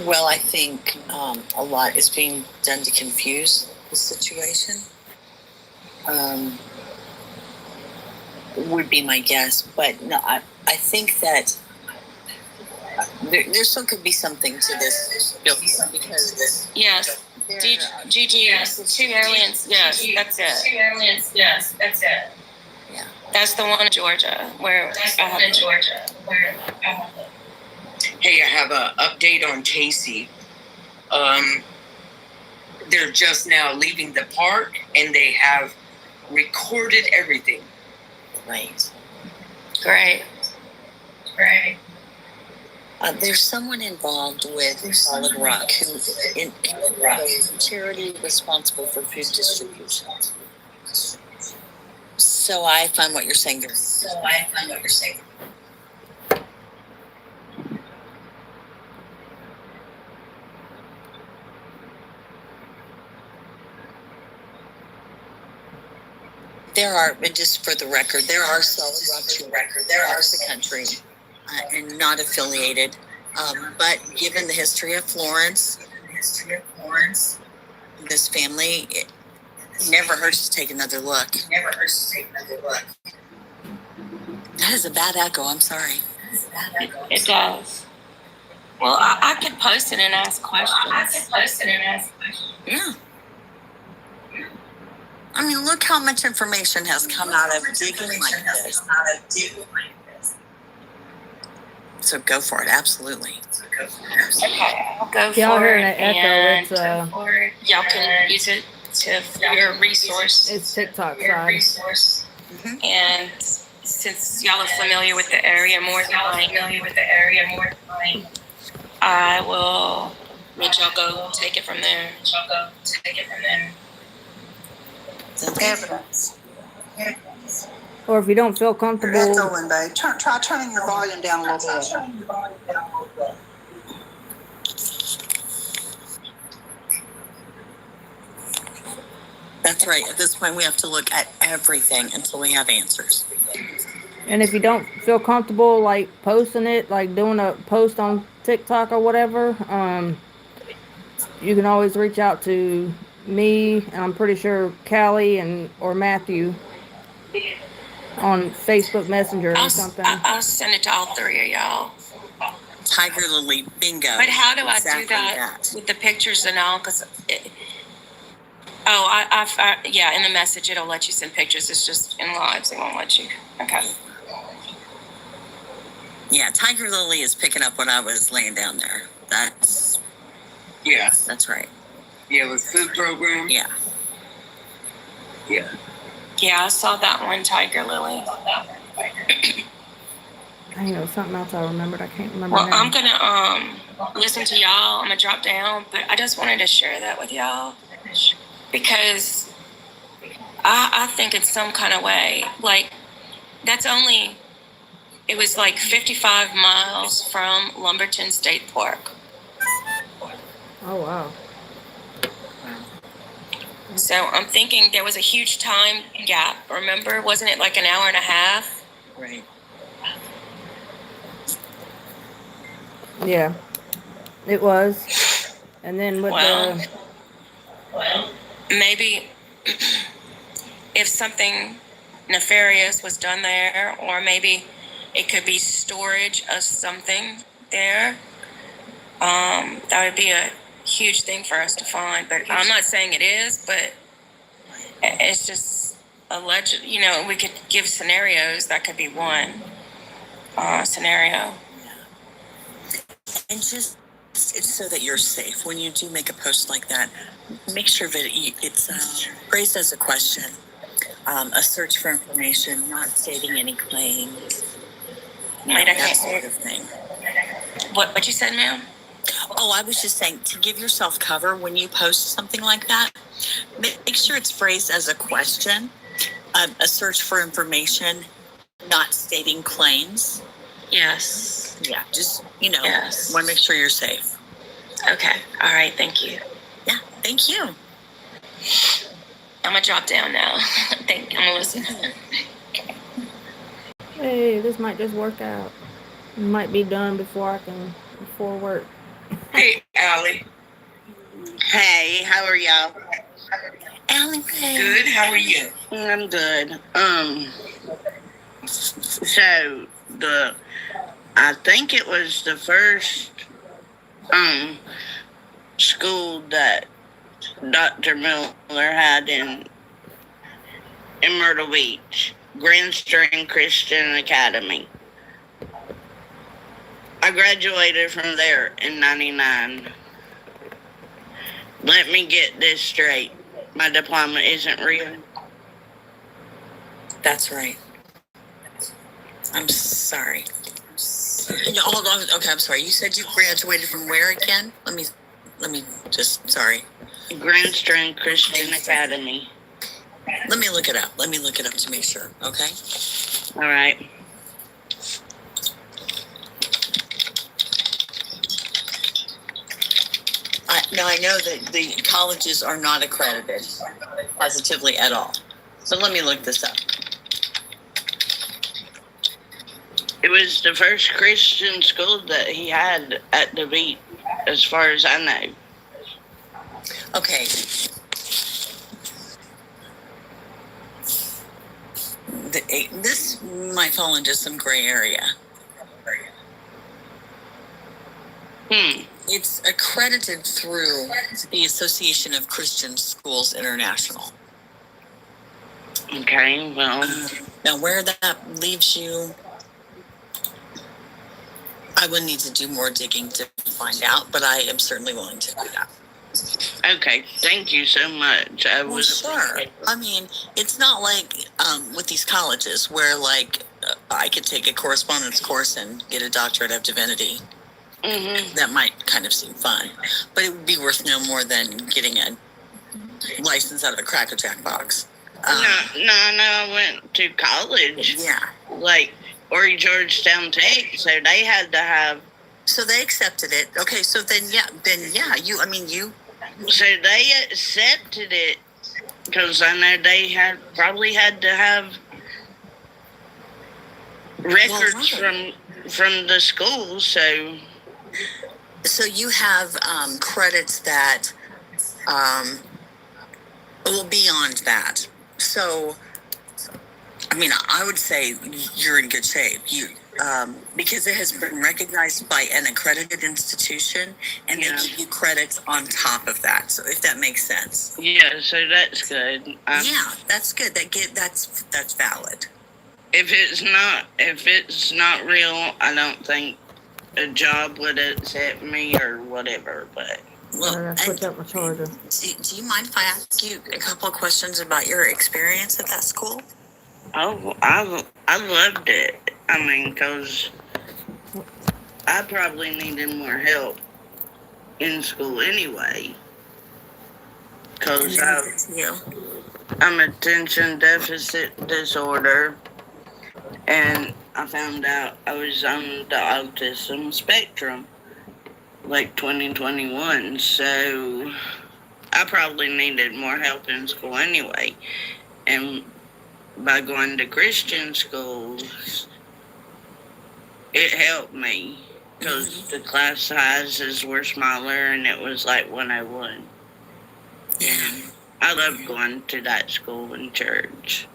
Well, I think a lot is being done to confuse the situation. Would be my guess, but no, I think that there still could be something to this building because yes. GG, 2 aliens, yes, that's it. 2 aliens, yes, that's it. Yeah. That's the one in Georgia where Hey, I have an update on Casey. They're just now leaving the park and they have recorded everything. Right. Great. There's someone involved with Solid Rock who in the charity responsible for food distribution. So I find what you're saying very. There are, and just for the record, there are Solid Rock across the country and not affiliated. But given the history of Florence, this family, it never hurts to take another look. That is a bad echo. I'm sorry. It does. Well, I could post it and ask questions. Yeah. I mean, look how much information has come out of digging like this. So go for it, absolutely. Okay, I'll go Y'all for hearing it. that echo? And It's y'all can use it to your resource. it's TikTok side. And since y'all are familiar with the area more than I will let y'all go take it from there. Evidence. Or if you don't feel comfortable, Echoing, babe. Try turning your volume down a little bit. That's right. At this point, we have to look at everything until we have answers. and if you don't feel comfortable like posting it, like doing a post on TikTok or whatever, you can always reach out to me, and I'm pretty sure Callie or Matthew on Facebook Messenger or something. I'll send it to all three of y'all. Tiger Lily, bingo. But how do I Exactly do that with the pictures and all? Because yeah, in the message it'll let you send pictures. It's just in lives it won't let you. Okay. Yeah, Tiger Lily is picking up what I was laying down there. That's right. Yeah, with food program. Yeah. Yeah. Yeah, I saw that one, Tiger Lily. I know something else I remembered. I can't remember. Well, now. I'm gonna listen to y'all. I'm gonna drop down, but I just wanted to share that with y'all because I think in some kind of way, like it was like 55 miles from Lumberton State Park. Oh wow. So I'm thinking there was a huge time gap. Remember, wasn't it like an hour and a half? Right. Yeah, it was. And then with maybe if something nefarious was done there, or maybe it could be storage of something there, that would be a huge thing for us to find. But I'm not saying it is, but it's just alleged. You know, we could give scenarios. That could be one scenario. And just it's so that you're safe when you do make a post like that. Make sure that it's phrased as a question, a search for information, not stating any claims, that sort of thing. What you said, ma'am? Oh, I was just saying to give yourself cover when you post something like that. Make sure it's phrased as a question, a search for information, not stating claims. Yes. Yeah, just, want to make sure you're safe. Okay. All right. Thank you. Yeah, thank you. I'm going to drop down now. I'm going to listen. Hey, this might just work out. It might be done before work. Hey, Allie. Hey, how are y'all? Allie, Good. How are you? I'm good. So I think it was the first school that Dr. Miller had in Myrtle Beach, Grandstring Christian Academy. I graduated from there in 99. Let me get this straight. My diploma isn't real. That's right. I'm sorry. No, hold on. Okay, I'm sorry. You said you graduated from where again? Let me just, sorry. Grand Strand Christian Academy. Let me look it up. Let me look it up to make sure. Okay. All right. Now I know that the colleges are not accredited positively at all. So let me look this up. It was the first Christian school that he had at the beat, as far as I know. Okay. This might fall into some gray area. It's accredited through the Association of Christian Schools International. Okay, well. Now, where that leaves you, I would need to do more digging to find out, but I am certainly willing to do that. Okay, thank you so much. Well, sure. I mean, it's not like with these colleges where, like, I could take a correspondence course and get a doctorate of divinity. Mm-hmm. That might kind of seem fun, but it would be worth no more than getting a license out of a Cracker Jack box. No, I went to college. Yeah. Like, or Georgetown Tech, so they had to have. So they accepted it. Okay, so then yeah, you. So they accepted it because I know they probably had to have records from the school. So you have credits that beyond that. So I mean, I would say you're in good shape. Because it has been recognized by an accredited institution, and they give you credits on top of that. So if that makes sense. Yeah, so that's good. Yeah, that's good. That's valid. If it's not real, I don't think a job would accept me or whatever. But put that my charger. Do you mind if I ask you a couple of questions about your experience at that school? Oh, I loved it. I mean, because I probably needed more help in school anyway. Because I'm attention deficit disorder, and I found out I was on the autism spectrum, like 2021. So I probably needed more help in school anyway. And by going to Christian schools, it helped me because the class sizes were smaller and it was like 101. And I loved going to that school and church.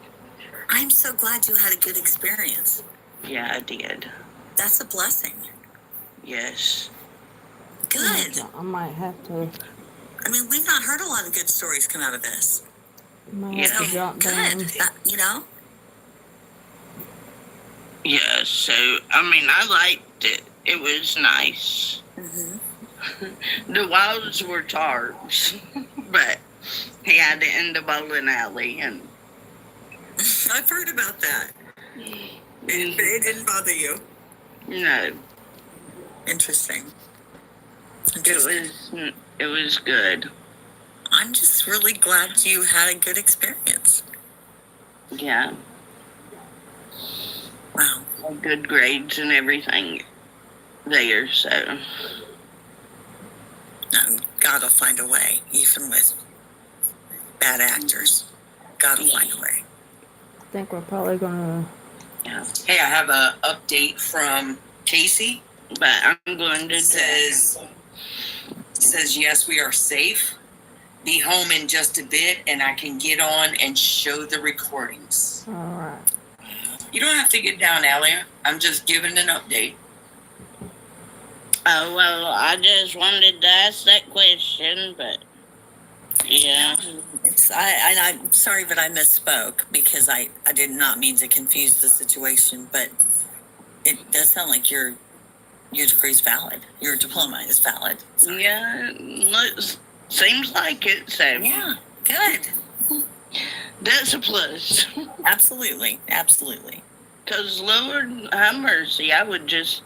I'm so glad you had a good experience. Yeah, I did. That's a blessing. Yes. Good. I might have to. I mean, we've not heard a lot of good stories come out of this. Yeah. Good. Yeah, so, I mean, I liked it. It was nice. Mm-hmm. The walls were tarps, but he had it in the bowling alley. And I've heard about that. It didn't bother you? No. Interesting. It was good. I'm just really glad you had a good experience. Yeah. Wow. Good grades and everything there, so. God will find a way, even with bad actors. God will find a way. I think we're probably gonna. Yeah. Hey, I have a update from Casey. But I'm going to says yes, we are safe. Be home in just a bit, and I can get on and show the recordings. All right. You don't have to get down, Alia. I'm just giving an update. Oh, well, I just wanted to ask that question, but yeah. I'm sorry, but I misspoke because I did not mean to confuse the situation, but it does sound like your degree is valid. Your diploma is valid. Sorry. Yeah, seems like it, so. Yeah, good. That's a plus. Absolutely. Because Lord have mercy, I would just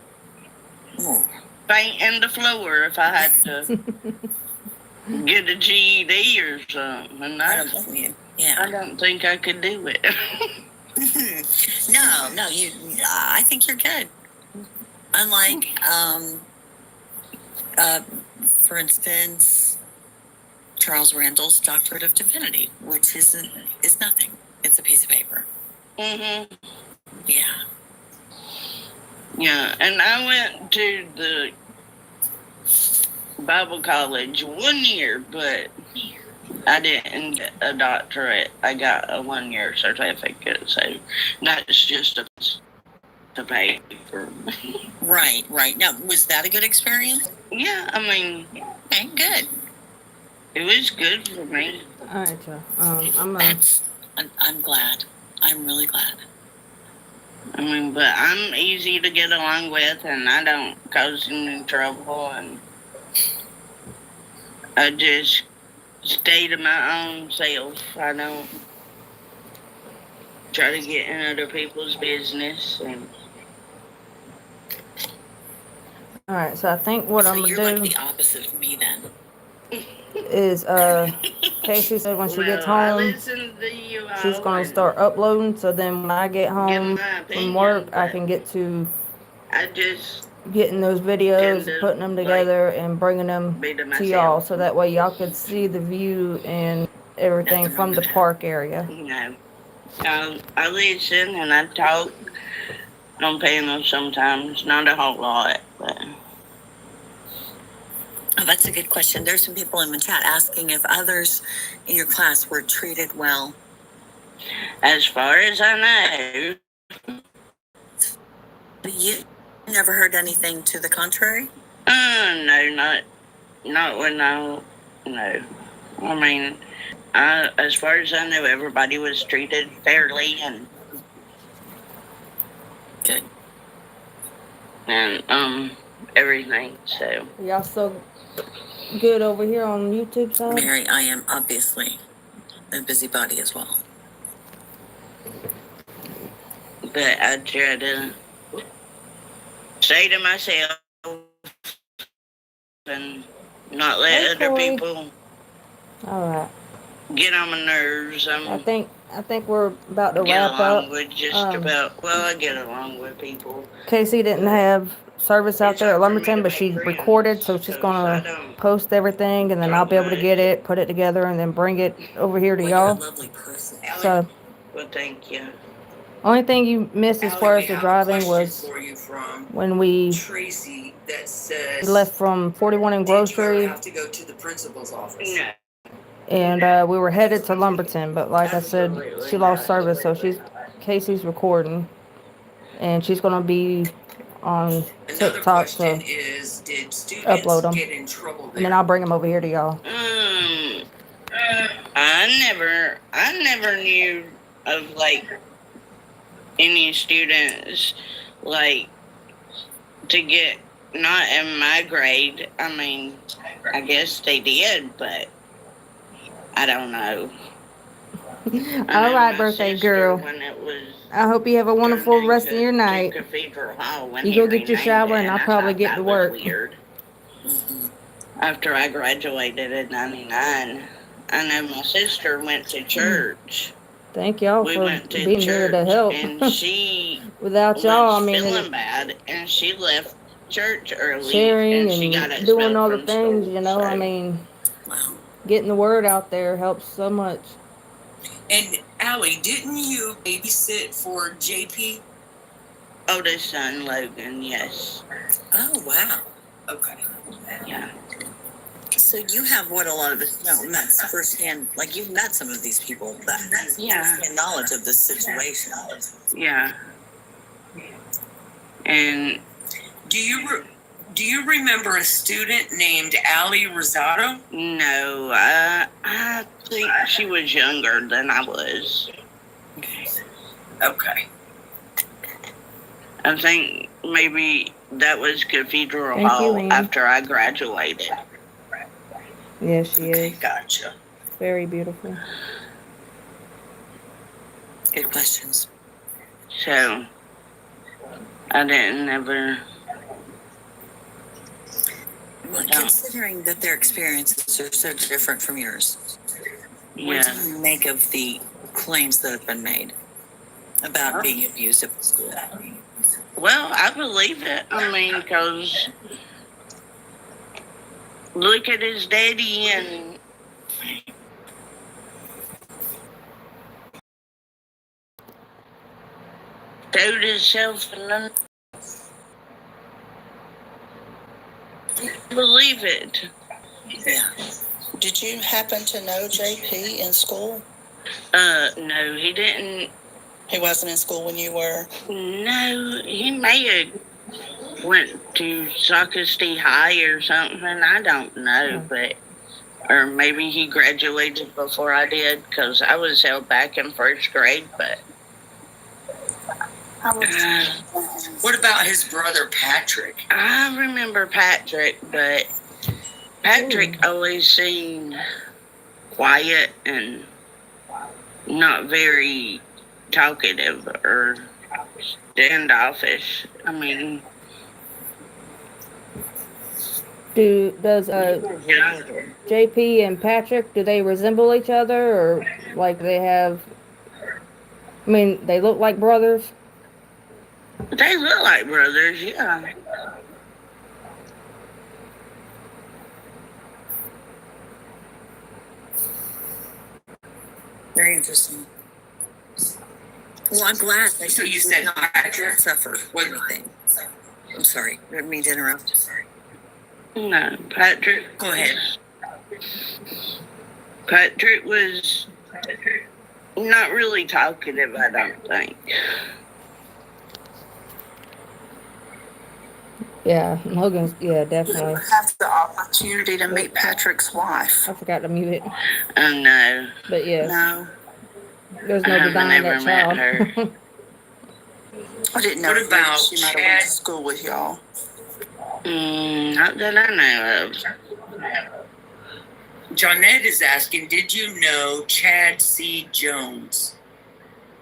faint in the floor if I had to get a GED or something. And I don't blame you. Yeah. I don't think I could do it. No, I think you're good. Unlike, for instance, Charles Randall's Doctorate of Divinity, which is nothing. It's a piece of paper. Mm-hmm. Yeah. Yeah, and I went to the Bible college 1 year, but I didn't get a doctorate. I got a 1 year certificate, so that's just a paper. Right. Now, was that a good experience? Yeah, I mean, Okay, good. it was good for me. All right, y'all. I'm glad. I'm really glad. I mean, but I'm easy to get along with, and I don't cause any trouble, and I just stay to my own self. I don't try to get in other people's business. And All right, so I think what I'm you're gonna like do the opposite of me then. is Casey said when she gets I home, listen to you she's all gonna and start uploading. So then when I get home my from opinion, work, I but can get to I just getting those videos, tend to, putting them together, and bringing them be to to y'all. myself. So that way y'all could see the view and everything Nothing from wrong the with that. park area. You know, I listen and I talk on panel sometimes, not a whole lot, but Oh, that's a good question. There's some people in the chat asking if others in your class were treated well. as far as I know, You never heard anything to the contrary? no, not when no. I mean, as far as I know, everybody was treated fairly and Good. Everything. So Y'all so good over here on YouTube side? Mary, I am obviously a busybody as well. but I try to stay to myself and not let Hey, other Corey. people All right. get on my nerves. I think we're about to Get wrap along up. with just about. Well, I get along with people. Casey didn't have service out It's there at hard for me Lumberton, to but make she friends, recorded, so she's 'cause I gonna don't post everything, and then I'll talk be able to get much. it, put it together, and then bring it over here to Well, you're a y'all. lovely person. So, Well, thank you. only thing you missed as far as the driving was for you from when we Tracy that says left from 41 and did you ever Grocery, have to go to the principal's office? No. and we were headed to Lumberton, but like I said, she lost service, so Casey's recording, and she's gonna be on Another TikTok question to is, did students upload them, get in trouble and then there? I'll bring them over here to y'all. I never knew of like any students like to get not in my grade. I mean, I guess they did, but I don't know. All right, birthday girl. When it was I hope you have a wonderful turned rest of into- your to night. Cathedral Hall when You he go get your renamed shower, it, and I'll I probably thought get that to was work. Weird. After I graduated in '99, I know my sister went to church. Thank y'all We for went to being here to church, help. and she Without y'all, I was mean, feeling bad, and she left church early, sharing and she got and doing expelled all the from things, school. you know, So. I mean, Wow. getting the word out there helps so much. And Allie, didn't you babysit for JP? Oldest son, Logan, yes. Oh, wow. Okay. Yeah. So you have what a lot of us know, met firsthand, like you've met some of these people that have firsthand knowledge of this situation. Yeah. And Do you remember a student named Allie Rosado? no, I think she was younger than I was. Okay. I think maybe that was Cathedral Thank you, Hall Ann. after I graduated. Yeah, she is. Gotcha. Very beautiful. Good questions. So, I didn't ever. Well, considering that their experiences are so different from yours, what Yeah. do you make of the claims that have been made about being abusive at school? Well, I believe it. I mean, because look at his daddy and showed himself and believe it. Yeah. Did you happen to know JP in school? No, he didn't. He wasn't in school when you were? No, he may have went to Socastee High or something. I don't know, but or maybe he graduated before I did because I was held back in first grade. But What about his brother Patrick? I remember Patrick, but Patrick always seemed quiet and not very talkative or standoffish. I mean, Does JP and Patrick, do they resemble each other, or like they have? I mean, they look like brothers. They look like brothers, yeah. Very interesting. Well, I'm glad. So you said Patrick suffer anything. I'm sorry. I didn't mean to interrupt. No, Patrick. Go ahead. Patrick was not really talkative, I don't think. Yeah, Logan's. Yeah, definitely. Have the opportunity to meet Patrick's wife. I forgot to mute it. Oh, no. But yes, No, there's no I denying never that met child. her. I didn't know What if about she might have went to Chad? school with y'all. Not that I know of. Johnette is asking, did you know Chad C. Jones?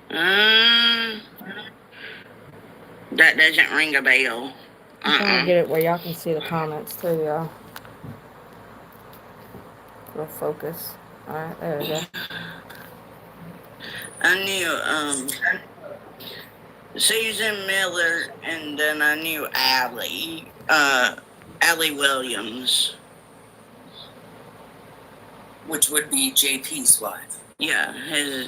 That doesn't ring a bell. I'm trying to get it where y'all can see the comments too, y'all. Real focus. All right, there we go. I knew Susan Miller, and then I knew Allie Williams. Which would be JP's wife. Yeah, his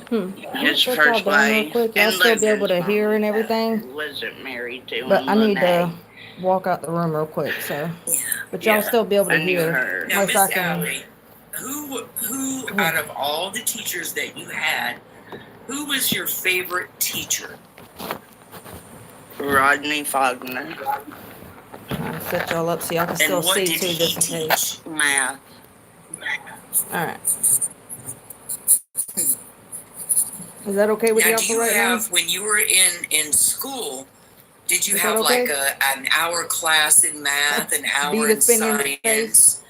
Shut y'all first down real wife. quick. Y'all And still be able Logan's to hear mom and everything. wasn't married to But him. I need to Lene. walk out the room real quick, so. Yeah. But y'all Yeah, still be able to I knew hear. her. Now, Like Miss I can. Allie, who out of all the teachers that you had, who was your favorite teacher? Rodney Faulkner. I'll set y'all up so y'all can And still what see did too, he just in case. teach? Math. Alright. Is that okay with Now, y'all do for you right have, when you were in school, did you Is have that like okay? an hour class in math, an hour Beavis in spinning his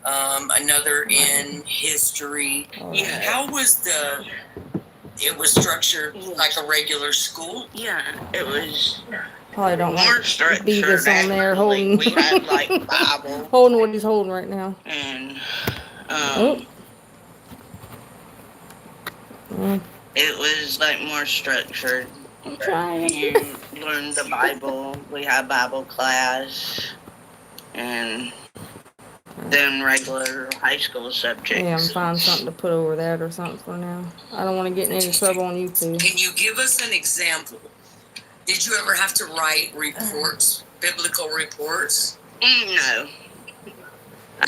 science, another in history? Yeah. How was it was structured like a regular school? Yeah, it was Probably don't more want structured. Beavis on there actually. holding. We had like Bible Holding what he's holding right now. and Oh. it was like more structured. I'm trying. You learned the Bible. We had Bible class, and then regular high school subjects. Yeah, I'm finding something to put over that or something for now. I don't want to get in any trouble on YouTube. Can you give us an example? Did you ever have to write reports, biblical reports? No.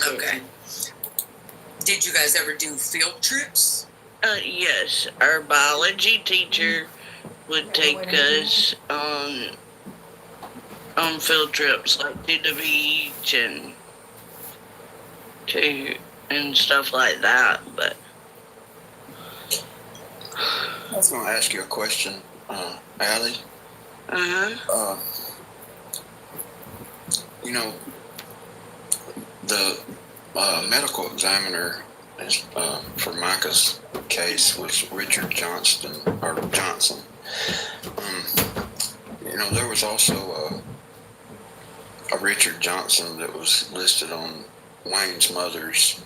Okay. Did you guys ever do field trips? Yes, our biology teacher would take us on field trips, like to the beach and stuff like that. But I was going to ask you a question, Allie. You know, the medical examiner for Mica's case was Richard Johnson. there was also a Richard Johnson that was listed on Wayne's mother's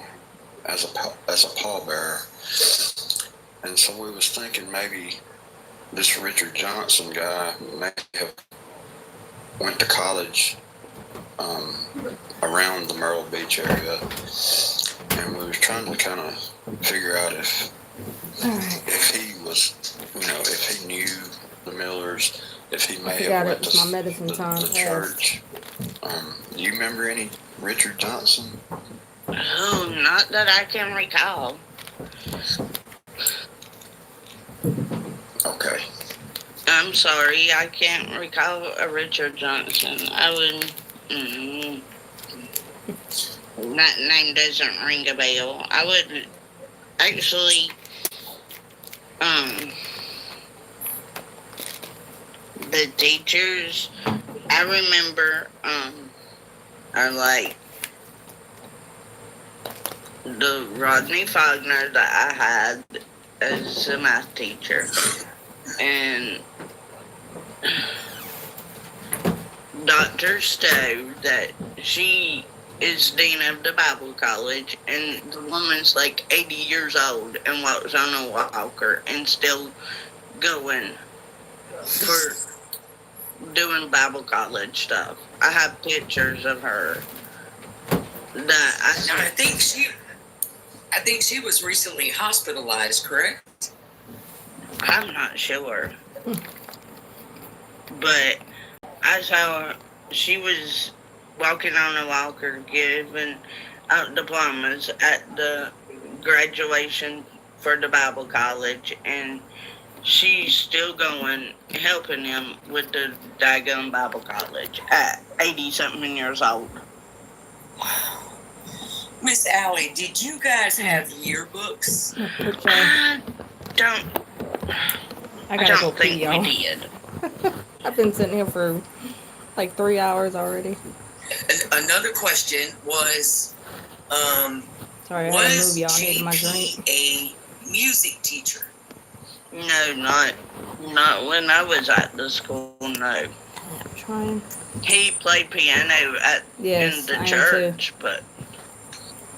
as a pallbearer, and so we was thinking maybe this Richard Johnson guy may have went to college around the Myrtle Beach area, and we was trying to kind of figure out if he was, if he knew the Millers, if he may have went to my medicine time the church. Do you remember any Richard Johnson? Oh, not that I can recall. Okay. I'm sorry, I can't recall a Richard Johnson. I would. That name doesn't ring a bell. I would actually. The teachers I remember are like the Rodney Faulkner that I had as a math teacher, and Dr. Stowe, that she is dean of the Bible college, and the woman's like 80 years old and walks on a walker and still going for doing Bible college stuff. I have pictures of her that I think she was recently hospitalized, correct? I'm not sure. But I saw her, she was walking on a walker giving out diplomas at the graduation for the Bible college, and she's still going, helping him with the daggone Bible college at 80-something years old. Wow. Miss Allie, did you guys have yearbooks? I don't think y'all. we did. I've been sitting here for like 3 hours already. Another question was, Sorry, I had to was move y'all. I needed my drink. JP a music teacher? No, not when I was at the school, no. I'm trying. He played piano in the church, but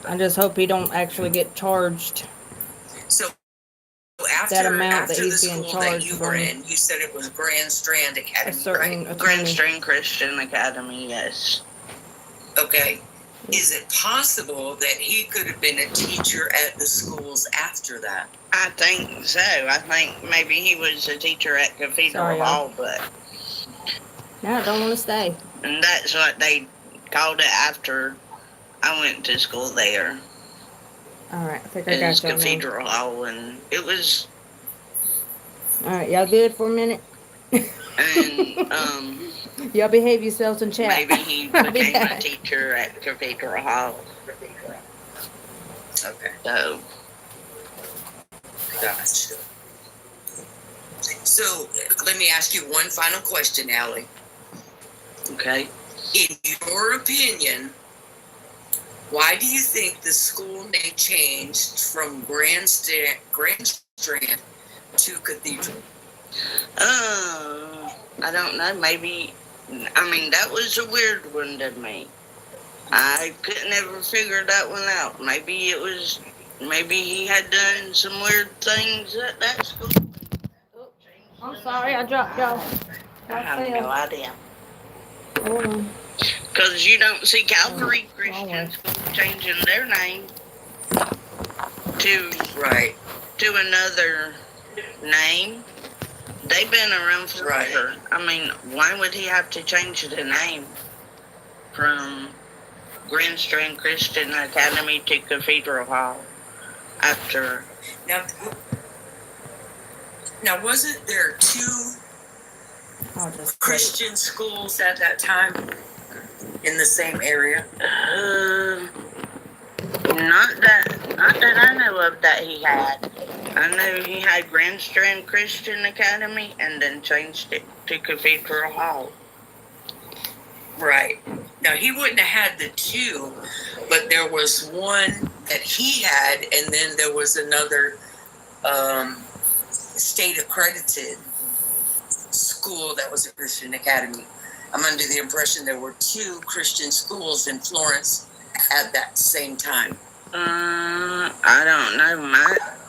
I just hope he don't actually get charged. So after that amount that the he's being school that charged you from were in, you said it was Grand Strand Academy, a certain right? Grand Strand Christian Academy, yes. Okay. Is it possible that he could have been a teacher at the schools after that? I think so. I think maybe he was a teacher at Cathedral Hall, but... No, I don't want to stay. And that's what they called it after I went to school there. Alright, I think I got y'all Cathedral Hall, and it was... Alright, y'all good for a minute? And, y'all behave yourselves in chat. Maybe he became a teacher at Cathedral Hall. Okay. So... Gotcha. So, let me ask you one final question, Allie. Okay. In your opinion, why do you think the school name changed from Grand Strand to Cathedral? I don't know. Maybe, that was a weird one to me. I couldn't ever figure that one out. Maybe he had done some weird things at that school. I'm sorry, I dropped y'all. I have no idea. Hold on. Because you don't see Calvary Christian School changing their name to another name. They've been around forever. Why would he have to change the name from Grand Strand Christian Academy to Cathedral Hall after? Now wasn't there two Christian schools at that time in the same area? Not that I know of that he had. I know he had Grand Strand Christian Academy and then changed it to Cathedral Hall. Right. Now, he wouldn't have had the two, but there was one that he had, and then there was another state accredited school school that was a Christian academy. I'm under the impression there were 2 Christian schools in Florence at that same time. I don't know.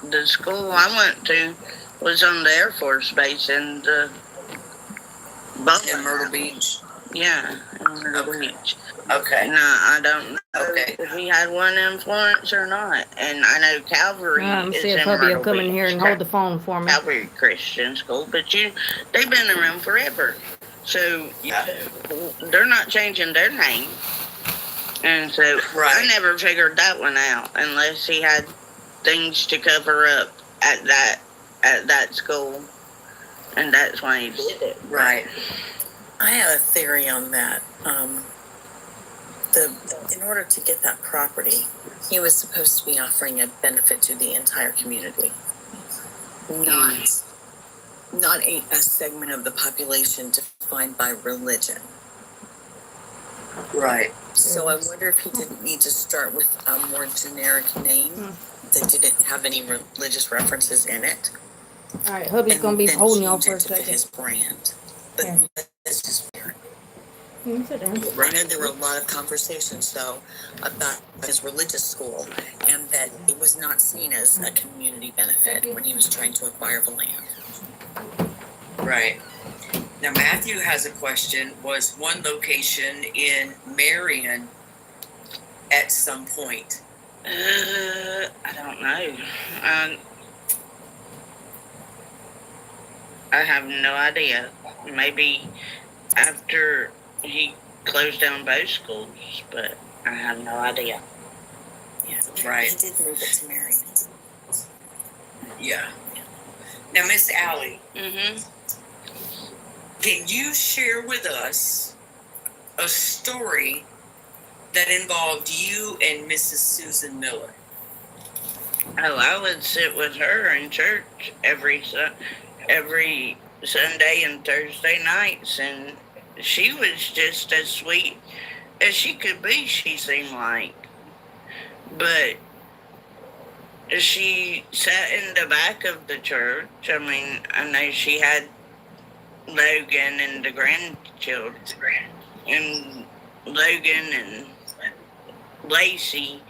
The school I went to was on the Air Force Base in Myrtle Beach. Yeah, in Myrtle Beach. Okay. No, I don't know Okay. if we had one in Florence or not. And I know Calvary I'm is see if in hubby will Myrtle come Beach. in here and hold the phone for me. Calvary Christian School, but they've been around forever. So Yeah. they're not changing their name. And so I never figured that one out unless he had things to cover up at that school. And that's why he did it. Right. I have a theory on that. In order to get that property, he was supposed to be offering a benefit to the entire community, not a segment of the population defined by religion. Right. So I wonder if he didn't need to start with a more generic name that didn't have any religious references in it. All right, hubby's gonna be holding y'all for a Fit second. his brand, but Yeah. that's just weird. You can sit down. I know there were a lot of conversations though about his religious school and that it was not seen as a community benefit when he was trying to acquire the land. Right. Now Matthew has a question. Was one location in Marion at some point? I don't know. I have no idea. Maybe after he closed down both schools, but I have no idea. Yeah, Right. He did move it to Marion. Yeah. Now, Miss Allie, can you share with us a story that involved you and Mrs. Susan Miller? Oh, I would sit with her in church every Sunday and Thursday nights, and she was just as sweet as she could be, she seemed like. But she sat in the back of the church. I mean, I know she had Logan and the grandchildren, and Logan and Lacey,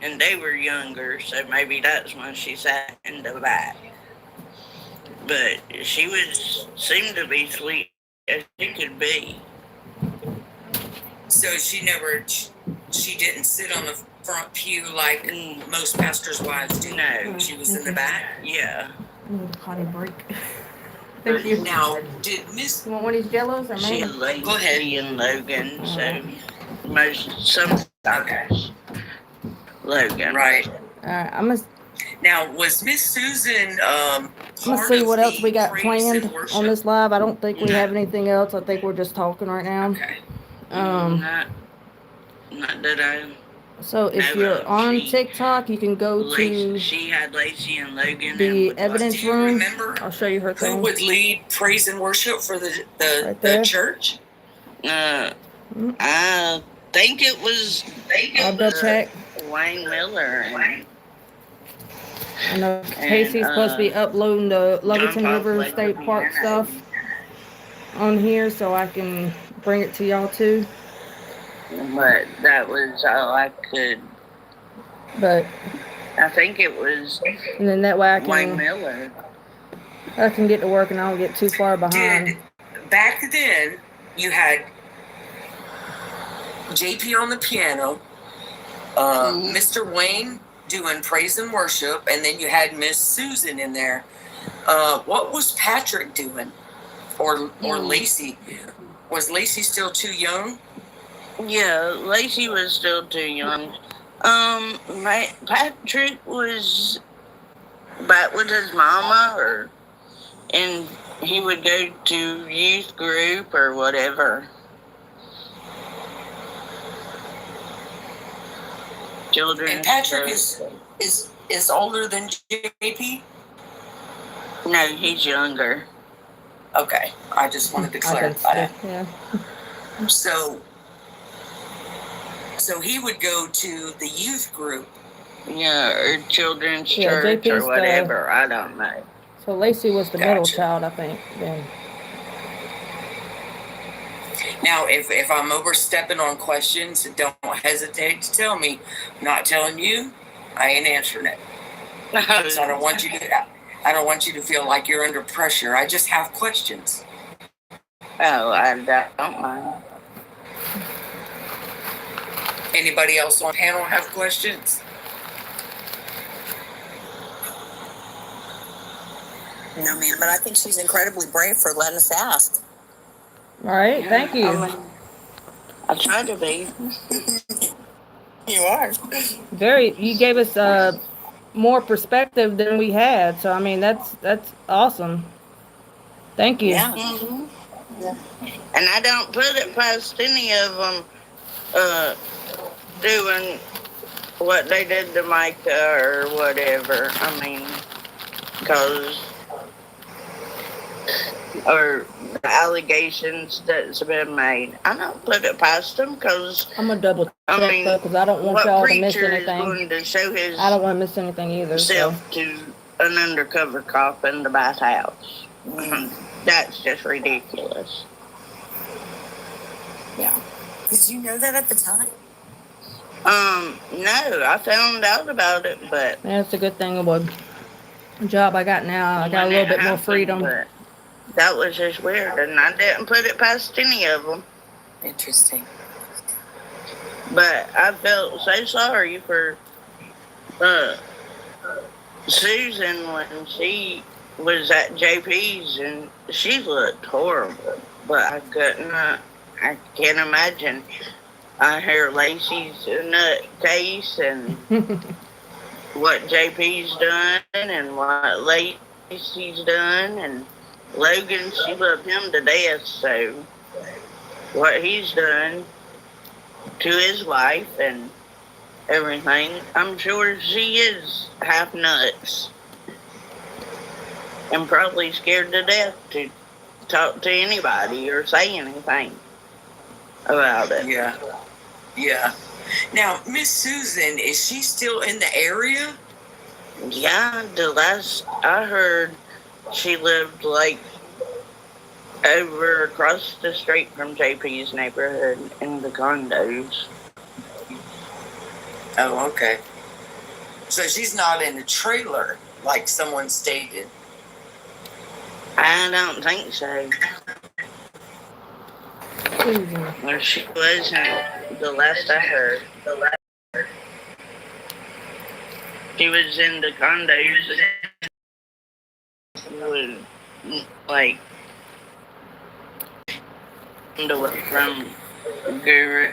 and they were younger, so maybe that's when she sat in the back. But she seemed to be sweet as she could be. So she didn't sit on the front pew like most pastors' wives do. No. She was in the back. Yeah. Potty break. Thank you. Now, did Miss... You want one of these jellos or She mango? had Go ahead. Lacey and Logan, so sometimes Logan. Right. Alright, I'm gonna Now, was Miss Susan see what else we got planned on this live. I don't think we have anything else. I think we're just talking right now. Okay. Not that I... So if you're on TikTok, you can go to She had Lacey and Logan. the and evidence Do you room. remember I'll show you her who thing. would lead praise and worship for Right the there. church? I think it was... I'll double check. Wayne Miller and... I know Casey's supposed to be uploading the Lovington John River Paul State played Park the piano. stuff on here so I can bring it to y'all too. But that was all I could... But I think it was and then that way I Wayne can Miller. get to work and I don't get too far behind. Back then, you had JP on the piano, Mr. Wayne doing praise and worship, and then you had Miss Susan in there. What was Patrick doing? Or Lacey? Was Lacey still too young? Yeah, Lacey was still too young. Patrick was back with his mama, and he would go to youth group or whatever. Children. And Patrick is older than JP? No, he's younger. Okay, I just wanted to clarify that. Yeah. So he would go to the youth group. Yeah, or children's Yeah, church JP's or whatever. I don't know. So Lacey was the middle Gotcha. child, I think. Then. Now, if I'm overstepping on questions, don't hesitate to tell me. I'm not telling you, I ain't answering it. So I don't want you to feel like you're under pressure. I just have questions. Oh, I don't mind. Anybody else on panel have questions? No, ma'am, but I think she's incredibly brave for letting us ask. All right, thank you. I try to be. You are. You gave us more perspective than we had. So I mean, that's awesome. Thank you. Yeah. Yeah. And I don't put it past any of them doing what they did to Mica or whatever. I mean, because or the allegations that's been made. I don't put it past them because I'm gonna double check though, because I don't want y'all to miss anything. Going to show his I don't want to miss anything either. So. to an undercover cop in the bathhouse. That's just ridiculous. Yeah. Did you know that at the time? No, I found out about it, but Yeah, it's a good thing about the job I got now. I got a little bit more freedom. But that was just weird, and I didn't put it past any of them. Interesting. But I felt so sorry for Susan when she was at JP's, and she looked horrible. But I can't imagine. I hear Lacey's nutcase and what JP's done and what Lacey's done, and Logan, she loved him to death, so what he's done to his wife and everything, I'm sure she is half nuts and probably scared to death to talk to anybody or say anything about it. Yeah. Now, Miss Susan, is she still in the area? Yeah, the last I heard, she lived like over across the street from JP's neighborhood in the condos. Oh, okay. So she's not in a trailer like someone stated. I don't think so. Well, she wasn't the last I heard. She was in the condos. Was like from Guru.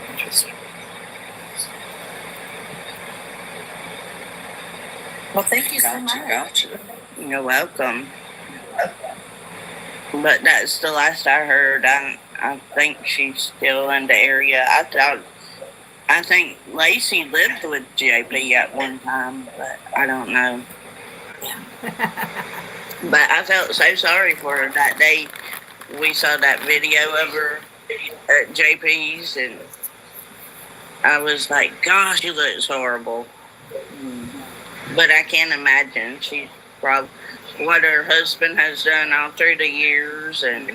Interesting. Well, thank you so much. Gotcha. You're welcome. But that's the last I heard. I think she's still in the area. I think Lacey lived with JP at one time, but I don't know. But I felt so sorry for her that day. We saw that video of her at JP's, and I was like, gosh, she looks horrible. But I can't imagine. She's probably what her husband has done all through the years, and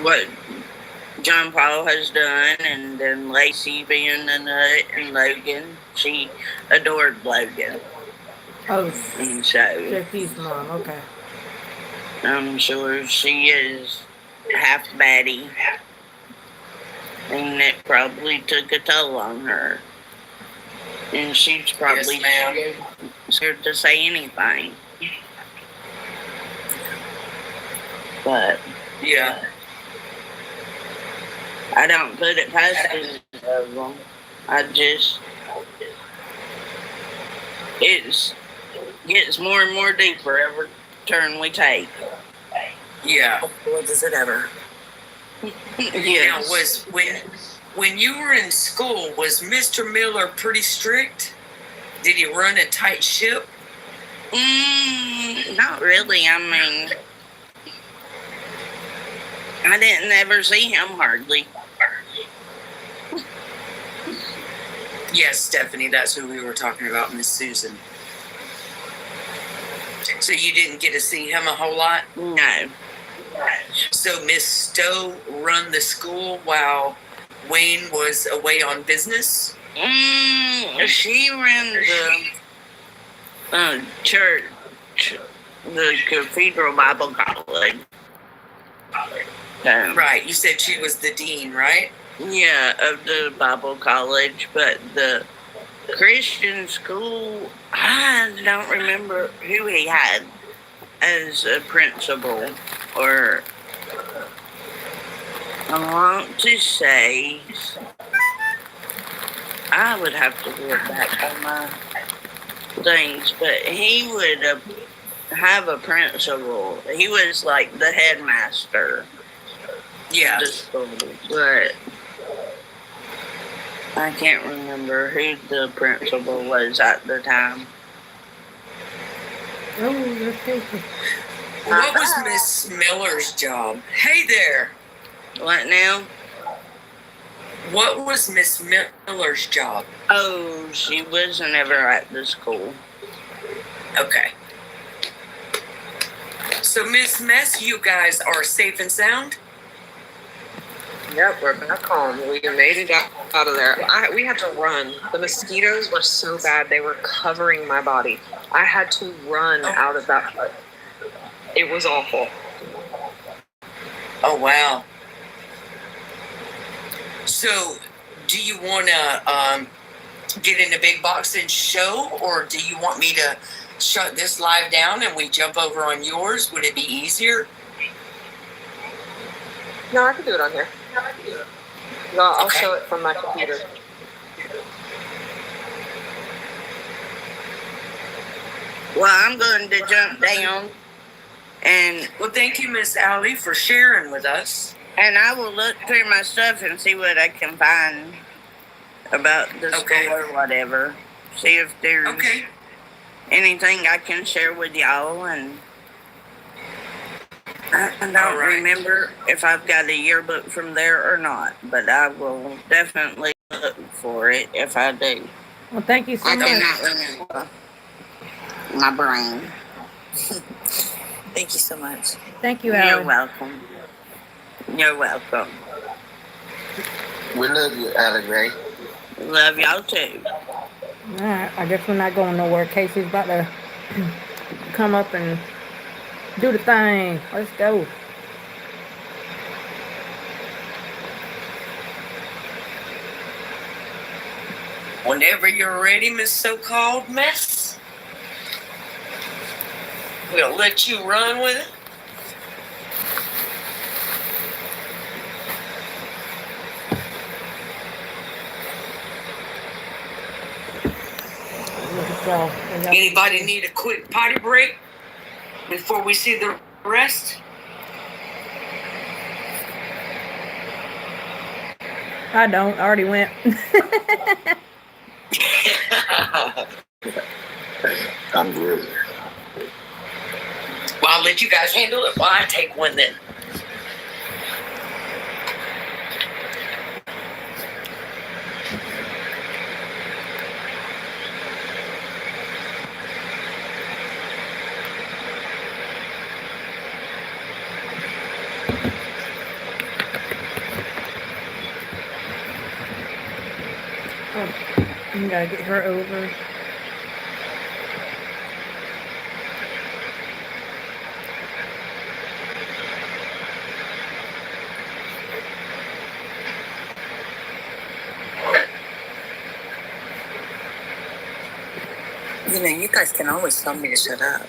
what John Paul has done, and then Lacey being a nut, and Logan. She adored Logan. Oh, and so JP's mom. Okay. I'm sure she is half batty, and it probably took a toll on her. And she's probably scared to say anything. But yeah, I don't put it past any of them. I just it gets more and more deeper every turn we take. Yeah. What does it ever? Now, was when you were in school, was Mr. Miller pretty strict? Did he run a tight ship? Not really. I mean, I didn't ever see him hardly. Yes, Stephanie, that's who we were talking about, Miss Susan. So you didn't get to see him a whole lot? No. So Miss Stowe run the school while Wayne was away on business? She ran the church, the Cathedral Bible College. Right, you said she was the dean, right? Yeah, of the Bible College, but the Christian school, I don't remember who he had as a principal, or I want to say, I would have to look back on my things, but he would have a principal. He was like the headmaster. Yeah. Of the school, but I can't remember who the principal was at the time. Oh, you're taking. What was Miss Miller's job? Hey there. What now? What was Miss Miller's job? Oh, she was never at the school. Okay. So Miss Mess, you guys are safe and sound? Yep, we're back home. We made it out of there. We had to run. The mosquitoes were so bad, they were covering my body. I had to run out of that hut. It was awful. Oh, wow. So, do you want to get in the big box and show, or do you want me to shut this live down and we jump over on yours? Would it be easier? No, I can do it on here. No, I'll Okay. show it from my computer. Well, I'm going to jump down, and well, thank you, Miss Allie, for sharing with us. And I will look through my stuff and see what I can find about the school or whatever. See if there's anything I can share with y'all. And I don't remember if I've got a yearbook from there or not, but I will definitely look for it if I do. Well, thank you so much. I cannot remember. My brain. Thank you so much. Thank you, You're Alan. welcome. You're welcome. We love you, Allie Ray. Love y'all too. All right, I guess we're not going nowhere. Casey's about to come up and do the thing. Let's go. Whenever you're ready, Miss So-Called Mess, we'll let you run with it. Anybody need a quick potty break before we see the rest? I don't. I already went. I'm good. Well, I'll let you guys handle it while I take one then. You gotta get her over. You know, you guys can always tell me to shut up,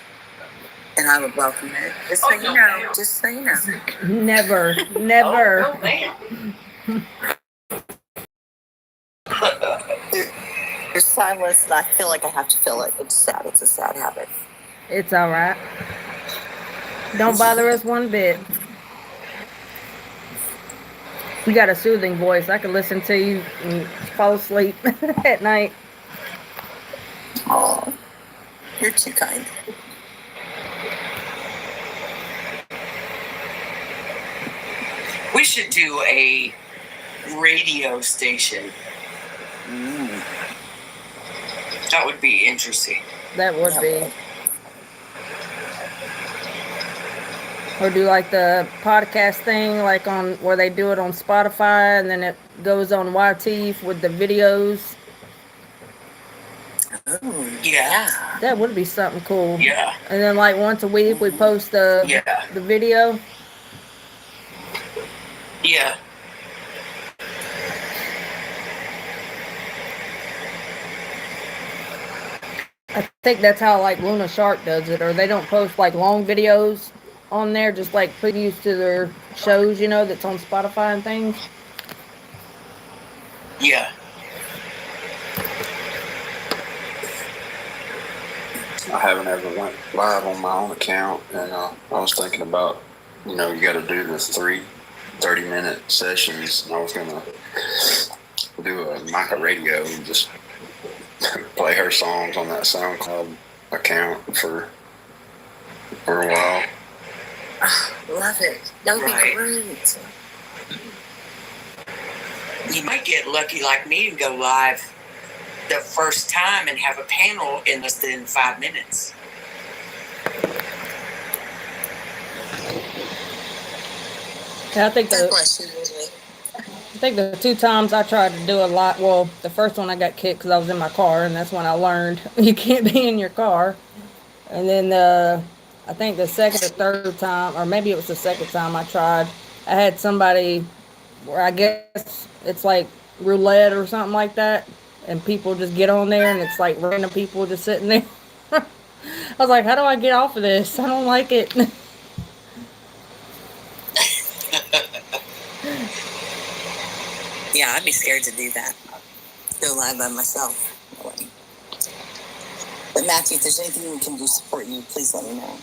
and I would welcome it. Just so you know. Just so you know. Never, never. Oh, man. There's silence, and I feel like I have to fill it. It's sad. It's a sad habit. It's all right. Don't bother us one bit. You got a soothing voice. I can listen to you and fall asleep at night. Oh, you're too kind. should do a radio station. That would be interesting. That would be. Or do like the podcast thing, like on where they do it on Spotify and then it goes on YT with the videos. Oh, Yeah. That would be something cool. Yeah. And then like once a week we post the video. Yeah. I think that's how like Luna Shark does it, or they don't post like long videos on there, just like previews to their shows, you know, that's on Spotify and things. Yeah. I haven't ever went live on my own account, and I was thinking about, you got to do the 30-minute sessions, and I was going to do a Mica radio and just play her songs on that SoundCloud account for a while. Love it. That would Right. be great. You might get lucky like me and go live the first time and have a panel in less than 5 minutes. Yeah, I think the 2 times I tried to do a lot. Well, the first one I got kicked because I was in my car, and that's when I learned you can't be in your car. And then I think the second or third time, or maybe it was the second time I tried, I had somebody where I guess it's like roulette or something like that, and people just get on there, and it's like random people just sitting there. I was like, how do I get off of this? I don't like it. Yeah, I'd be scared to do that. Go live by myself. No way. But Matthew, if there's anything we can do to support you, please let me know.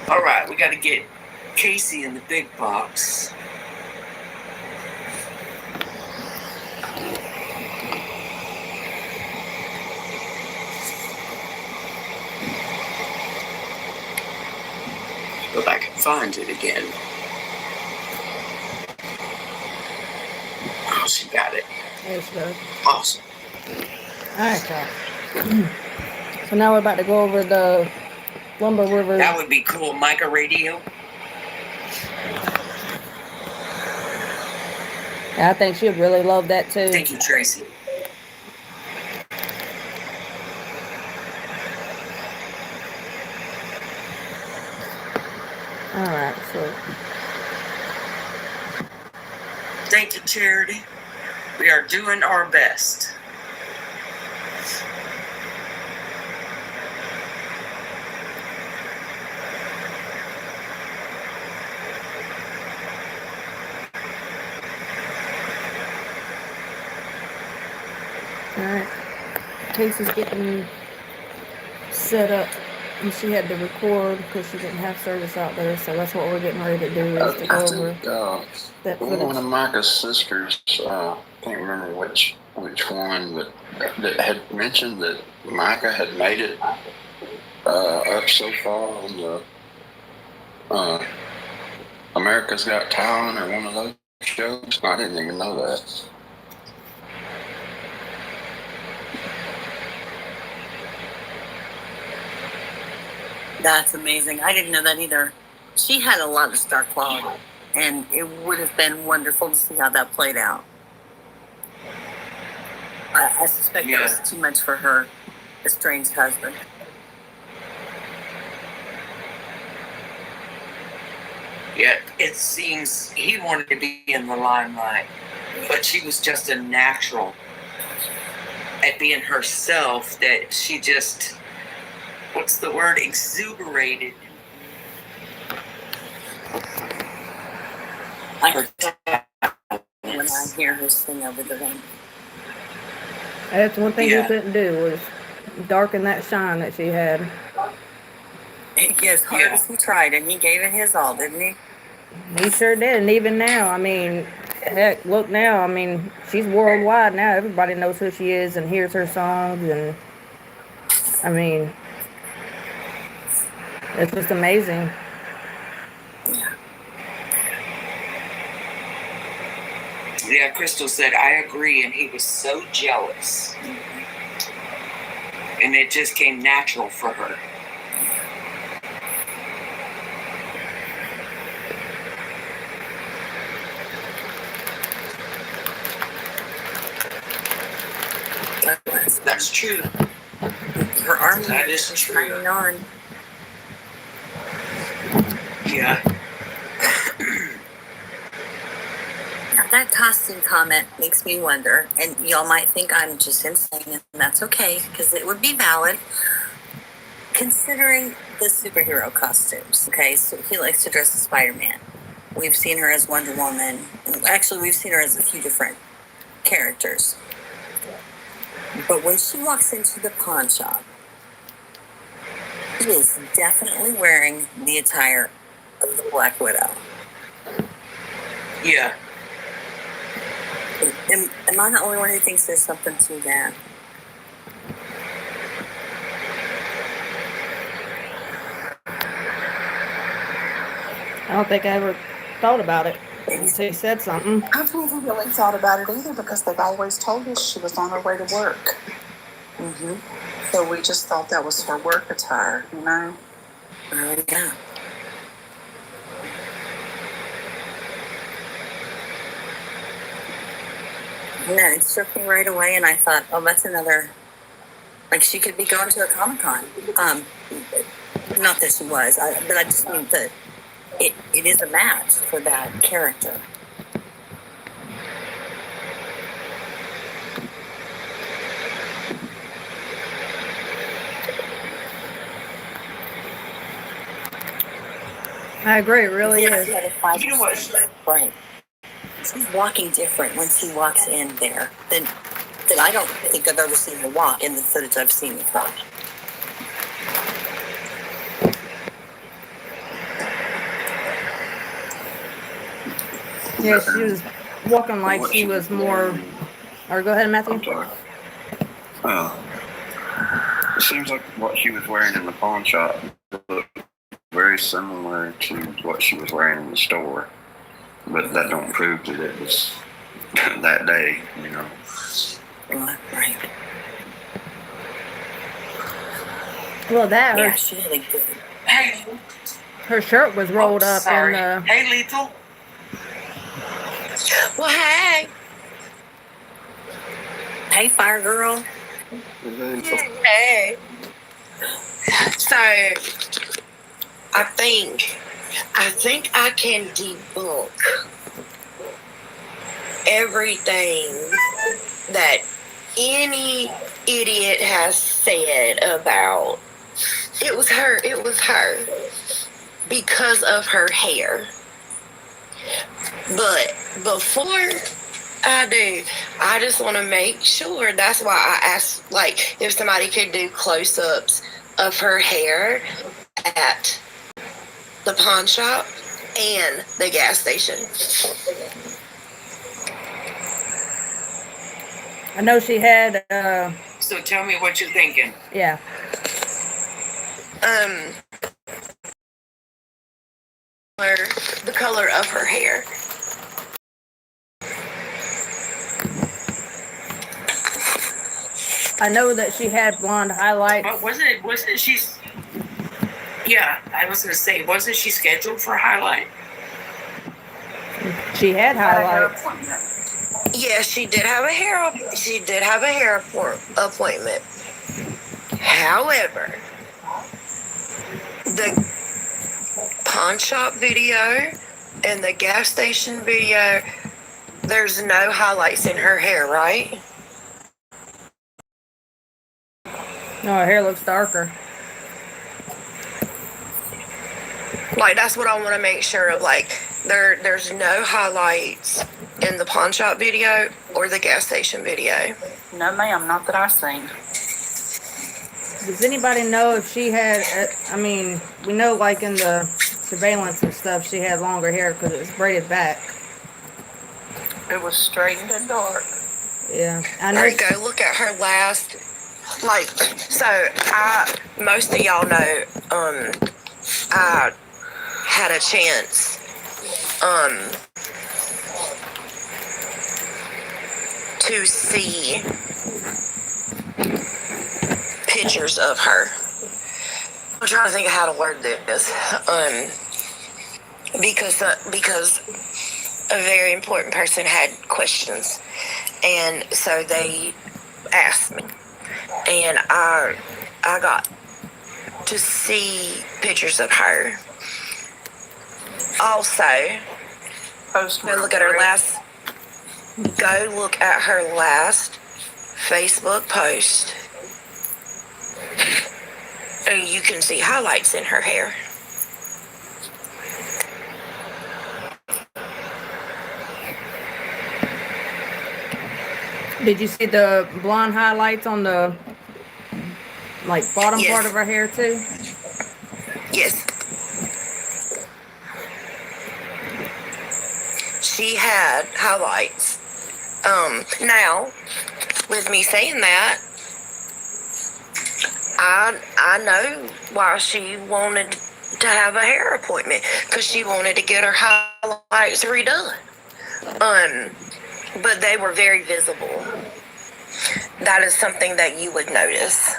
All right, we got to get Casey in the big box. Go back and find it again. Oh, she got it. Yes, sir. Awesome. All right, y'all. So now we're about to go over the Lumber River. That would be cool. Mica radio. I think she'd really love that too. Thank you, Tracy. All right, so Thank you, Charity. We are doing our best. all right. Casey's getting set up, and she had to record because she didn't have service out there. So that's what we're getting ready to do is to go over that One footage. of Micah's sisters, I can't remember which one, but that had mentioned that Mica had made it up so far on the America's Got Talent or one of those shows. I didn't even know that. That's amazing. I didn't know that either. She had a lot of star quality, and it would have been wonderful to see how that played out. I suspect that was too much for her estranged husband. Yeah, it seems he wanted to be in the limelight, but she was just a natural at being herself that she just, what's the word, exuberated. When I hear her sing over the rain. That's one thing we couldn't do was darken that shine that she had. As hard as he tried, and he gave it his all, didn't he? He sure did, and even now, I mean, heck, look now, I mean, she's worldwide now. Everybody knows who she is and hears her songs, and I mean, It's just amazing. Yeah, Crystal said, I agree, and he was so jealous. And it just came natural for her. That's true. Her arm That is was true. hanging on. Yeah. Now, that costume comment makes me wonder, and y'all might think I'm just insane, and that's okay, because it would be valid. Considering the superhero costumes, okay, so he likes to dress as Spider-Man. We've seen her as Wonder Woman. Actually, we've seen her as a few different characters. But when she walks into the pawn shop, she is definitely wearing the attire of the Black Widow. Yeah. Am I the only one who thinks there's something to that? I don't think I ever thought about it until you said something. I've never really thought about it either because they've always told us she was on her way to work. Mm-hmm. So we just thought that was her work attire, you know? Oh, yeah. Yeah, it struck me right away, and I thought, oh, that's another. Like, she could be going to a Comic-Con. Not that she was, but I just mean that it is a match for that character. I agree, it really is. You know what? Right. She's walking different once he walks in there than I don't think I've ever seen her walk in the footage I've seen of her. Yeah, she was walking like she was more. Or go ahead, Matthew. I'm sorry. It seems like what she was wearing in the pawn shop looked very similar to what she was wearing in the store, but that don't prove that it was that day, you know. Right. Well, that Yeah, her, she had a good. Hey. her shirt was rolled up Sorry. in the. Hey, Lethal. Well, hey. Hey, Fire Girl. Hey. So, I think I can debunk everything that any idiot has said about it was her because of her hair. But before I do, I just want to make sure. That's why I asked, like, if somebody could do close-ups of her hair at the pawn shop and the gas station. I know she had. So tell me what you're thinking. Yeah. The color of her hair. I know that she had blonde highlights. But wasn't she? Yeah, I was gonna say, wasn't she scheduled for highlight? She had highlights. Yeah, she did have a hair appointment. However, the pawn shop video and the gas station video, there's no highlights in her hair, right? No, her hair looks darker. Like, that's what I want to make sure of. Like, there's no highlights in the pawn shop video or the gas station video. No, ma'am, not that I've seen. Does anybody know if she had? I mean, we know like in the surveillance and stuff, she had longer hair because it was braided back. It was straightened and dark. Yeah, I know. Or go look at her last. Like, so most of y'all know, I had a chance to see pictures of her. I'm trying to think of how to word this. Because a very important person had questions, and so they asked me, and I got to see pictures of her. Also, go look at her last Facebook post, and you can see highlights in her hair. Did you see the blonde highlights on the bottom part of her hair too? Yes. She had highlights. Now, with me saying that, I know why she wanted to have a hair appointment, because she wanted to get her highlights redone. But they were very visible. That is something that you would notice.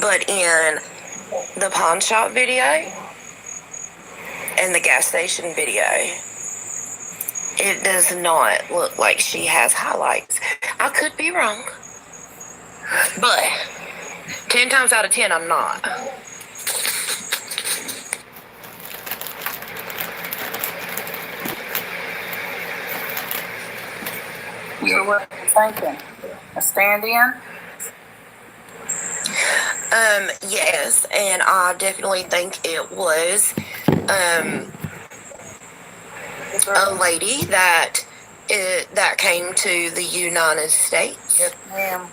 But in the pawn shop video and the gas station video, it does not look like she has highlights. I could be wrong, but 10 times out of 10, I'm not. So what are you thinking? A stand-in? Yes, and I definitely think it was a lady that came to the United States. Yes, ma'am.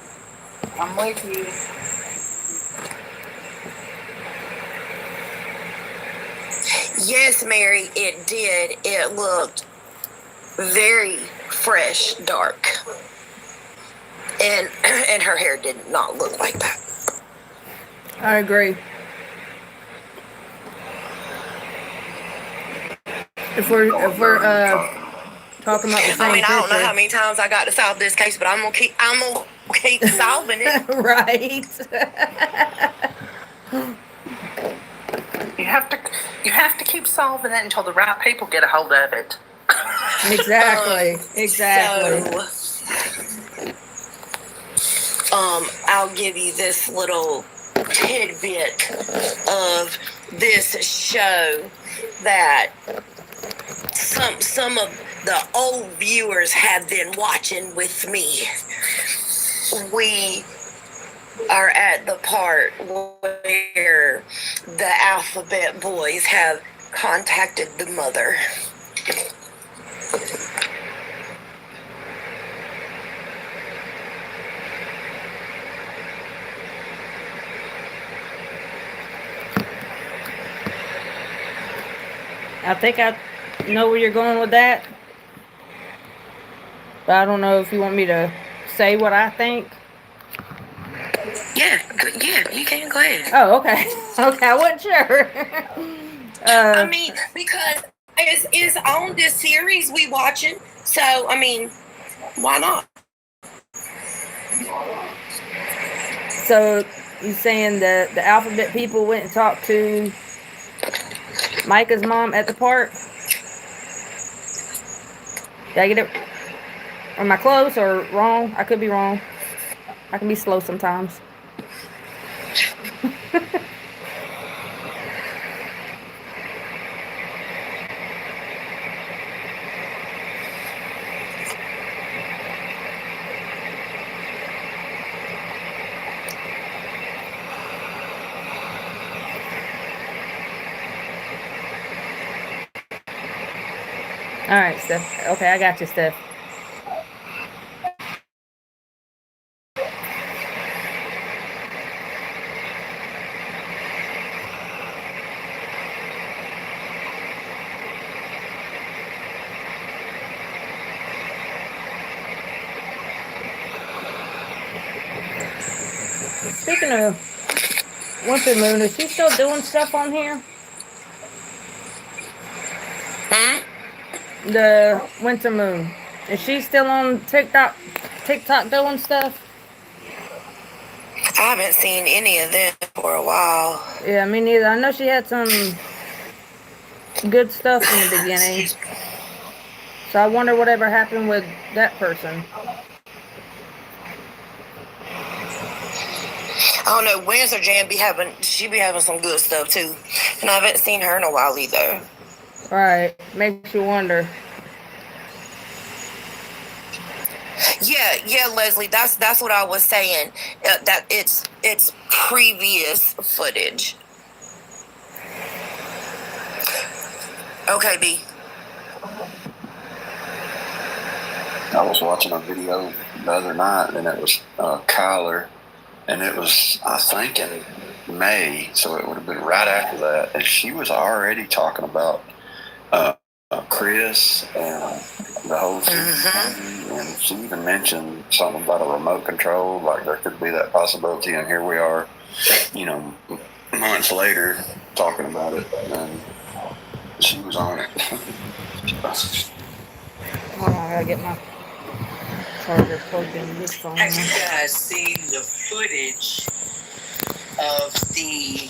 I'm with you. Yes, Mary, it did. It looked very fresh, dark. And her hair did not look like that. I agree. If we're talking about the same I don't know picture. how many times I got to solve this case, but I'm gonna keep solving it. Right. You have to keep solving it until the right people get a hold of it. Exactly. Exactly. So, I'll give you this little tidbit of this show that some of the old viewers have been watching with me. We are at the part where the alphabet boys have contacted the mother. I think I know where you're going with that. But I don't know if you want me to say what I think. Yeah, you can go ahead. Oh, okay. Okay, I wasn't sure. I mean, because it's on this series we watching, so I mean, why not? So you saying the alphabet people went and talked to Mica's mom at the park? Did I get it? Am I close or wrong? I could be wrong. I can be slow sometimes. All right, Steph. Okay, I got you, Steph. Winter Moon, is she still doing stuff on here? Hmm? The Winter Moon. Is she still on TikTok doing stuff? I haven't seen any of them for a while. Yeah, me neither. I know she had some good stuff in the beginning. So I wonder whatever happened with that person. I don't know. Windsor Jan she be having some good stuff too. And I haven't seen her in a while either. Right. Makes you wonder. Yeah, Leslie, that's what I was saying. That it's previous footage. Okay, B. I was watching a video the other night, and it was Kyler, and it was, I think, in May, so it would have been right after that, and she was already talking about Chris and the whole thing, and she even mentioned something about a remote control, like there could be that possibility, and here we are, months later talking about it, and she was on it. Hold on, I gotta get my charger plugged in this phone. Have you guys seen the footage of the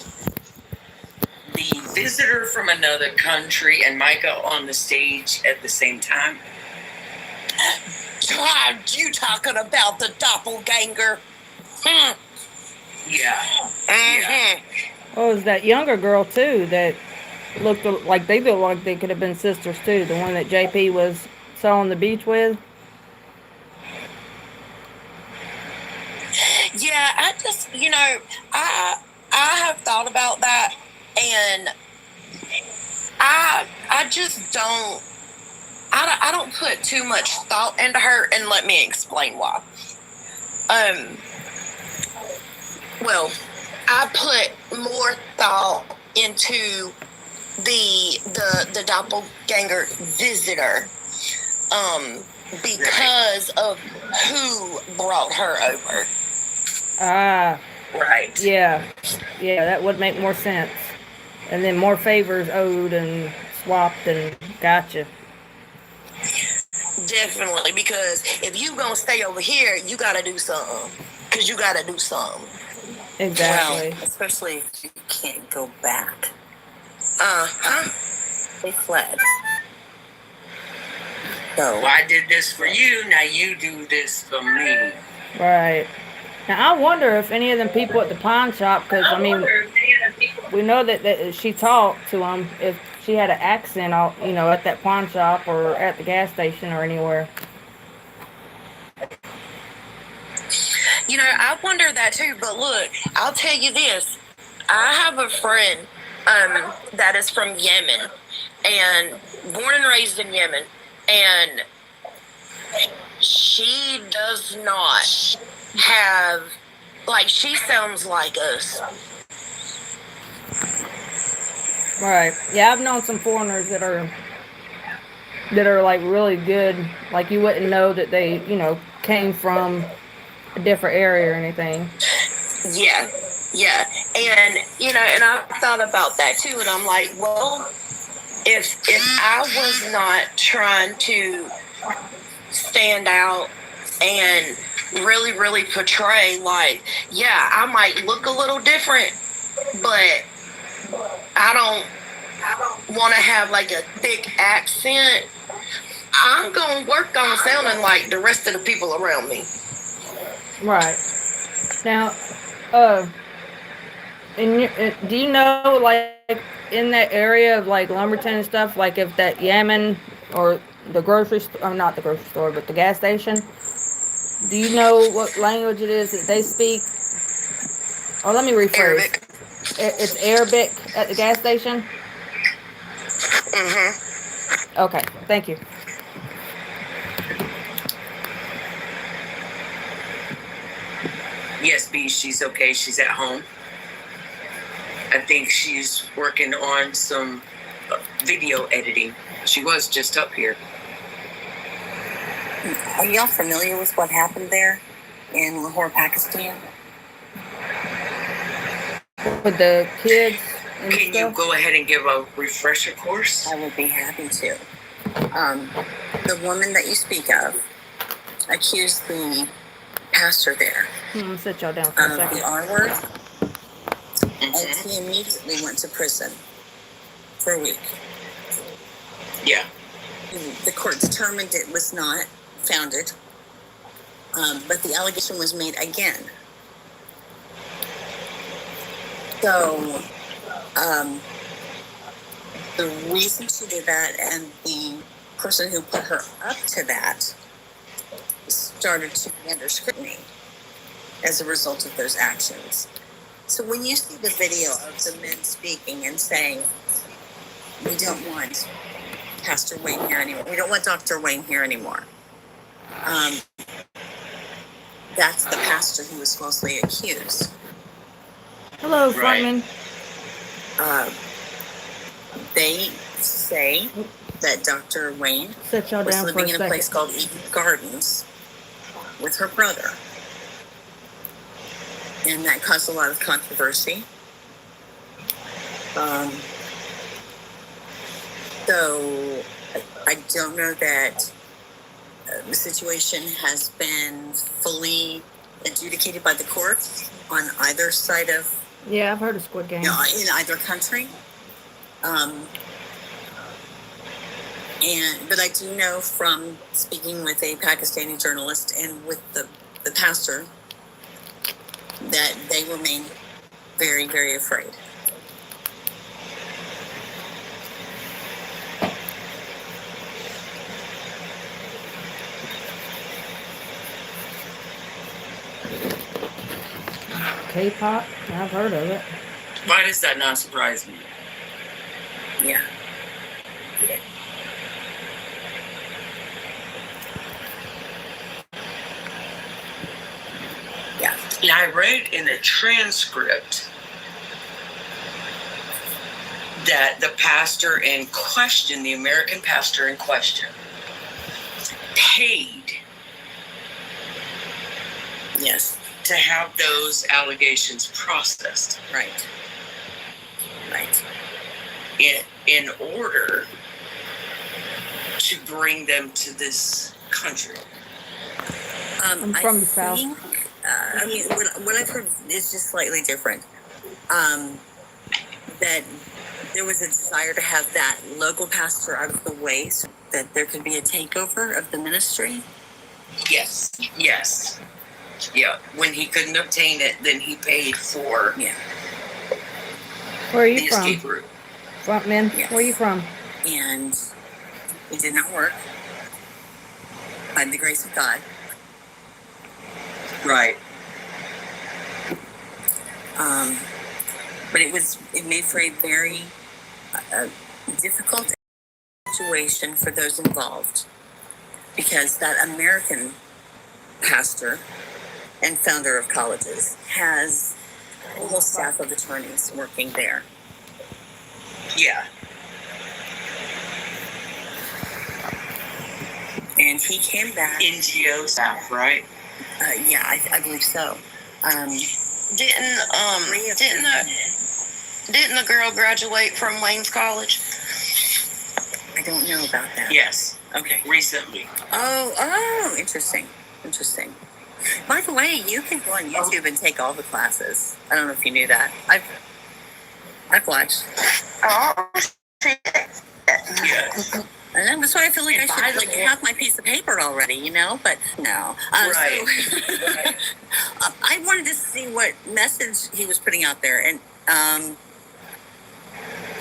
visitor from another country and Mica on the stage at the same time? You talking about the doppelganger? Yeah. Yeah. Oh, it was that younger girl too that looked like they could have been sisters too. The one that JP saw on the beach with. Yeah, I just, I have thought about that, and I just don't. I don't put too much thought into her, and let me explain why. Well, I put more thought into the doppelganger visitor, because of who brought her over. Ah. Right. Yeah, that would make more sense. And then more favors owed and swapped and gotcha. Definitely, because if you gonna stay over here, you gotta do something. Because you gotta do something. Exactly. Well, especially if you can't go back. They fled. So Well, I did this for you, now you do this for me. Right. Now I wonder if any of them people at the pawn shop, because I mean, we know that she talked to them. If she had an accent, at that pawn shop or at the gas station or anywhere. I wonder that too. But look, I'll tell you this: I have a friend that is from Yemen, and born and raised in Yemen, and she does not have, she sounds like us. Right. Yeah, I've known some foreigners that are like really good. Like you wouldn't know that they, came from a different area or anything. Yeah. And, and I thought about that too. And I'm like, well, if I was not trying to stand out and really, really portray, I might look a little different, but I don't want to have a thick accent. I'm going to work on sounding like the rest of the people around me. Right. Now, do you know, in that area of, Lumberton and stuff, if that Yemen or the grocery store, not the grocery store, but the gas station, do you know what language it is that they speak? Or let me rephrase. Arabic. It's Arabic at the gas station? Mm-hmm. Okay, thank you. Yes, B, she's okay. She's at home. I think she's working on some video editing. She was just up here. Are y'all familiar with what happened there in Lahore, Pakistan? with the kids and Can you stuff? go ahead and give a refresher course? I would be happy to. The woman that you speak of accused the pastor there I'm gonna sit y'all down for a of second. the R word, and Mm-hmm. he immediately went to prison for a week. Yeah. The court determined it was not founded, but the allegation was made again. So, the reason she did that and the person who put her up to that started to be under scrutiny as a result of those actions. So when you see the video of the men speaking and saying, we don't want Pastor Wayne here anymore, we don't want Dr. Wayne here anymore, that's the pastor who was falsely accused. Hello, Right. frontman. They say that Dr. Wayne Sit y'all was down for living a in a place second. called Eden Gardens with her brother. And that caused a lot of controversy. So I don't know that the situation has been fully adjudicated by the court on either side of, Yeah, I've heard of Squid Game. in either country. But I do know from speaking with a Pakistani journalist and with the pastor that they remain very, very afraid. K-pop, I've heard of it. Why does that not surprise me? Yeah. Yeah. And I read in the transcript that the pastor in question, the American pastor in question, paid Yes. to have those allegations processed Right. Right. in order to bring them to this country. I'm from the South. I mean, what I've heard is just slightly different. That there was a desire to have that local pastor out of the way so that there could be a takeover of the ministry. Yes. Yes. Yeah. When he couldn't obtain it, then he paid for Yeah. Where are the you from? escape route. Frontman, Yes. where are you from? And it did not work by the grace of God. Right. But it made for a very difficult situation for those involved, because that American pastor and founder of colleges has a whole staff of attorneys working there. Yeah. And he came back. NGO staff, right? Yeah, I believe so. Didn't the girl graduate from Wayne's College? I don't know about that. Yes. Okay. Recently. Oh, interesting. Interesting. By the way, you can go on YouTube and take all the classes. I don't know if you knew that. I've watched. Oh, Yeah. And that's why I feel like And I should have my piece of paper already, you know? But no. Right. So, I wanted to see what message he was putting out there, and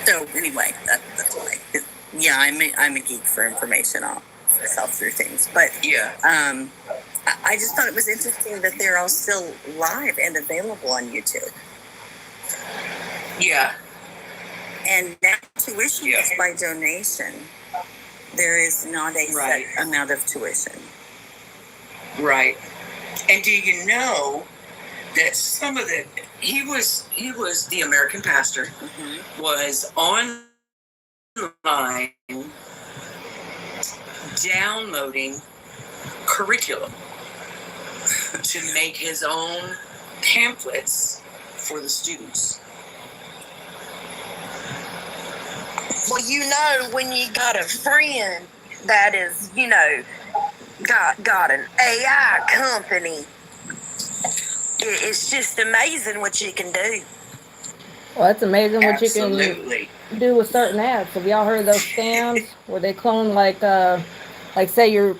so anyway, that's why. Yeah, I'm a geek for information. I'll myself through things, but Yeah. I just thought it was interesting that they're all still live and available on YouTube. Yeah. And now tuition is by donation. There is not a Right. set amount of tuition. Right. And do you know that some of he was the American pastor, was online downloading curriculum to make his own pamphlets for the students. Well, when you got a friend that is, got an AI company, it's just amazing what you can do. Well, it's amazing what you can Absolutely. do with certain apps. Have y'all heard of those scams where they clone like say your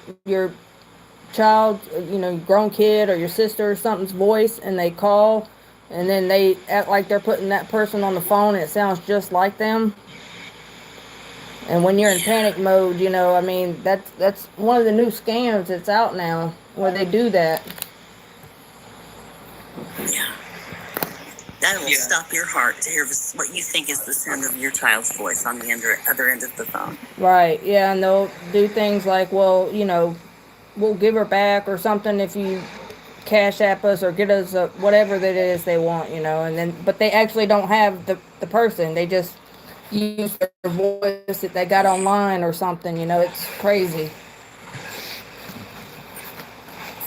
child, your grown kid or your sister or something's voice, and they call, and then they act like they're putting that person on the phone, and it sounds just like them. And when you're in panic mode, I mean, that's one of the new scams that's out now where they do that. Yeah. That will stop your heart to hear what you think is the sound of your child's voice on the other end of the phone. Right. Yeah, and they'll do things like, well, we'll give her back or something if you cash app us or get us whatever that is they want, and then but they actually don't have the person. They just use their voice that they got online or something. It's crazy.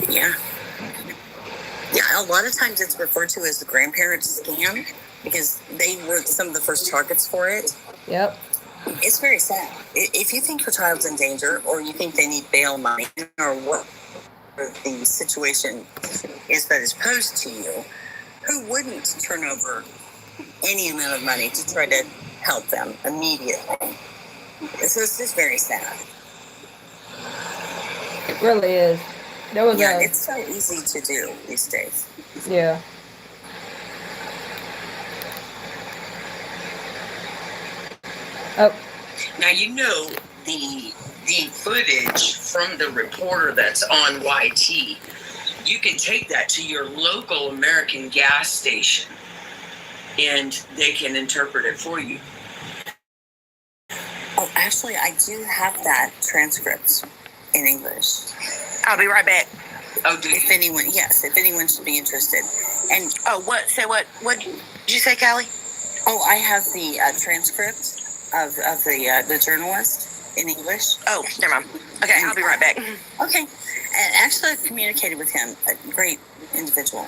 Yeah. Yeah, a lot of times it's referred to as the grandparent scam because they were some of the first targets for it. Yep. It's very sad. If you think your child's in danger or you think they need bail money or what the situation is that is posed to you, who wouldn't turn over any amount of money to try to help them immediately? So it's just very sad. It really is. It's so easy to do these days. Yeah. Oh. Now the footage from the reporter that's on YT. You can take that to your local American gas station, and they can interpret it for you. Oh, actually, I do have that transcript in English. I'll be right back. Oh, do you? If anyone should be interested. And what did you say, Callie? Oh, I have the transcript of the journalist in English. Oh, never mind. Okay, I'll be right back. Okay. And actually, I've communicated with him. A great individual.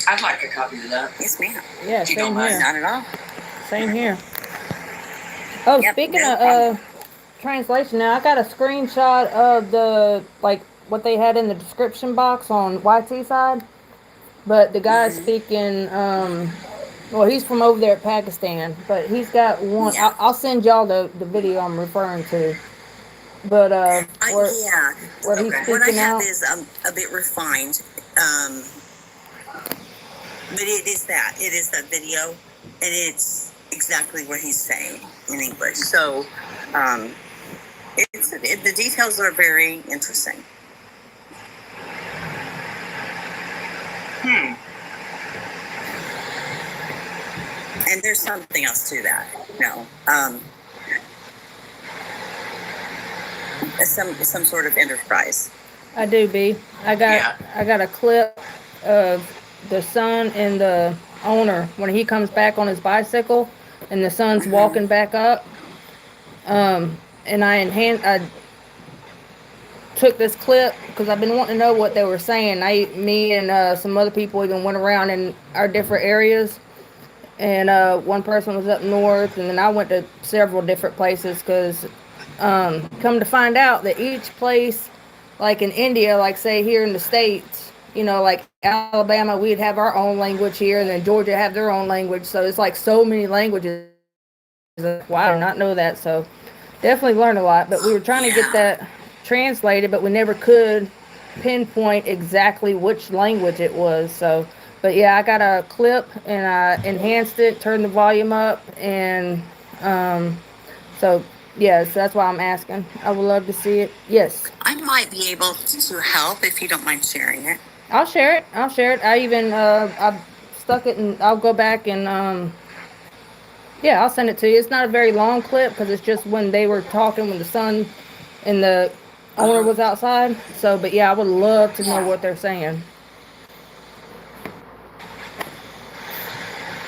I'd like a copy of that. Yes, ma'am. Yeah, same here. Not at all. Same here. Oh, Yep, speaking no of problem. translation, now I got a screenshot of what they had in the description box on YT side, but the guy's speaking. Well, he's from over there at Pakistan, but he's got one. Yeah. I'll send y'all the video I'm referring to. But where he's What I speaking have out. is a bit refined, but it is that video, and it's exactly what he's saying in English. So, the details are very interesting. And there's something else to that. Some sort of enterprise. I do, B. I got a clip of the son and the owner when he comes back on his bicycle, and the son's walking back up. And I took this clip because I've been wanting to know what they were saying. Me and some other people even went around in our different areas, and one person was up north, and then I went to several different places because come to find out that each place, like in India, like say here in the States, like Alabama, we'd have our own language here, and then Georgia have their own language. So it's like so many languages. Wow, I did not know that. So definitely learned a lot. But we were trying to get that translated, but we never could pinpoint exactly which language it was. So, but yeah, I got a clip and I enhanced it, turned the volume up, and so yes, that's why I'm asking. I would love to see it. Yes. I might be able to help if you don't mind sharing it. I'll share it. I even I've stuck it and I'll go back and yeah, I'll send it to you. It's not a very long clip because it's just when they were talking when the son and the owner was outside. So, but yeah, I would love to know what they're saying.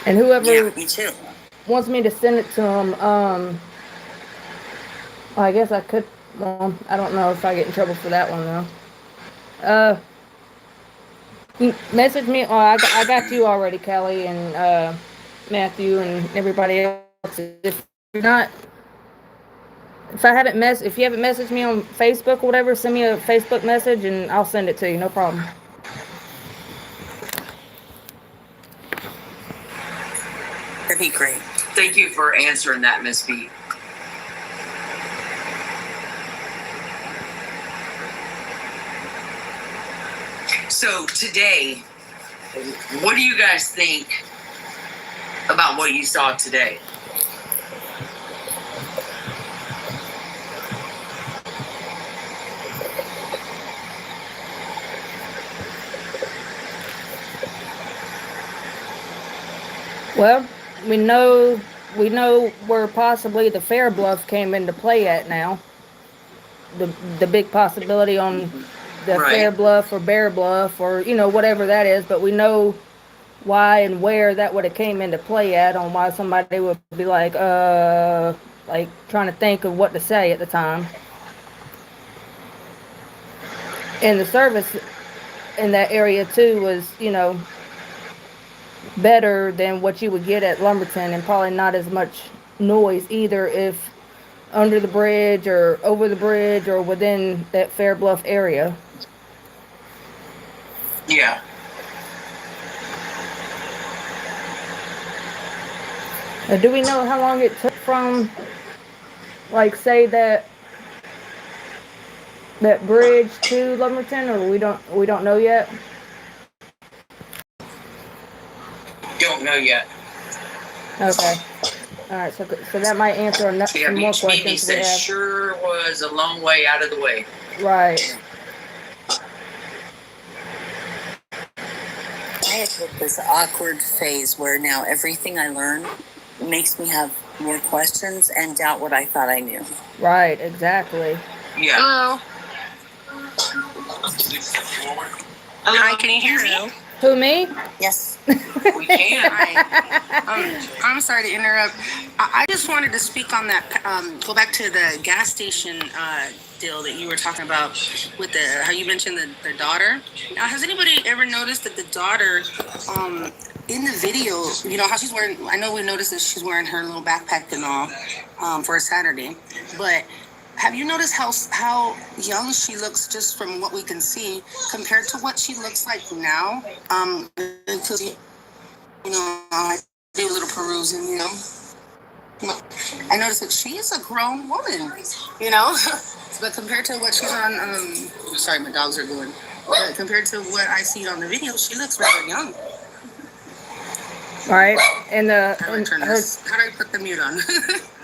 And whoever me too. wants me to send it to them, well, I guess I could. Well, I don't know if I get in trouble for that one though. Message me. Oh, I got you already, Kelly and Matthew and everybody else. If you're not, if you haven't messaged me on Facebook or whatever, send me a Facebook message and I'll send it to you. No problem. That'd be great. Thank you for answering that, Miss B. So today, what do you guys think about what you saw today? Well, we know where possibly the Fair Bluff came into play at now. The big possibility on the Right. Fair Bluff or Bear Bluff or whatever that is, but we know why and where that would have came into play at, on why somebody would be like trying to think of what to say at the time. And the service in that area too was better than what you would get at Lumberton, and probably not as much noise either if under the bridge or over the bridge or within that Fair Bluff area. Yeah. Do we know how long it took from, like, say that bridge to Lumberton, or we don't know yet? Don't know yet. Okay. All right. So that might answer some more Beach questions Mimi we said have. sure was a long way out of the way. Right. I had hit this awkward phase where now everything I learn makes me have more questions and doubt what I thought I knew. Right. Exactly. Yeah. Hello. Hi, can you hear me? Who, me? Yes. We can. I'm sorry to interrupt. I just wanted to speak on that. Go back to the gas station deal that you were talking about with how you mentioned the daughter. Now, has anybody ever noticed that the daughter, in the video, how she's wearing? I know we noticed that she's wearing her little backpack and all for a Saturday, but have you noticed how young she looks just from what we can see compared to what she looks like now? Because I do a little perusing, I noticed that she is a grown woman, but compared to what she's on, sorry, my dogs are going. But compared to what I see on the video, she looks rather young. Right. And How do I put the mute on?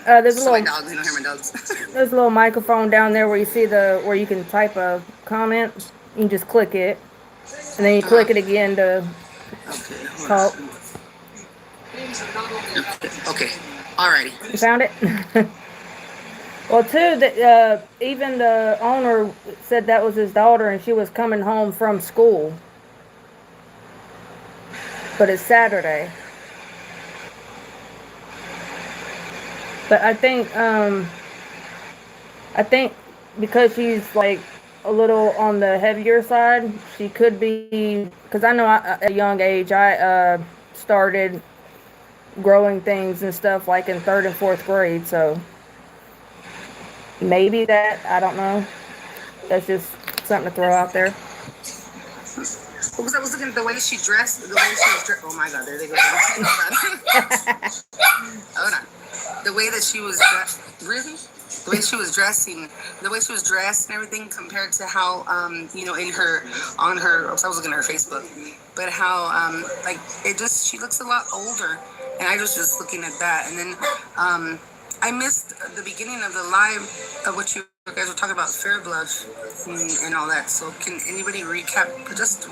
there's a So my little dogs, you don't hear my dogs. there's a little microphone down there where you see where you can type a comment. You can just click it, and then you click it again to talk. Okay. Alrighty. You found it? Well, too, that even the owner said that was his daughter, and she was coming home from school. But it's Saturday. But I think because she's like a little on the heavier side, she could be. Because I know at a young age I started growing things and stuff like in 3rd and 4th grade, so maybe that, I don't know. That's just something to throw out there. Because I was looking at the way she dressed, oh my god, there they go. Hold on. The way that she was dressed, really? The way she was dressing, the way she was dressed and everything compared to how, on her, I was looking at her Facebook, but how, she looks a lot older. And I was just looking at that. And then I missed the beginning of the live of what you guys were talking about, Fair Bluff and all that. So can anybody recap just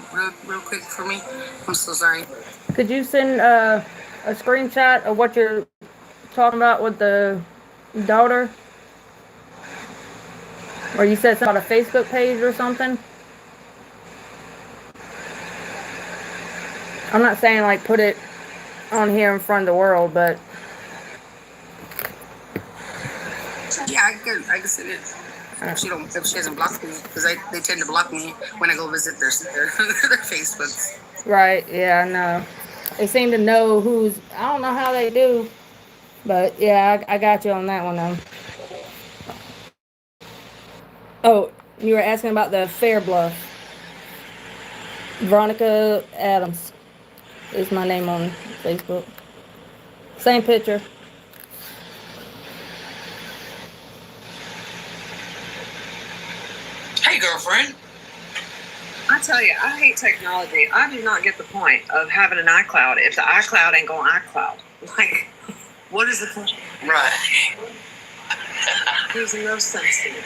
real quick for me? I'm so sorry. Could you send a screenshot of what you're talking about with the daughter? Or you said something about a Facebook page or something? I'm not saying like put it on here in front of the world, but yeah, I can see it. If she hasn't blocked me, because they tend to block me when I go visit their Facebooks. Right, yeah, I know. They seem to know I don't know how they do. But yeah, I got you on that one though. Oh, you were asking about the Fair Bluff. Veronica Adams is my name on Facebook. Same picture. Hey, girlfriend. I tell you, I hate technology. I do not get the point of having an iCloud if the iCloud ain't going iCloud. Like, what is the point? Right. There's no sense to it.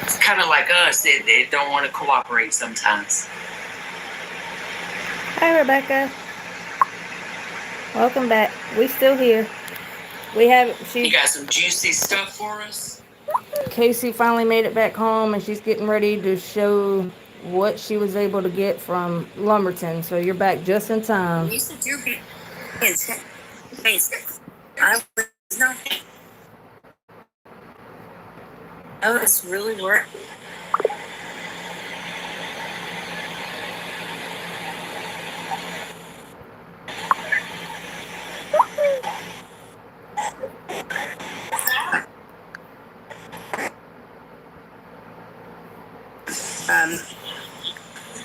It's kind of like us. They don't want to cooperate sometimes. Hi, Rebecca. Welcome back. We still here. We have You got some juicy stuff for us? Casey finally made it back home, and she's getting ready to show what she was able to get from Lumberton. So you're back just in time. You said you're being I was not. Oh, it's really work.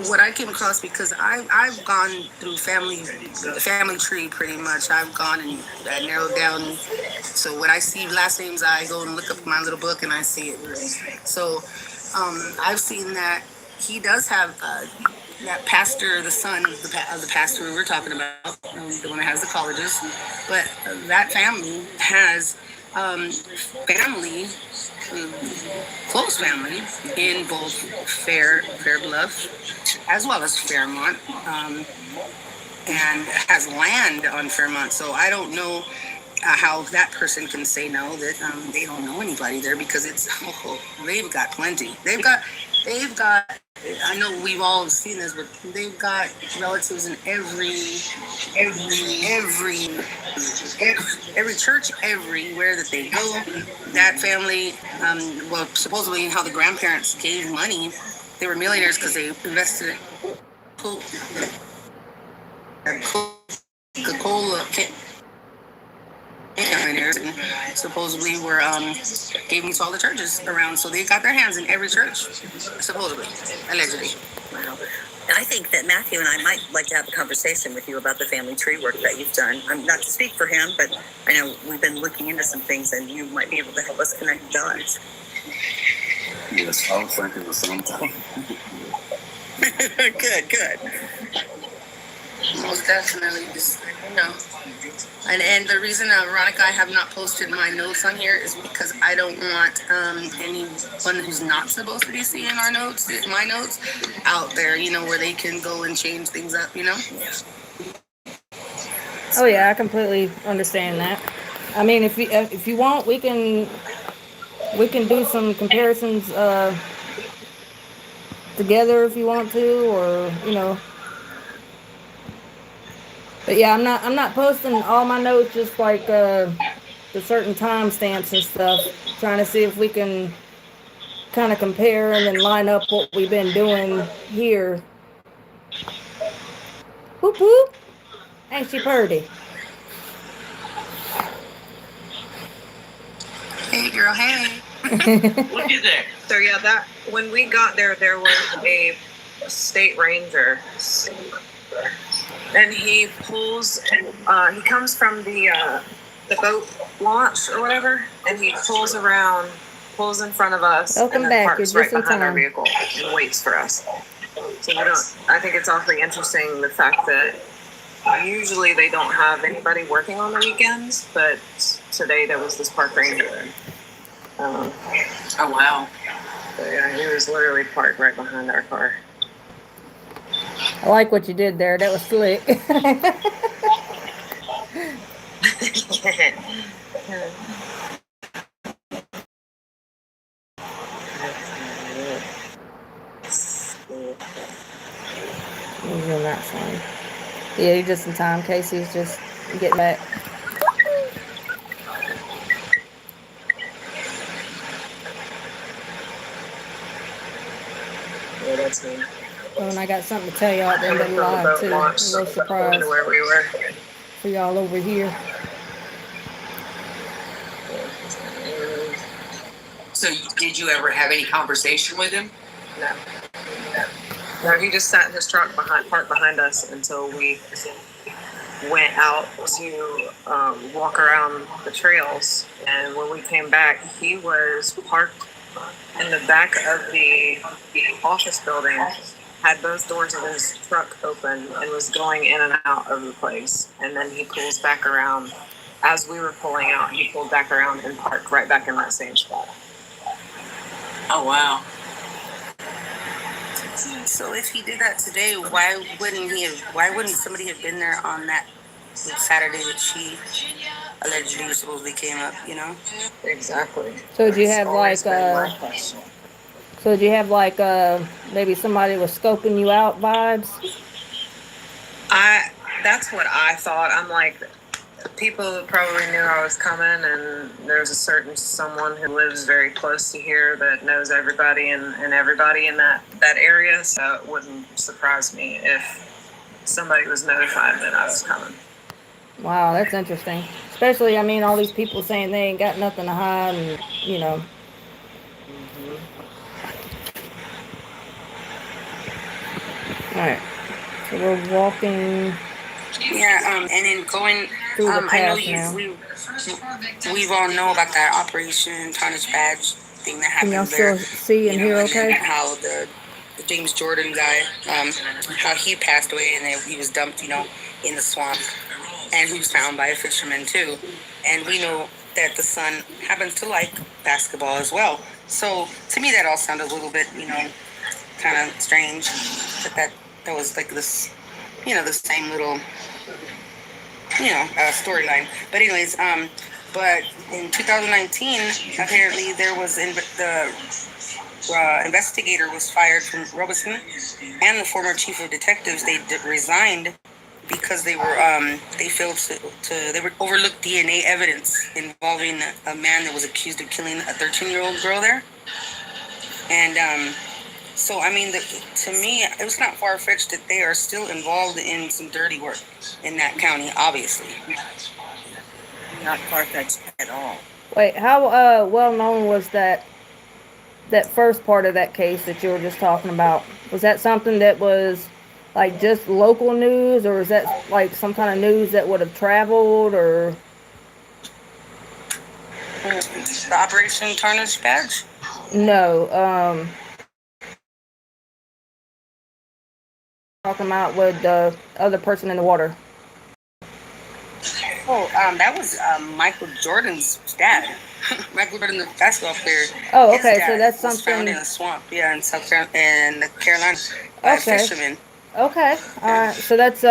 What I came across, because I've gone through the family tree pretty much. I've gone and narrowed down. So when I see last names, I go and look up my little book and I see it. So I've seen that he does have that pastor, the son of the pastor we were talking about, the one that has the colleges. But that family has family, close family in both Fair Bluff as well as Fairmont, and has land on Fairmont. So I don't know how that person can say no, that they don't know anybody there, because they've got plenty. They've got. I know we've all seen this, but they've got relatives in every church, everywhere that they go. That family, well, supposedly how the grandparents gave money, they were millionaires because they invested in Coca-Cola millionaires, and supposedly were gave me to all the churches around. So they got their hands in every church, supposedly, allegedly. Wow. I think that Matthew and I might like to have a conversation with you about the family tree work that you've done. I'm not to speak for him, but I know we've been looking into some things, and you might be able to help us connect the dots. Yes, I was thinking the same thing. Good. Most definitely, just And the reason, Veronica, I have not posted my notes on here is because I don't want anyone who's not supposed to be seeing my notes, out there, where they can go and change things up, Oh yeah, I completely understand that. I mean, if you want, we can do some comparisons together if you want to, or But yeah, I'm not posting all my notes, just like the certain timestamps and stuff. Trying to see if we can kind of compare and then line up what we've been doing here. Whoop whoop. Ain't she purty? Hey girl, hey. Look at that. So yeah, that when we got there was a state ranger, and he pulls. He comes from the boat launch or whatever, and he pulls in front of us, Welcome and then back. parks You're right just in behind our time. vehicle and waits for us. So I think it's awfully interesting the fact that usually they don't have anybody working on the weekends, but today there was this park ranger. Oh wow. So yeah, he was literally parked right behind our car. I like what you did there. That was slick. You're not fine. Yeah, you're just in time. Casey's just getting back. Yeah, that's me. Oh, and I got something to tell y'all at the end of Coming the from the live boat too. A launch little to surprise. where we were. for y'all over here. So, did you ever have any conversation with him? No. No, he just sat in his truck parked behind us until we went out to walk around the trails. And when we came back, he was parked in the back of the office building, had both doors of his truck open, and was going in and out of the place. And then he pulls back around. As we were pulling out, he pulled back around and parked right back in that same spot. Oh, wow. So if he did that today, why wouldn't somebody have been there on that Saturday that she allegedly supposedly came up, you know? Exactly. So did you have Always like been my question. so did you have like maybe somebody was scoping you out vibes? That's what I thought. I'm like, people probably knew I was coming, and there's a certain someone who lives very close to here that knows everybody and everybody in that area. So it wouldn't surprise me if somebody was notified that I was coming. Wow, that's interesting. Especially, I mean, all these people saying they ain't got nothing to hide, and you know. All right, so we're walking. Yeah, and then going, Through the I know path we've all know about that Operation Tarnish Badge thing that Can happened y'all there. still see and hear and okay? then how the James Jordan guy, how he passed away and then he was dumped, in the swamp, and he was found by a fisherman too. And we know that the son happens to like basketball as well. So to me, that all sounded a little bit, kind of strange. That was like this, the same little, storyline. But anyways, but in 2019, apparently there was the investigator was fired from Robeson, and the former chief of detectives resigned because they failed to they overlooked DNA evidence involving a man that was accused of killing a 13-year-old girl there. And so I mean, to me, it was not far fetched that they are still involved in some dirty work in that county. Obviously, not far fetched at all. Wait, how well known was that first part of that case that you were just talking about? Was that something that was like just local news, or is that like some kind of news that would have traveled, or? The Operation Tarnish Badge? No, talking about with the other person in the water. Oh, that was Michael Jordan's dad. Michael Jordan, the basketball player. Oh, His okay, dad so that's was something. found in a swamp, in South Carolina, in the Carolinas, by a fisherman. Okay, all right. So that's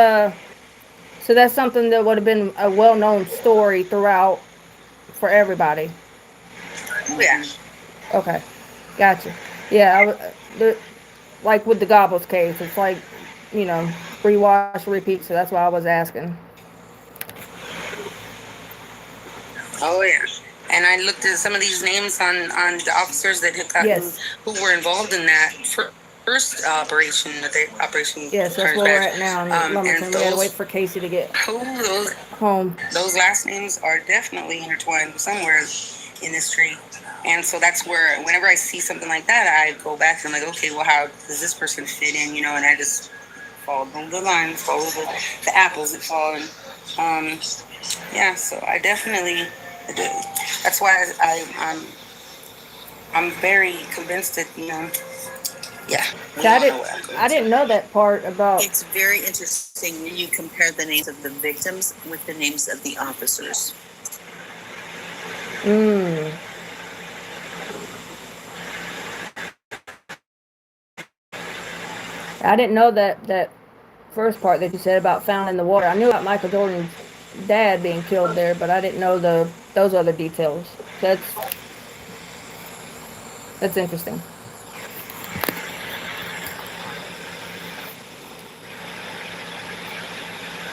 something that would have been a well-known story throughout for everybody. Yeah. Okay, gotcha. Yeah, like with the Gobbles case, it's like, rewash, repeat. So that's why I was asking. Oh yeah. And I looked at some of these names on the officers that had gotten who were involved in that first operation, Operation. Yes, that's where we're at now in Lumberton. We gotta wait for Casey to get home. Those last names are definitely intertwined somewhere in this tree. And so that's where, whenever I see something like that, I go back and I'm like, okay, well, how does this person fit in? And I just follow the lines, follow the apples that fall in. Yeah, so I definitely do. That's why I'm very convinced that, yeah. I didn't know that part about. It's very interesting when you compare the names of the victims with the names of the officers. I didn't know that first part that you said about found in the water. I knew about Michael Jordan's dad being killed there, but I didn't know those other details. That's interesting.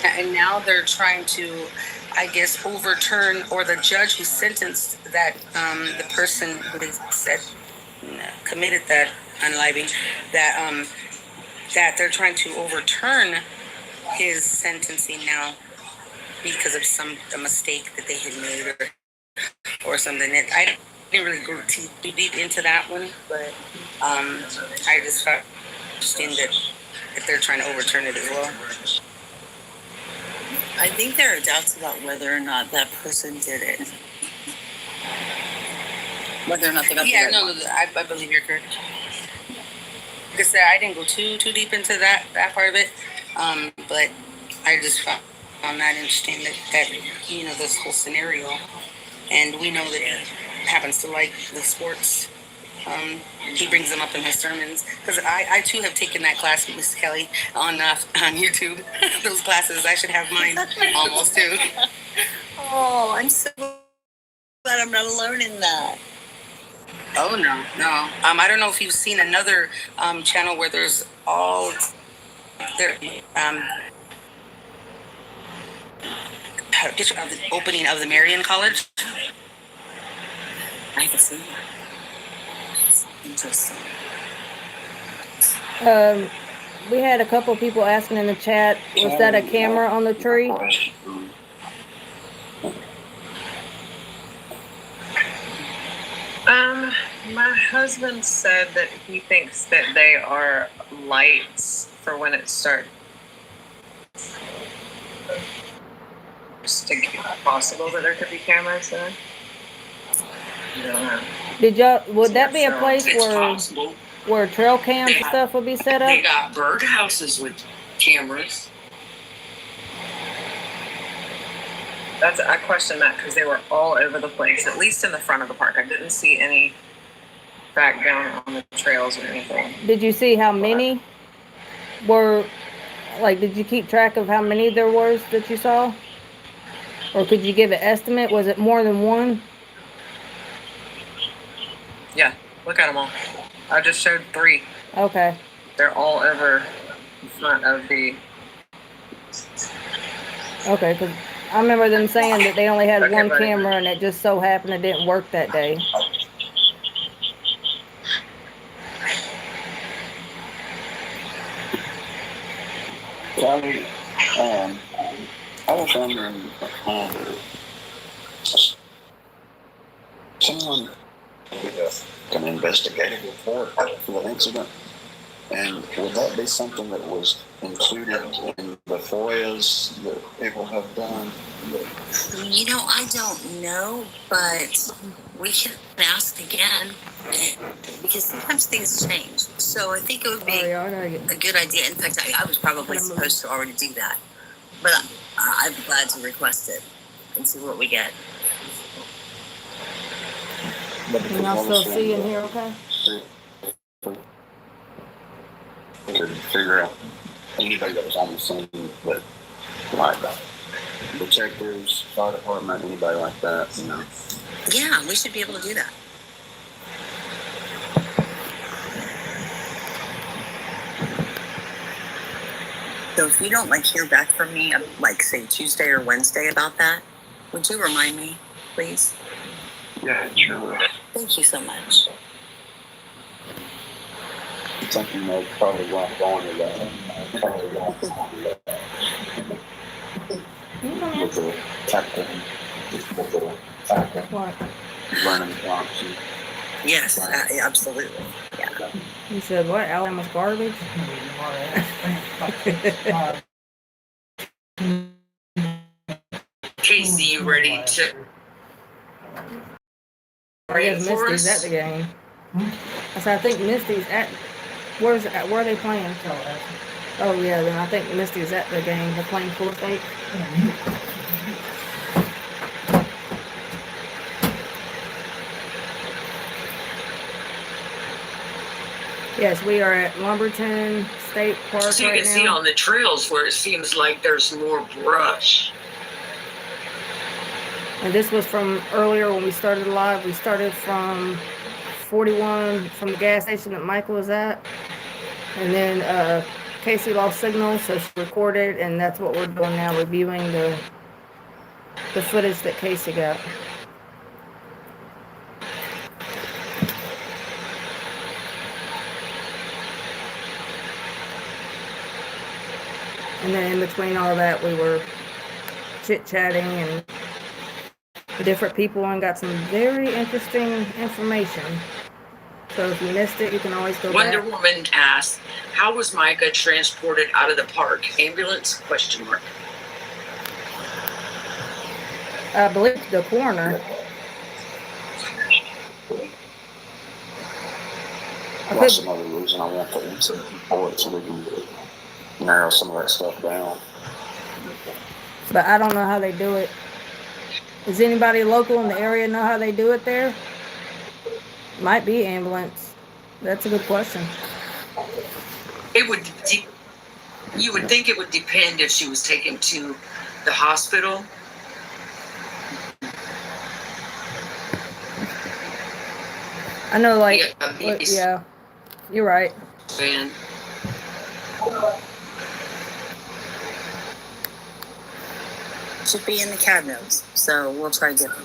And now they're trying to, I guess, overturn, or the judge who sentenced that the person who they said committed that unaliving, that they're trying to overturn his sentencing now because of a mistake that they had made or something. I didn't really go too deep into that one, but I just felt interesting that if they're trying to overturn it as well. I think there are doubts about whether or not that person did it. Whether or not they got I believe you're correct. Like I said, I didn't go too deep into that part of it, but I just found that interesting that this whole scenario, and we know that he happens to like the sports. He brings them up in his sermons because I too have taken that class with Miss Kelly on YouTube. Those classes, I should have mine almost too. Oh, I'm so glad I'm not alone in that. Oh no. I don't know if you've seen another channel where there's all there picture of the opening of the Marian College. I haven't seen that. Interesting. We had a couple people asking in the chat, was that a camera on the tree? My husband said that he thinks that they are lights for when it starts to get possible that there could be cameras there. Would that be a place It's possible. where trail cams and stuff would be set up? They got birdhouses with cameras. I question that because they were all over the place, at least in the front of the park. I didn't see any back down on the trails or anything. Did you see how many were, did you keep track of how many there was that you saw? Or could you give an estimate? Was it more than one? Yeah, look at them all. I just showed 3. Okay. They're all over in front of the... Okay, because I remember them saying that they only had one camera and it just so happened it didn't work that day. I was wondering, someone did an investigative report for the incident, and would that be something that was included in the FOIAs that people have done? I don't know, but we can ask again because sometimes things change. So I think it would be a good idea. In fact, I was probably supposed to already do that, but I'm glad to request it and see what we get. Can y'all still see in here, okay? To figure out anybody that was on the scene, but like detectives, fire department, anybody like that, Yeah, we should be able to do that. So if you don't hear back from me, say Tuesday or Wednesday about that, would you remind me, please? Yeah, sure. Thank you so much. Something that probably won't go into that. With the captain, What? running prompts. Yes, absolutely. Yeah. You said what? Alabama's garbage? Casey, you ready to? I guess Misty's at the game. I said I think Misty's at. Where are they playing? Oh yeah, then I think Misty's at the game. They're playing Full State. Yes, we are at Lumberton State Park So you right can see now. on the trails where it seems like there's more brush. And this was from earlier when we started live. We started from 41 from the gas station that Michael was at. And then Casey lost signal, so she recorded, and that's what we're doing now, reviewing the footage that Casey got. And then in between all that, we were chit-chatting and different people and got some very interesting information. So if you missed it, you can always go Wonder back. Woman asks, how was Mica transported out of the park? Ambulance? ? I believe the coroner. That's another reason I want the incident report so we can narrow some of that stuff down. But I don't know how they do it. Does anybody local in the area know how they do it there? Might be ambulance. That's a good question. It would. You would think it would depend if she was taken to the hospital. I know, like, yeah, you're right. And Should be in the cab notes, so we'll try to get them.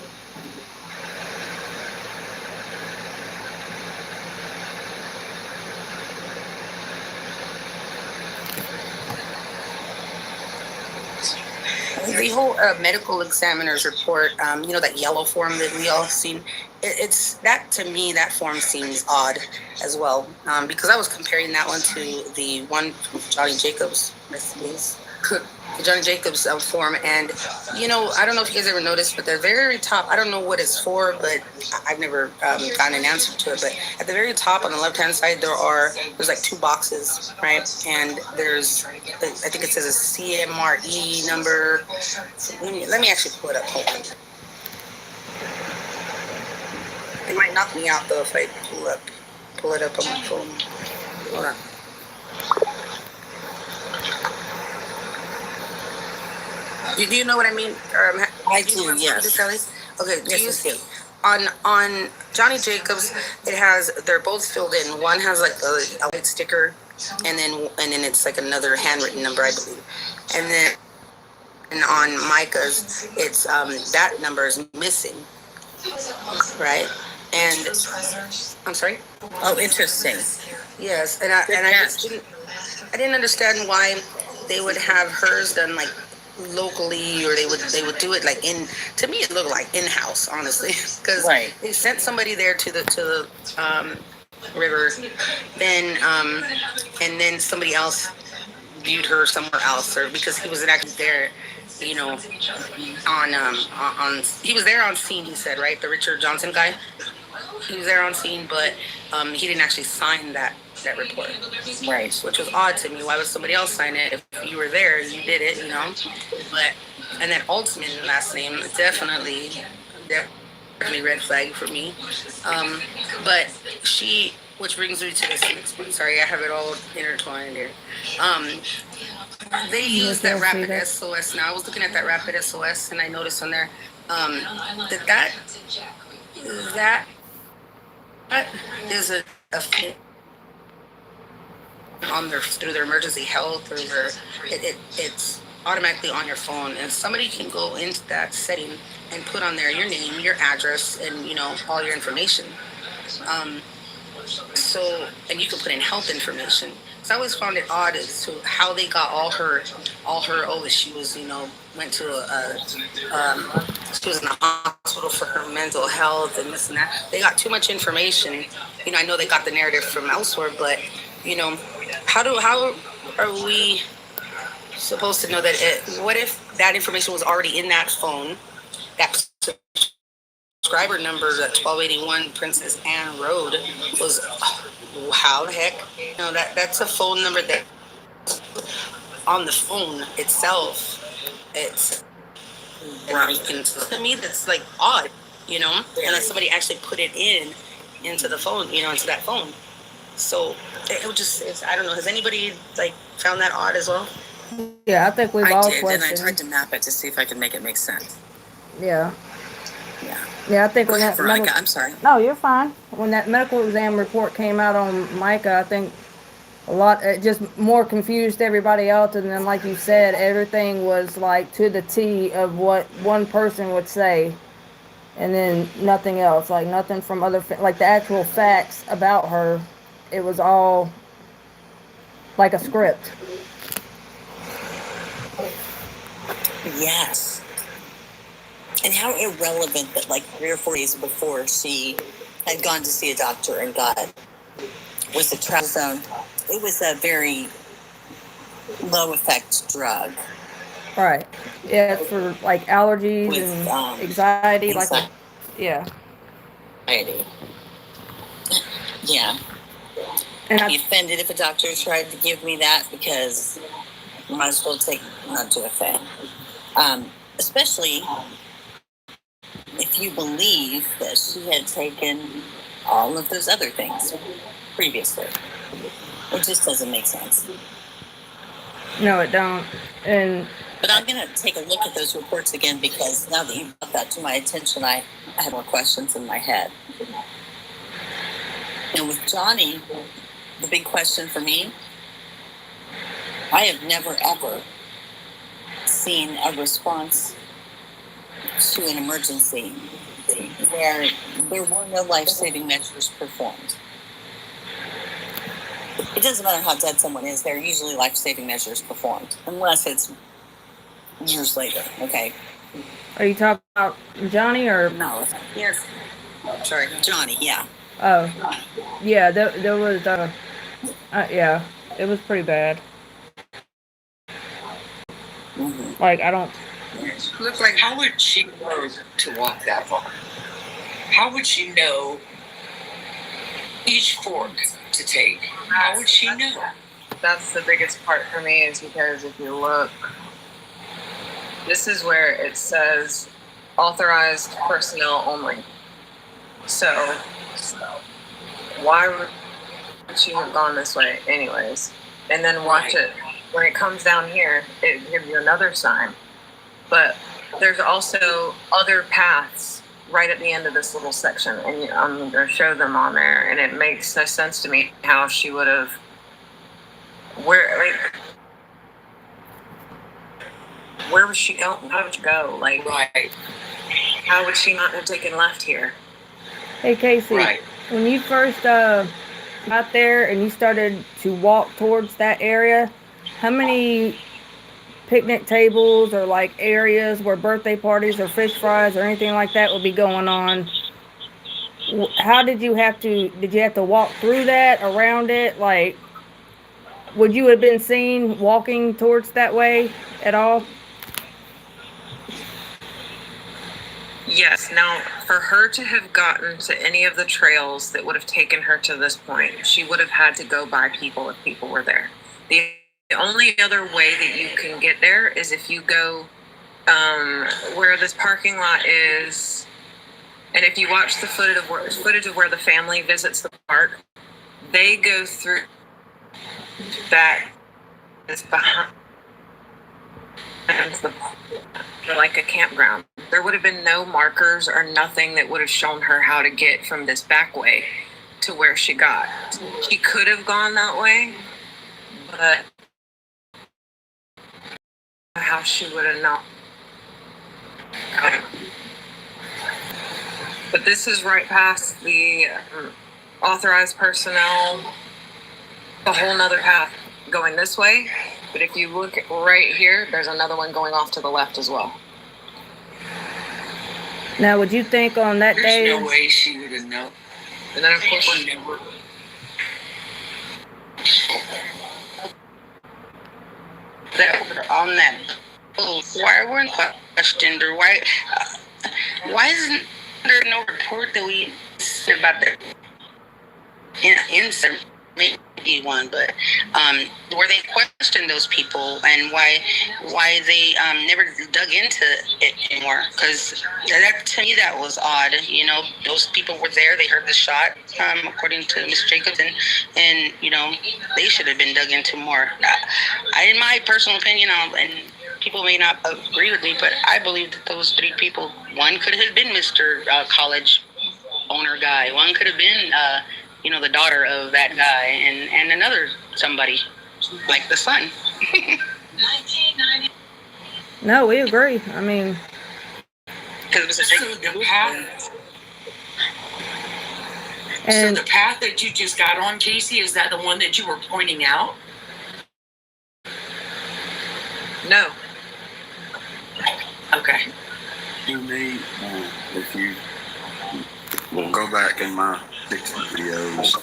The whole medical examiner's report, that yellow form that we all seen, it's that, to me, that form seems odd as well, because I was comparing that one to the one from Johnny Jacobs, the Johnny Jacobs form, and I don't know if you guys ever noticed, but the very top, I don't know what it's for, but I've never gotten an answer to it, but at the very top on the left hand side there's like two boxes, right? And there's, I think it says a CMRE number. Let me actually pull it up. Hold on. It might knock me out though if I pull it up on my phone. Hold on. Do you know what I mean? I do, yes. Okay, do you see? On Johnny Jacobs, it has, they're both filled in. One has like a white sticker, and then it's like another handwritten number, I believe. And on Mica's, it's that number is missing, right? And I'm sorry. Oh, interesting. Yes, and I just didn't understand why they would have hers done like locally, or they would do it like in. To me, it looked like in-house, honestly, because they sent somebody there to the river, then and then somebody else viewed her somewhere else, or because he wasn't actually there, on he was there on scene. He said, right, the Richard Johnson guy. He was there on scene, but he didn't actually sign that report. Right. Which was odd to me. Why would somebody else sign it? If you were there, you did it, But, and then Altman last name, definitely red flag for me. But which brings me to this next point. Sorry, I have it all intertwined here. They use that Rapid SOS now. I was looking at that Rapid SOS, and I noticed on there that is a on through their emergency health, or it's automatically on your phone, and somebody can go into that setting and put on there your name, your address, and all your information. So, and you can put in health information. So I always found it odd as to how they got all her. She was, went to she was in the hospital for her mental health and this and that. They got too much information. I know they got the narrative from elsewhere, but how are we supposed to know that what if that information was already in that phone, that subscriber number at 1281 Princess Anne Road was, how the heck? That's a phone number that on the phone itself, it's right. To me, that's like odd, unless somebody actually put it into the phone, into that phone. So it would just, I don't know. Has anybody found that odd as well? Yeah, I think we've all questioned. And I tried to map it to see if I could make it make sense. Yeah. Yeah. Yeah, I think when that Veronica, I'm sorry. No, you're fine. When that medical exam report came out on Mica, I think it just more confused everybody else, and then like you said, everything was like to the T of what one person would say, and then nothing else, like nothing from other, like the actual facts about her. It was all like a script. Yes. And how irrelevant that like 3 or 4 days before she had gone to see a doctor and got was a trazodone. It was a very low effect drug. Right. Yeah, it's for like allergies With, and anxiety. Like, anxiety. yeah. Yeah. And I'd be offended if a doctor tried to give me that because you might as well not do a thing. Especially if you believe that she had taken all of those other things previously. It just doesn't make sense. No, it don't. But I'm going to take a look at those reports again because now that you brought that to my attention, I have more questions in my head. And with Johnny, the big question for me, I have never ever seen a response to an emergency where there were no life-saving measures performed. It doesn't matter how dead someone is, there are usually life-saving measures performed, unless it's years later, okay? Are you talking about Johnny or? No, yes. Sorry, Johnny, yeah. Oh, yeah, there was, yeah, it was pretty bad. Mm-hmm. Like, I don't. Look, like, how would she know to walk that far? How would she know each fork to take? How would she know? That's the biggest part for me, is because if you look, this is where it says authorized personnel only. So why would she have gone this way anyways? And then watch it. When it comes down here, it gives you another sign. But there's also other paths right at the end of this little section, and I'm going to show them on there, and it makes no sense to me how she would have, where was she going? How would you go? Like, Right. how would she not have taken left here? Hey, Casey. Right. When you first got there and you started to walk towards that area, how many picnic tables or like areas where birthday parties or fish fries or anything like that would be going on? How did you have to walk through that, around it? Like, would you have been seen walking towards that way at all? Yes. Now, for her to have gotten to any of the trails that would have taken her to this point, she would have had to go by people if people were there. The only other way that you can get there is if you go where this parking lot is, and if you watch the footage of where the family visits the park, they go through that is behind like a campground. There would have been no markers or nothing that would have shown her how to get from this back way to where she got. She could have gone that way, but how she would have known. But this is right past the authorized personnel, a whole nother path going this way. But if you look right here, there's another one going off to the left as well. Now, would you think on that day? There's no way she would have known. And then of course that were on that boat, why weren't questioned, or why isn't there no report that we said about the insert? Maybe one, but where they questioned those people and why they never dug into it anymore, because that, to me, that was odd. You know, those people were there, they heard the shot, according to Ms. Jacobs, and you know, they should have been dug into more. In my personal opinion, and people may not agree with me, but I believe that those 3 people, one could have been Mr. College owner guy, one could have been you know, the daughter of that guy, and another somebody, like the son. No, we agree. I mean, because it was the path. And so the path that you just got on, Casey, is that the one that you were pointing out? No. Okay. with me, if you will go back in my 60 videos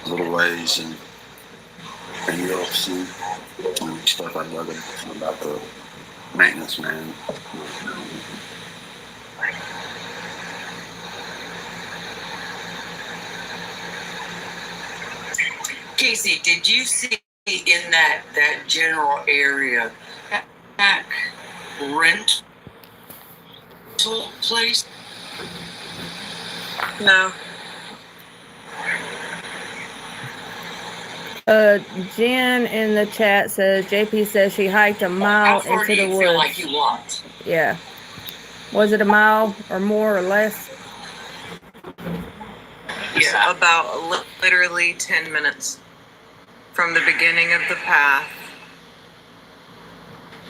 a little ways, and you'll see stuff I dug about the maintenance man. Casey, did you see in that general area that rental place? No. Jen in the chat says JP says she hiked a mile How far into do the you woods. feel like you walked? Yeah. Was it a mile or more or less? Yeah. About literally 10 minutes from the beginning of the path.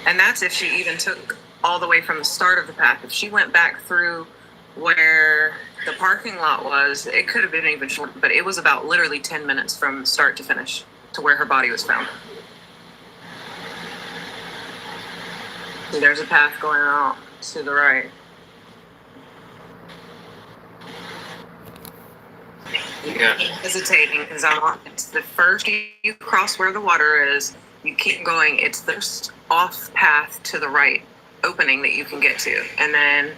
And that's if she even took all the way from the start of the path. If she went back through where the parking lot was, it could have been even shorter, but it was about literally 10 minutes from start to finish to where her body was found. So there's a path going out to the right. Yeah. Hesitating because it's the first you cross where the water is, you keep going, it's the first off path to the right opening that you can get to. And then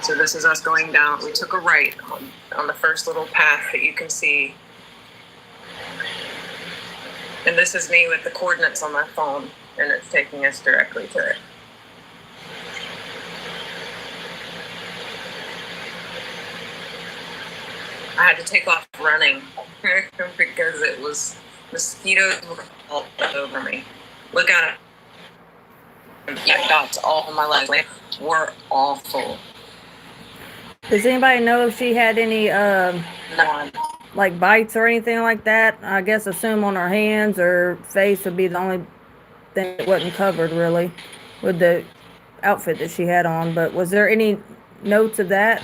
so this is us going down. We took a right on the first little path that you can see. And this is me with the coordinates on my phone, and it's taking us directly to it. I had to take off running because it was mosquitoes were all over me. Look at it. Yeah, dots all on my legs were awful. Does anybody know if she had any like bites or anything like that? I guess assume on her hands or face would be the only thing that wasn't covered really with the outfit that she had on. But was there any notes of that?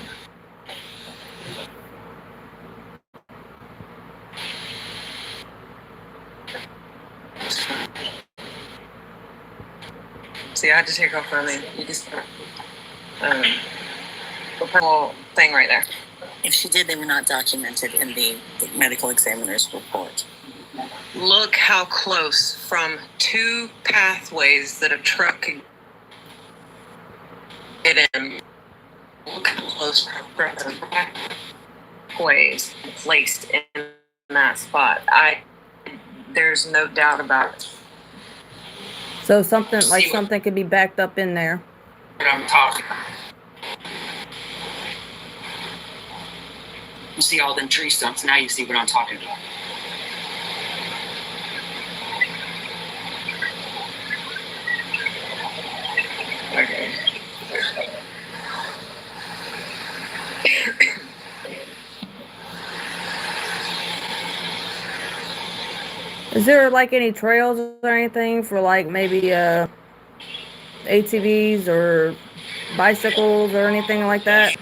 See, I had to take off running. You just the purple thing right there. If she did, they were not documented in the medical examiner's report. Look how close from two pathways that a truck can get in. Look how close pathways placed in that spot. There's no doubt about it. So something could be backed up in there. What I'm talking about. You see all them tree stumps, now you see what I'm talking about. Okay. Is there like any trails or anything for like maybe ATVs or bicycles or anything like that?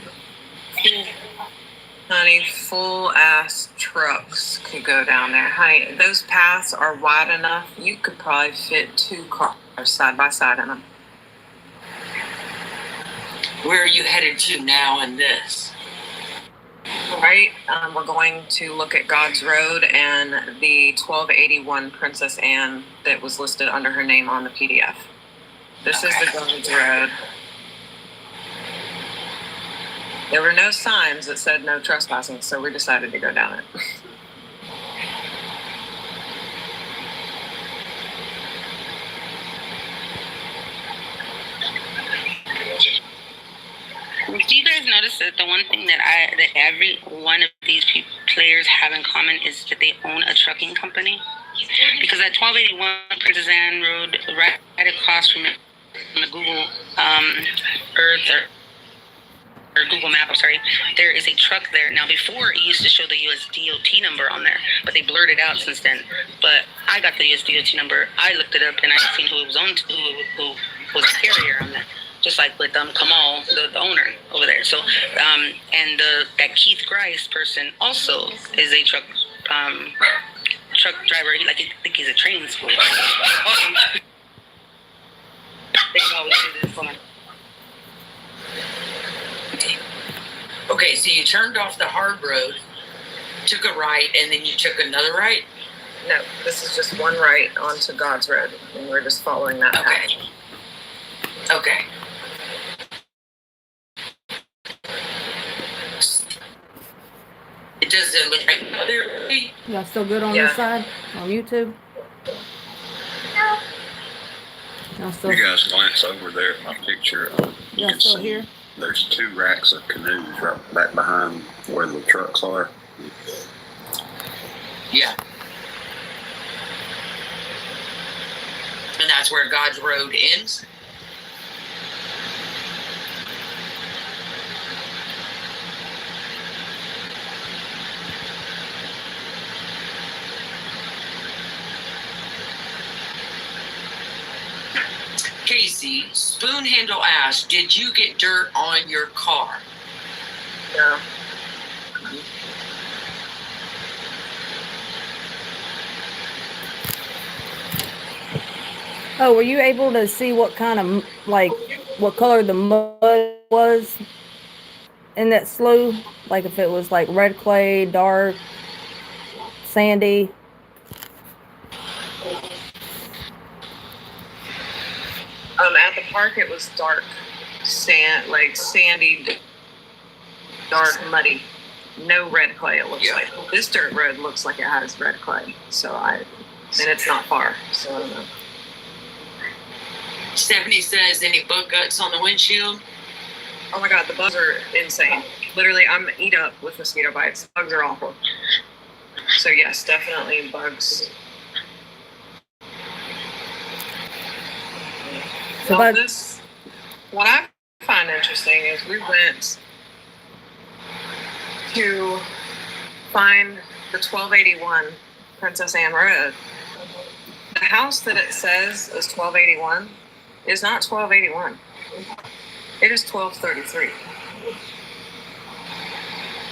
Honey, full ass trucks could go down there. Honey, those paths are wide enough. You could probably fit 2 cars side by side in them. Where are you headed to now in this? Right, we're going to look at God's Road and the 1281 Princess Anne that was listed under her name on the PDF. This is the God's Road. There were no signs that said no trespassing, so we decided to go down it. Do you guys notice that the one thing that every one of these players have in common is that they own a trucking company? Because at 1281 Princess Anne Road, right across from the Google Earth or Google Map, I'm sorry, there is a truck there. Now, before it used to show the US DOT number on there, but they blurred it out since then. But I got the US DOT number. I looked it up and I seen who it was owned to, who was the carrier on that. Just like with Kamal, the owner over there. So, and that Keith Grice person also is a truck truck driver. I think he's a training school. They can always do this one. Okay, so you turned off the hard road, took a right, and then you took another right? No, this is just one right onto God's road, and we're just following that path. Okay. It doesn't look like there. Y'all still good on Yeah. this side on YouTube? Y'all still, You guys glance over there at my picture. You y'all can still see here? there's 2 racks of canoes right back behind where the trucks are. Yeah. And that's where God's road ends? Casey, Spoon Handle asked, did you get dirt on your car? No. Oh, were you able to see what kind of, like, what color the mud was in that slough? Like if it was like red clay, dark, sandy? At the park, it was dark sand, like sandy, dark, muddy. No red clay, it looks like. This dirt road looks like it has red clay. And it's not far, so I don't know. Stephanie says, any bug guts on the windshield? Oh my God, the bugs are insane. Literally, I'm eat up with mosquito bites. Bugs are awful. So yes, definitely bugs. So Well, that, what I find interesting is we went to find the 1281 Princess Anne Road. The house that it says is 1281 is not 1281. It is 1233.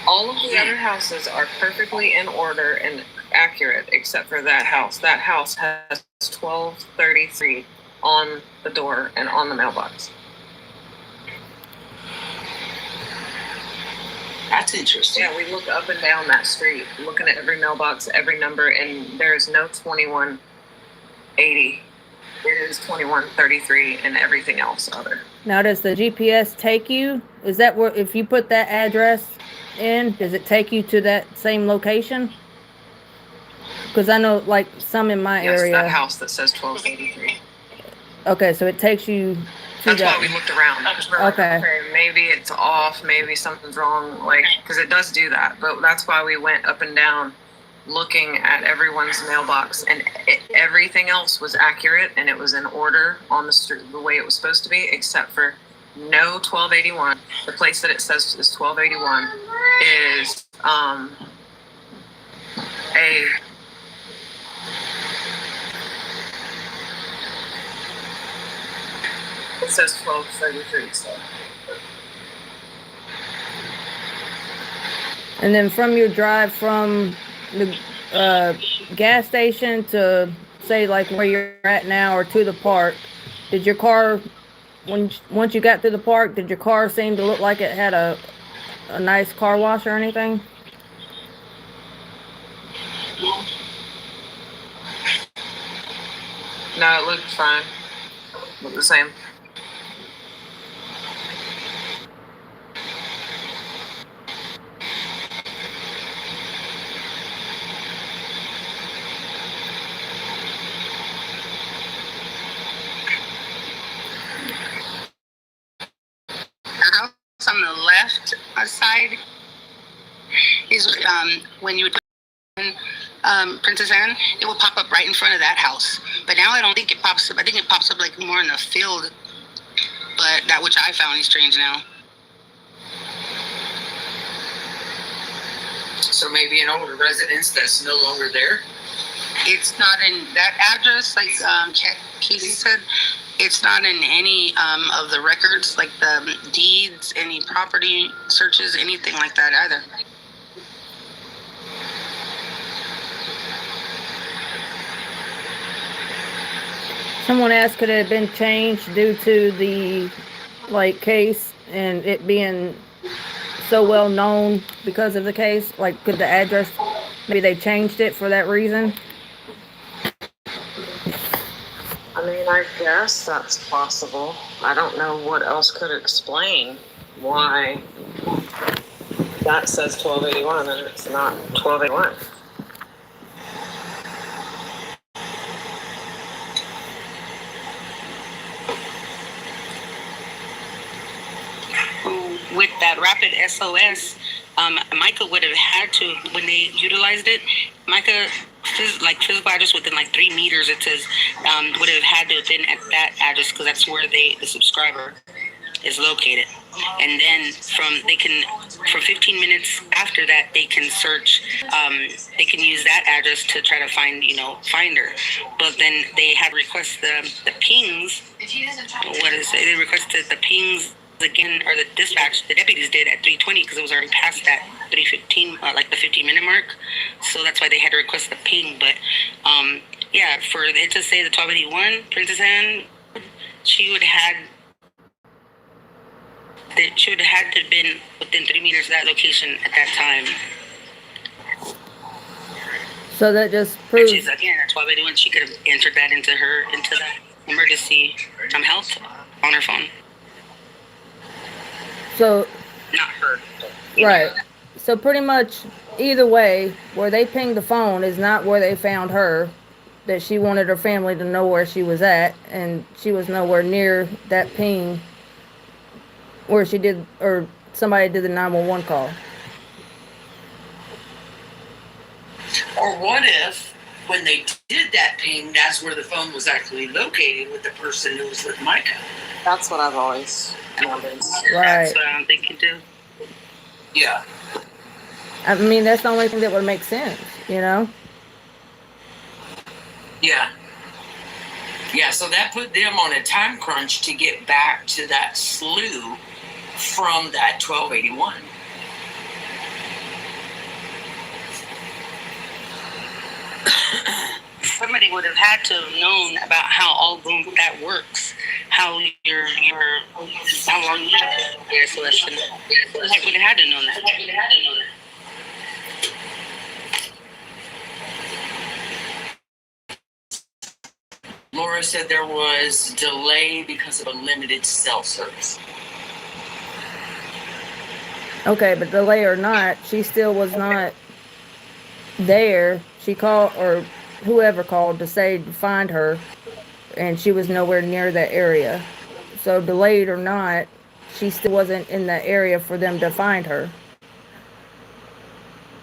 All of the other houses are perfectly in order and accurate except for that house. That house has 1233 on the door and on the mailbox. That's interesting. Yeah, we look up and down that street, looking at every mailbox, every number, and there's no 2180. It is 2133 and everything else other. now does the GPS take you? Is that where, if you put that address in, does it take you to that same location? Because I know like some in my Yes, area. that house that says 1283. Okay, so it takes you to That's that. why we looked around. 'Cause we're like, Okay. okay, maybe it's off, maybe something's wrong, like, because it does do that. But that's why we went up and down looking at everyone's mailbox, and everything else was accurate and it was in order on the street the way it was supposed to be, except for no 1281. The place that it says is 1281 is it says 1233. So. And then from your drive from the gas station to say like where you're at now or to the park, did your car, once you got to the park, did your car seem to look like it had a nice car wash or anything? No, it looked fine. Looked the same. On the left side is when you would Princess Anne, it will pop up right in front of that house. But now I don't think it pops up. I think it pops up like more in the field. But that which I found is strange now. So maybe an older residence that's no longer there? It's not in that address, like Casey said. It's not in any of the records, like the deeds, any property searches, anything like that either. Someone asked could it have been changed due to the like case and it being so well known because of the case. Like, could the address maybe they changed it for that reason? I mean, I guess that's possible. I don't know what else could explain why that says 1281 and it's not 1281. With that rapid SOS, Mica would have had to, when they utilized it, Mica, physical address within like 3 meters, it says, would have had to have been at that address because that's where the subscriber is located. And then from 15 minutes after that, they can search, they can use that address to try to find her. But then they had requested the pings. What is it? They requested the pings again, or the deputies did at 3:20 because it was already past that 3:15, like the 15-minute mark. So that's why they had to request the ping. But yeah, for it to say the 1281 Princess Anne, she would have had to have been within 3 meters of that location at that time. So that just proves. Which is again at 1281, she could have entered that into the emergency health on her phone. So. Not her. Right. So pretty much either way, where they pinged the phone is not where they found her. That she wanted her family to know where she was at, and she was nowhere near that ping where she did, or somebody did the 911 call. Or what if, when they did that ping, that's where the phone was actually located with the person who was with Mica? That's what I've always wondered. Right. That's what I'm thinking too. Yeah. I mean, that's the only thing that would make sense, Yeah. Yeah, so that put them on a time crunch to get back to that slew from that 1281. Somebody would have had to have known about how all that works, how how long you have to SOS. Would have had to know that. Laura said there was delay because of a limited cell service. Okay, but delay or not, she still was not there. She called, or whoever called to say to find her, and she was nowhere near that area. So delayed or not, she still wasn't in that area for them to find her.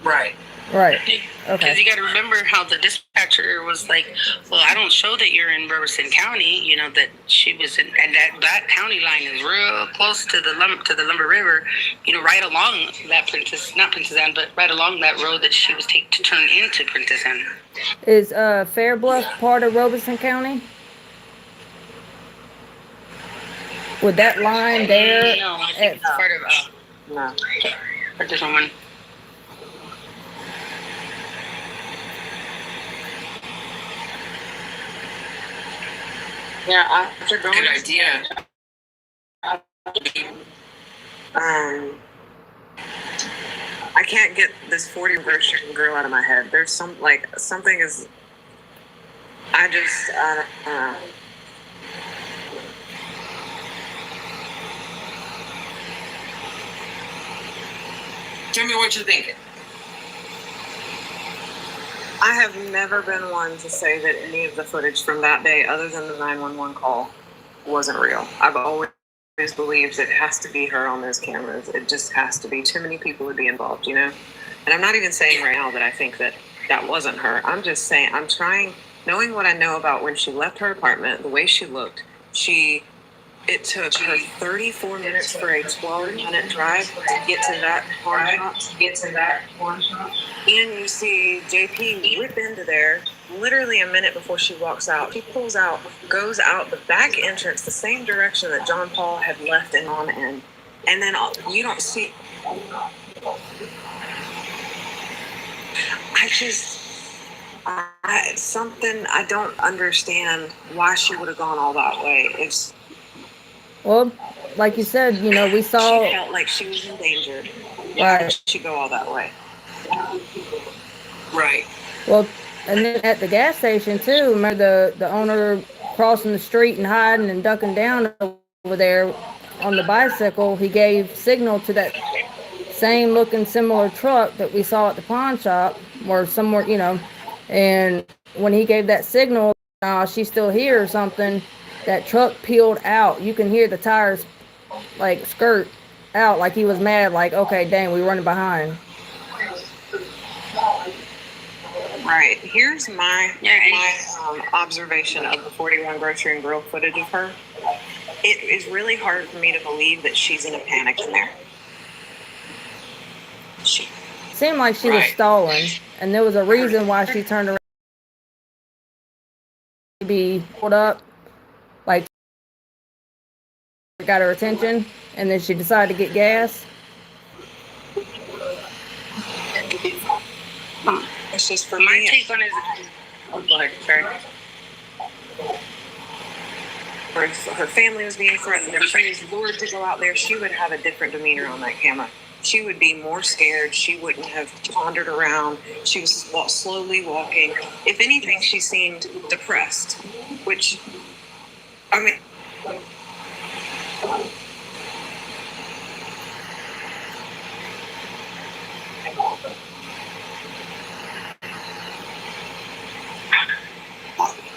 Right. Right. Because Okay. you got to remember how the dispatcher was like, well, I don't show that you're in Robeson County, that she was in, and that county line is real close to the Lumber River, right along that not Princess Anne, but right along that road that she was taken to turn into Princess Anne. Is Fair Bluff part of Robeson County? Would that line there? No, I think it's part of No. a different one. Yeah, after going. Good idea. I can't get this 40 version girl out of my head. There's something is. I just, Tell me what you're thinking. I have never been one to say that any of the footage from that day, other than the 911 call, wasn't real. I've always believed it has to be her on those cameras. It just has to be. Too many people would be involved, And I'm not even saying right now that I think that wasn't her. I'm just saying, I'm trying, knowing what I know about when she left her apartment, the way she looked, it took her 34 minutes for a 12-minute drive to get to that pawn shop. And you see JP whip into there literally a minute before she walks out. She goes out the back entrance, the same direction that John Paul had left and on in. And then you don't see. Something I don't understand why she would have gone all that way. It's Well, like you said, you know, we saw. She felt like she was endangered. Why Right. would she go all that way? Right. Well, and then at the gas station too. Remember the owner crossing the street and hiding and ducking down over there on the bicycle. He gave signal to that same looking similar truck that we saw at the pawn shop or somewhere, you know. And when he gave that signal, she's still here or something. That truck peeled out. You can hear the tires like skirt out, like he was mad. Like, okay, dang, we running behind. Right. Here's my observation of the 41 grocery and grill footage of her. It is really hard for me to believe that she's in a panic in there. She seemed like she was stalling, and there was a reason why she turned around to be pulled up, like got her attention, and then she decided to get gas. It's just for My me. take on it. Oh, go ahead. Sorry. If her family was being threatened, if she was lured to go out there, she would have a different demeanor on that camera. She would be more scared. She wouldn't have pondered around. She was slowly walking. If anything, she seemed depressed, which, I mean,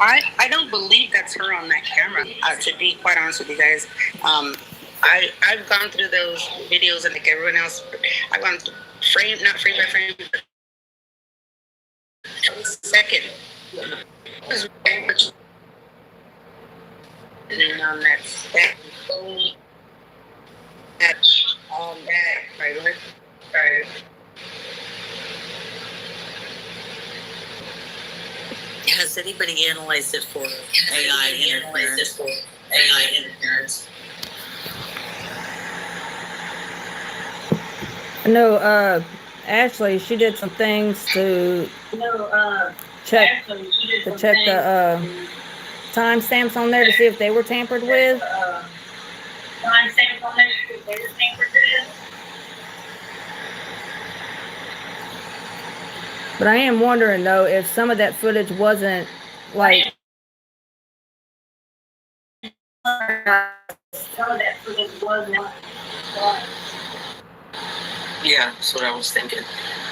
I don't believe that's her on that camera. To be quite honest with you guys, I've gone through those videos and like everyone else, I've gone through not frame by frame, but second. Was very much on that right. Has anybody analyzed it for AI interference? No, Ashley, she did some things to check the timestamps on there to see if they were tampered with. But I am wondering though if some of that footage wasn't like Yeah, that's what I was thinking.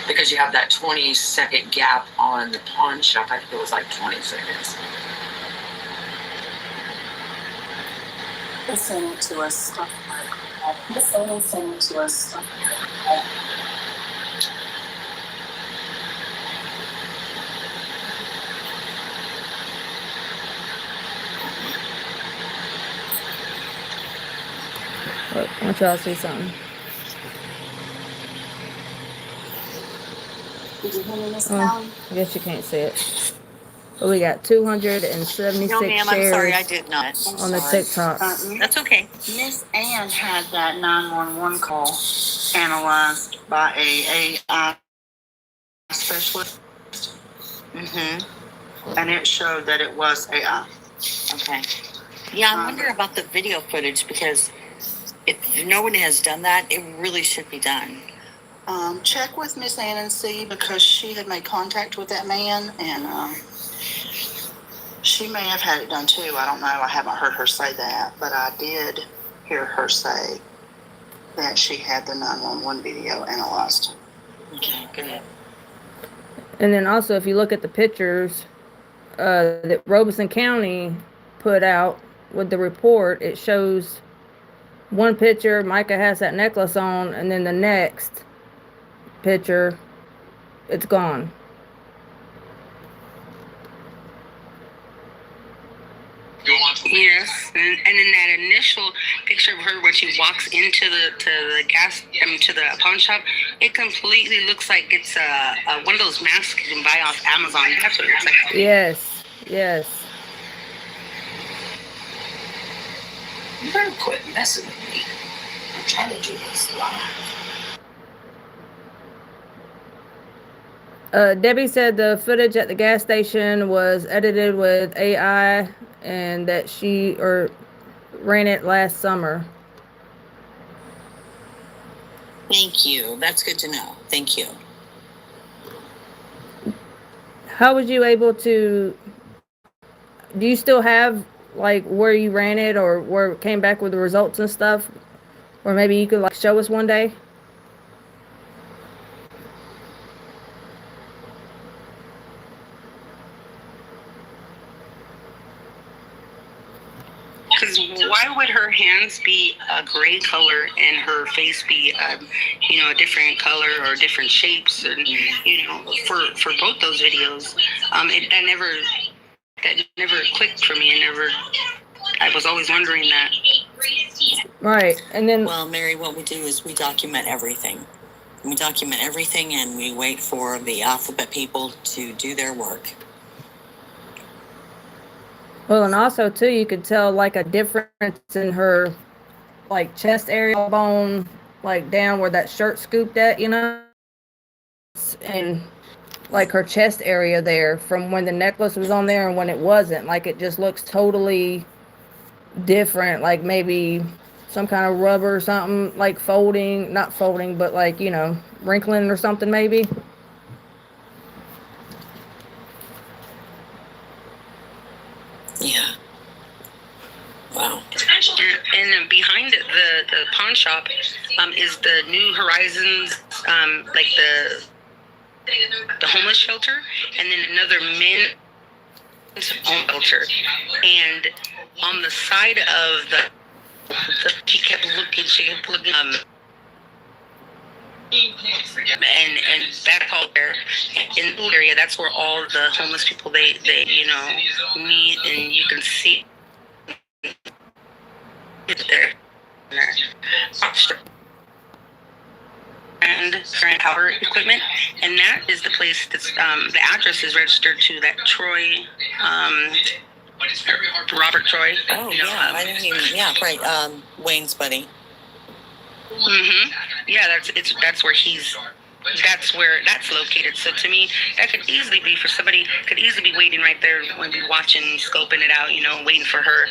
Because you have that 20-second gap on the pawn shop. I think it was like 20 seconds. Send it to us. Look, I want y'all to see something. Did you hear me, Miss I guess you can't see it. But we got 276 No, ma'am, I'm shares sorry, I did not. on the TikTok. That's okay. Miss Ann had that 911 call analyzed by a AI specialist, and it showed that it was AI. Okay. Yeah, I wonder about the video footage because if no one has done that, it really should be done. Check with Miss Ann and see because she had made contact with that man and she may have had it done too. I don't know. I haven't heard her say that, but I did hear her say that she had the 911 video analyzed. Okay, good. And then also, if you look at the pictures that Robeson County put out with the report, it shows one picture, Mica has that necklace on, and then the next picture, it's gone. Yes, and in that initial picture of her when she walks into to the pawn shop, it completely looks like it's one of those masks you can buy off Amazon. That's what it looks like. Yes. You better quit messing with me. I'm trying to do this live. Debbie said the footage at the gas station was edited with AI and that she ran it last summer. Thank you. That's good to know. Thank you. How was you able to? Do you still have like where you ran it or where it came back with the results and stuff? Or maybe you could like show us one day. Because why would her hands be a gray color and her face be, a different color or different shapes? And for both those videos, that never clicked for me. I was always wondering that. Right, and then Well, Mary, what we do is we document everything. We document everything, and we wait for the alphabet people to do their work. well, and also too, you could tell like a difference in her like chest area bone, like down where that shirt scooped at, and like her chest area there from when the necklace was on there and when it wasn't. Like it just looks totally different. Like maybe some kind of rubber or something, like folding, not folding, but like wrinkling or something maybe. Yeah. Wow. And then behind the pawn shop is the New Horizons, like the homeless shelter, and then another men's home shelter. And on the side of she kept looking, and back out there in the area, that's where all the homeless people they meet, and you can see their and current power equipment, and that is the place that's the address is registered to that Troy, Robert Troy. Oh yeah, I didn't even. Yeah, right. Wayne's buddy. Yeah, that's where he's. That's where that's located. So to me, that could easily be for somebody. Could easily be waiting right there when we watching, scoping it out. Waiting for her.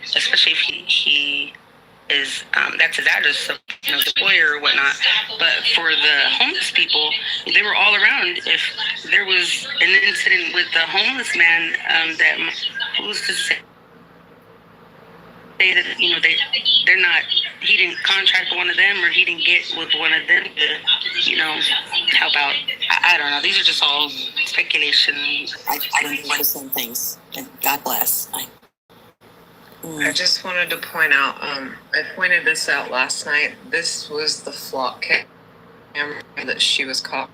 Especially if he is. That's his address, so, the lawyer or whatnot. But for the homeless people, they were all around. If there was an incident with the homeless man, that who's to say that they're not. He didn't contract with one of them, or he didn't get with one of them to help out. I don't know. These are just all speculation. I don't think the same things. And God bless. I just wanted to point out, I pointed this out last night. This was the flock camera that she was caught.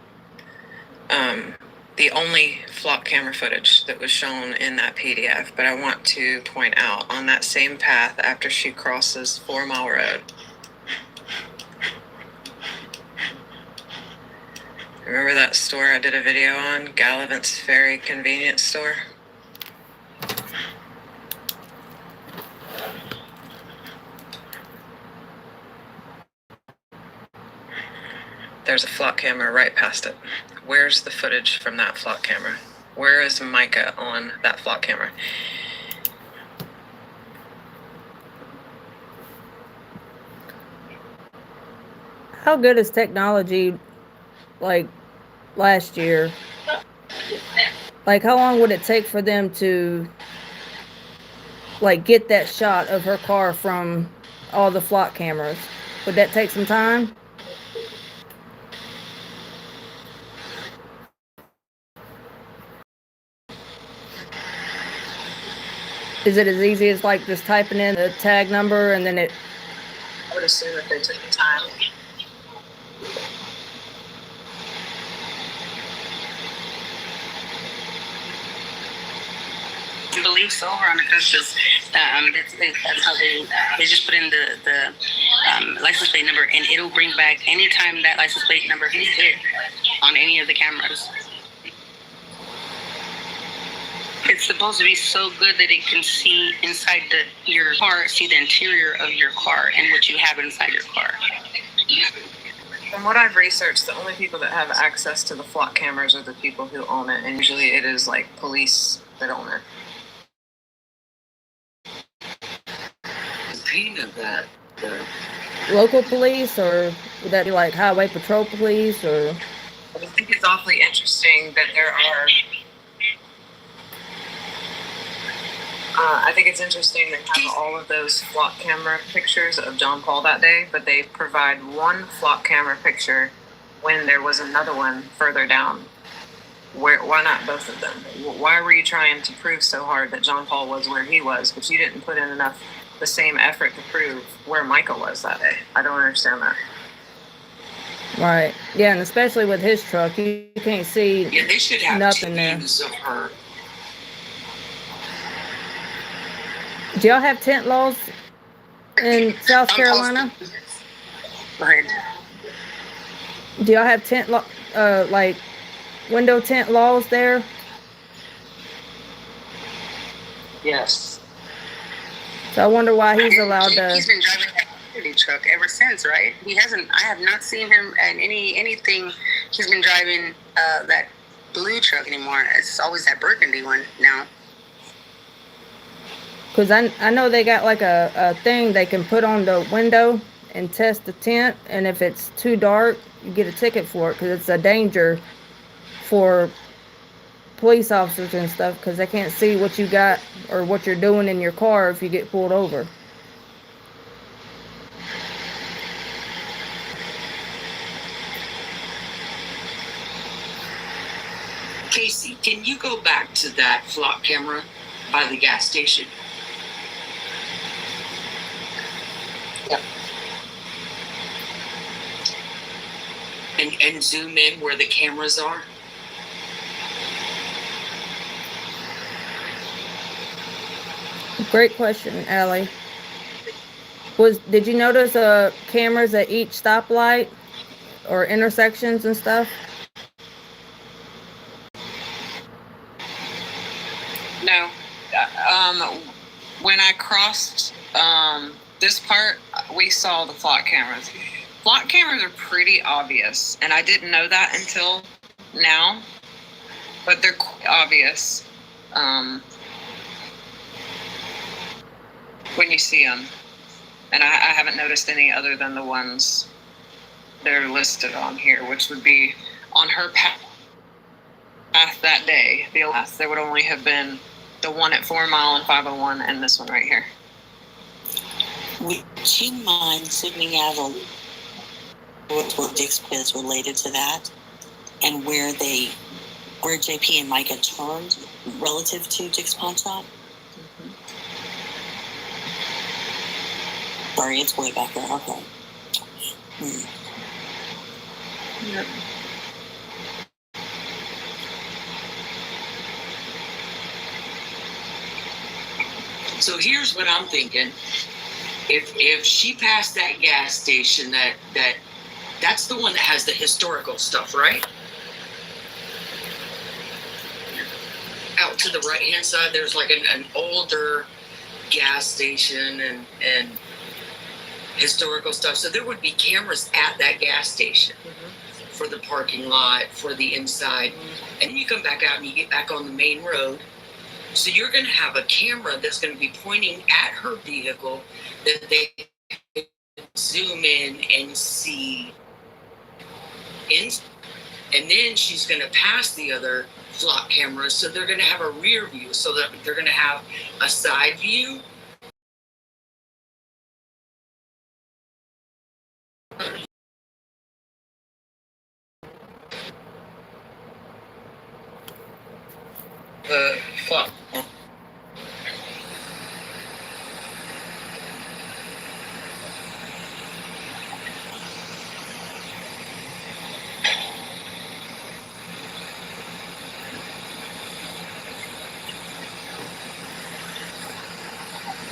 The only flock camera footage that was shown in that PDF. But I want to point out on that same path after she crosses 4 Mile Road. Remember that store I did a video on? Gallivant's Ferry Convenience Store? There's a flock camera right past it. Where's the footage from that flock camera? Where is Mica on that flock camera? How good is technology like last year? Like how long would it take for them to like get that shot of her car from all the flock cameras? Would that take some time? Is it as easy as like just typing in the tag number and then it? I would assume that they took the time. I believe so, Veronica, because that's how they just put in the license plate number, and it'll bring back anytime that license plate number is hit on any of the cameras. It's supposed to be so good that it can see inside your car, see the interior of your car and what you have inside your car. From what I've researched, the only people that have access to the flock cameras are the people who own it, and usually it is like police that own it. Opinion of that. Local police, or would that be like highway patrol police, or? I think it's awfully interesting that there are. I think it's interesting they have all of those flock camera pictures of John Paul that day, but they provide one flock camera picture when there was another one further down. Why not both of them? Why were you trying to prove so hard that John Paul was where he was, but you didn't put in enough the same effort to prove where Mica was that day? I don't understand that. Right. Yeah, and especially with his truck, you can't see Yeah, they should have nothing two there. views of her. Do y'all have tent laws in South Carolina? Go ahead. Do y'all have like window tent laws there? Yes. So I wonder why he's allowed to. He's been driving that utility truck ever since, right? He hasn't. I have not seen him at anything. He's been driving that blue truck anymore. It's always that burgundy one now. Because I know they got like a thing they can put on the window and test the tent, and if it's too dark, you get a ticket for it because it's a danger for police officers and stuff because they can't see what you got or what you're doing in your car if you get pulled over. Casey, can you go back to that flock camera by the gas station? Yep. And zoom in where the cameras are? Great question, Allie. Did you notice cameras at each stoplight or intersections and stuff? No. When I crossed this part, we saw the flock cameras. Flock cameras are pretty obvious, and I didn't know that until now, but they're quite obvious when you see them. And I haven't noticed any other than the ones that are listed on here, which would be on her path that day. The last, there would only have been the one at 4 Mile and 501 and this one right here. Would you mind zooming out a little what Dick's is related to that and where JP and Mica turned relative to Dick's Pawn Shop? Mm-hmm. Sorry, it's way back there. Okay. Yep. So here's what I'm thinking. If she passed that gas station, that's the one that has the historical stuff, right? Out to the right hand side, there's like an older gas station and historical stuff. So there would be cameras at that gas station for the parking lot, for the inside. And then you come back out and you get back on the main road. So you're going to have a camera that's going to be pointing at her vehicle that they zoom in and see. And then she's going to pass the other flock cameras. So they're going to have a rear view. So that they're going to have a side view. Flock.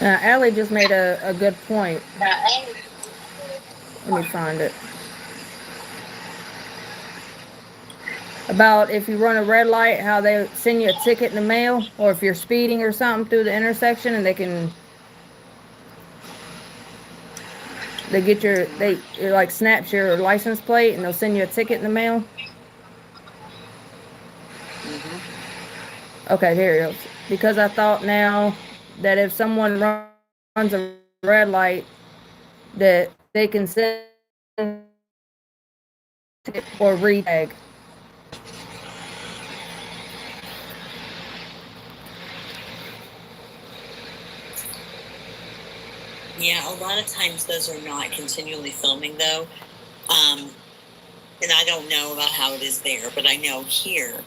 Allie just made a good point. Let me find it. About if you run a red light, how they send you a ticket in the mail, or if you're speeding or something through the intersection, and they can They get it like snaps your license plate and they'll send you a ticket in the mail. Okay, here it is. Because I thought now that if someone runs a red light, that they can send or retag. Yeah, a lot of times those are not continually filming though. And I don't know about how it is there, but I know here,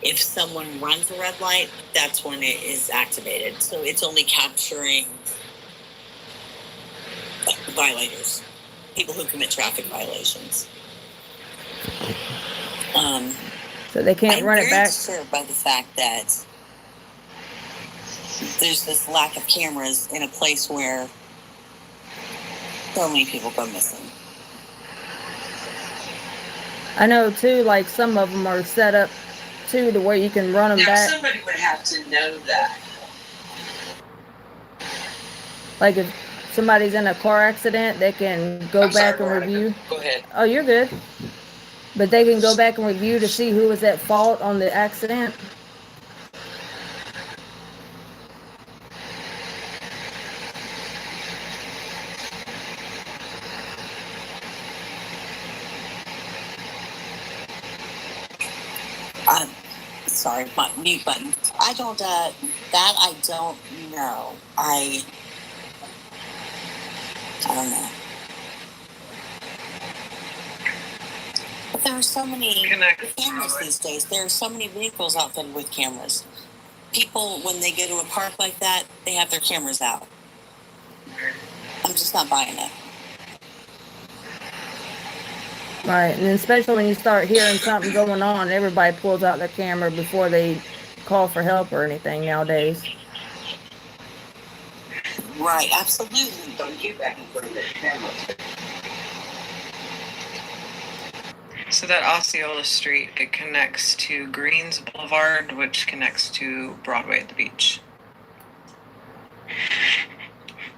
if someone runs a red light, that's when it is activated. So it's only capturing violators, people who commit traffic violations. So they can't run it back. I'm very disturbed by the fact that there's this lack of cameras in a place where so many people go missing. I know too, like some of them are set up too to where you can run them Now, back. somebody would have to know that. Like if somebody's in a car accident, they can go back and review. Go ahead. Oh, you're good. But they can go back and review to see who was at fault on the accident. Sorry, my mute button. I don't know. I don't know. But there are so many cameras these days. There are so many vehicles outfitted with cameras. People, when they go to a park like that, they have their cameras out. I'm just not buying it. Right, and especially when you start hearing something going on, everybody pulls out their camera before they call for help or anything nowadays. Right, absolutely. Don't get back in front of the camera. So that Osceola Street, it connects to Greens Boulevard, which connects to Broadway at the beach.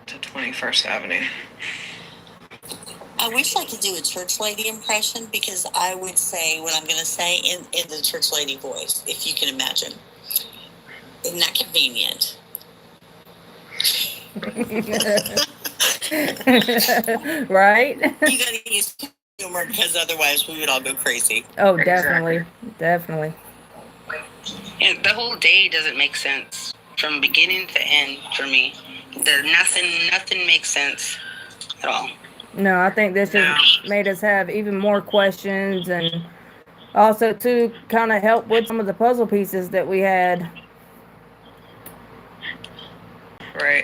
To 21st Avenue. I wish I could do a church lady impression because I would say what I'm going to say in the church lady voice, if you can imagine. Isn't that convenient? Right? You got to use humor because otherwise we would all go crazy. Oh, definitely. Definitely. And the whole day doesn't make sense from beginning to end for me. Nothing makes sense at all. No, I think this just made us have even more questions and also to kind of help with some of the puzzle pieces that we had. Right.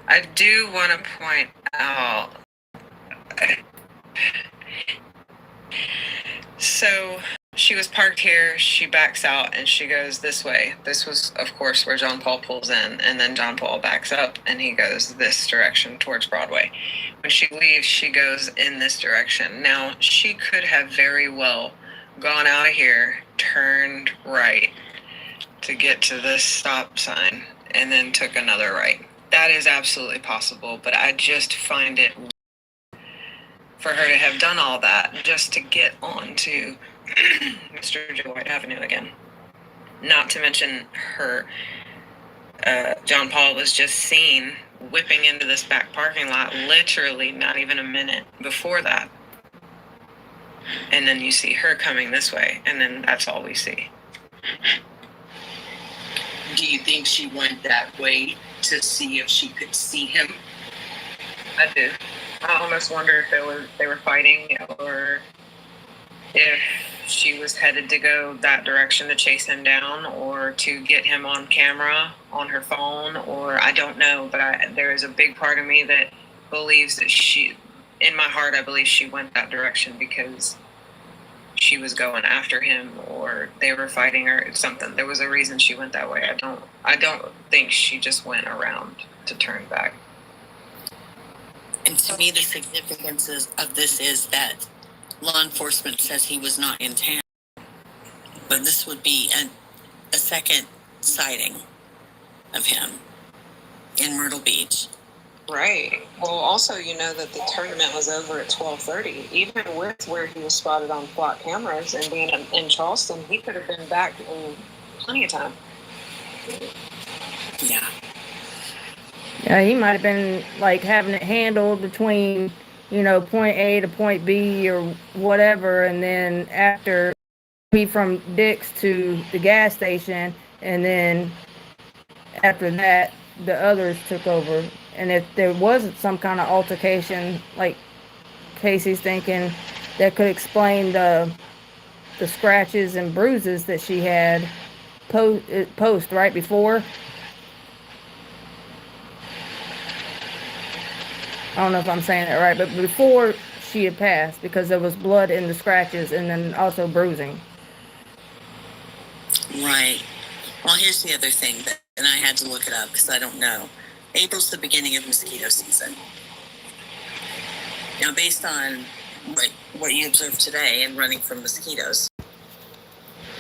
I do want to point out. So she was parked here, she backs out and she goes this way. This was, of course, where John Paul pulls in, and then John Paul backs up and he goes this direction towards Broadway. When she leaves, she goes in this direction. Now, she could have very well gone out of here, turned right to get to this stop sign, and then took another right. That is absolutely possible, but I just find it for her to have done all that just to get onto Mr. Joe White Avenue again. Not to mention her, John Paul was just seen whipping into this back parking lot literally not even a minute before that. And then you see her coming this way, and then that's all we see. Do you think she went that way to see if she could see him? I do. I almost wonder if they were fighting, or if she was headed to go that direction to chase him down, or to get him on camera on her phone, or I don't know. But there is a big part of me that believes that in my heart, I believe she went that direction because she was going after him, or they were fighting, or something. There was a reason she went that way. I don't think she just went around to turn back. And to me, the significance of this is that law enforcement says he was not in town. But this would be a second sighting of him in Myrtle Beach. Right. Well, also, you know that the tournament was over at 12:30. Even with where he was spotted on flock cameras and being in Charleston, he could have been back in plenty of time. Yeah. Yeah, he might have been like having it handled between, point A to point B or whatever, and then after me from Dick's to the gas station, and then after that, the others took over. And if there wasn't some kind of altercation, like Casey's thinking, that could explain the scratches and bruises that she had post right before. I don't know if I'm saying that right, but before she had passed, because there was blood in the scratches and then also bruising. Right. Well, here's the other thing, and I had to look it up because I don't know. April's the beginning of mosquito season. Now, based on what you observed today and running from mosquitoes,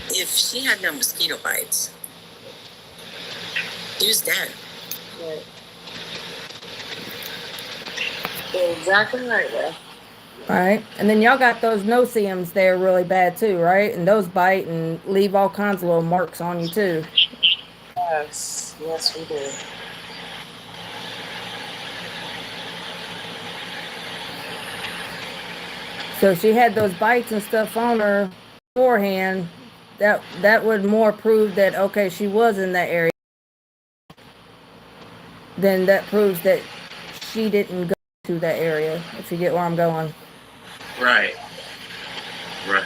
if she had no mosquito bites, she was dead. Right. You're exactly right there. Right. And then y'all got those no-see-ums there really bad too, right? And those bite and leave all kinds of little marks on you too. Yes. Yes, we do. So she had those bites and stuff on her beforehand. That would more prove that, okay, she was in that area. Then that proves that she didn't go to that area, if you get where I'm going. Right. Right.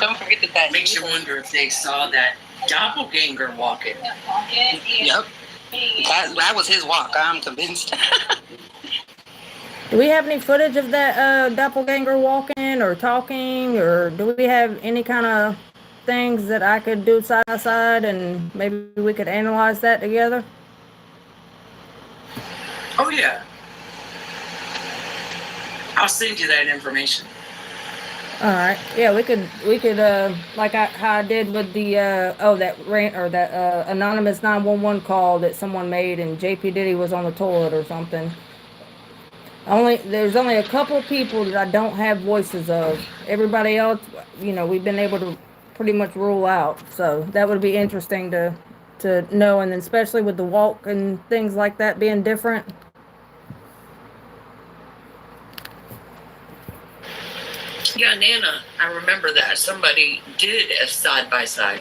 Don't forget that makes you wonder if they saw that doppelganger walking. Yep. That was his walk. I'm convinced. Do we have any footage of that doppelganger walking or talking, or do we have any kind of things that I could do side by side and maybe we could analyze that together? Oh yeah. I'll send you that information. All right. Yeah, we could like how I did with the that anonymous 911 call that someone made and JP Diddy was on the toilet or something. There's only a couple of people that I don't have voices of. Everybody else, we've been able to pretty much rule out. So that would be interesting to know, and then especially with the walk and things like that being different. Yeah, Nana, I remember that. Somebody did a side by side.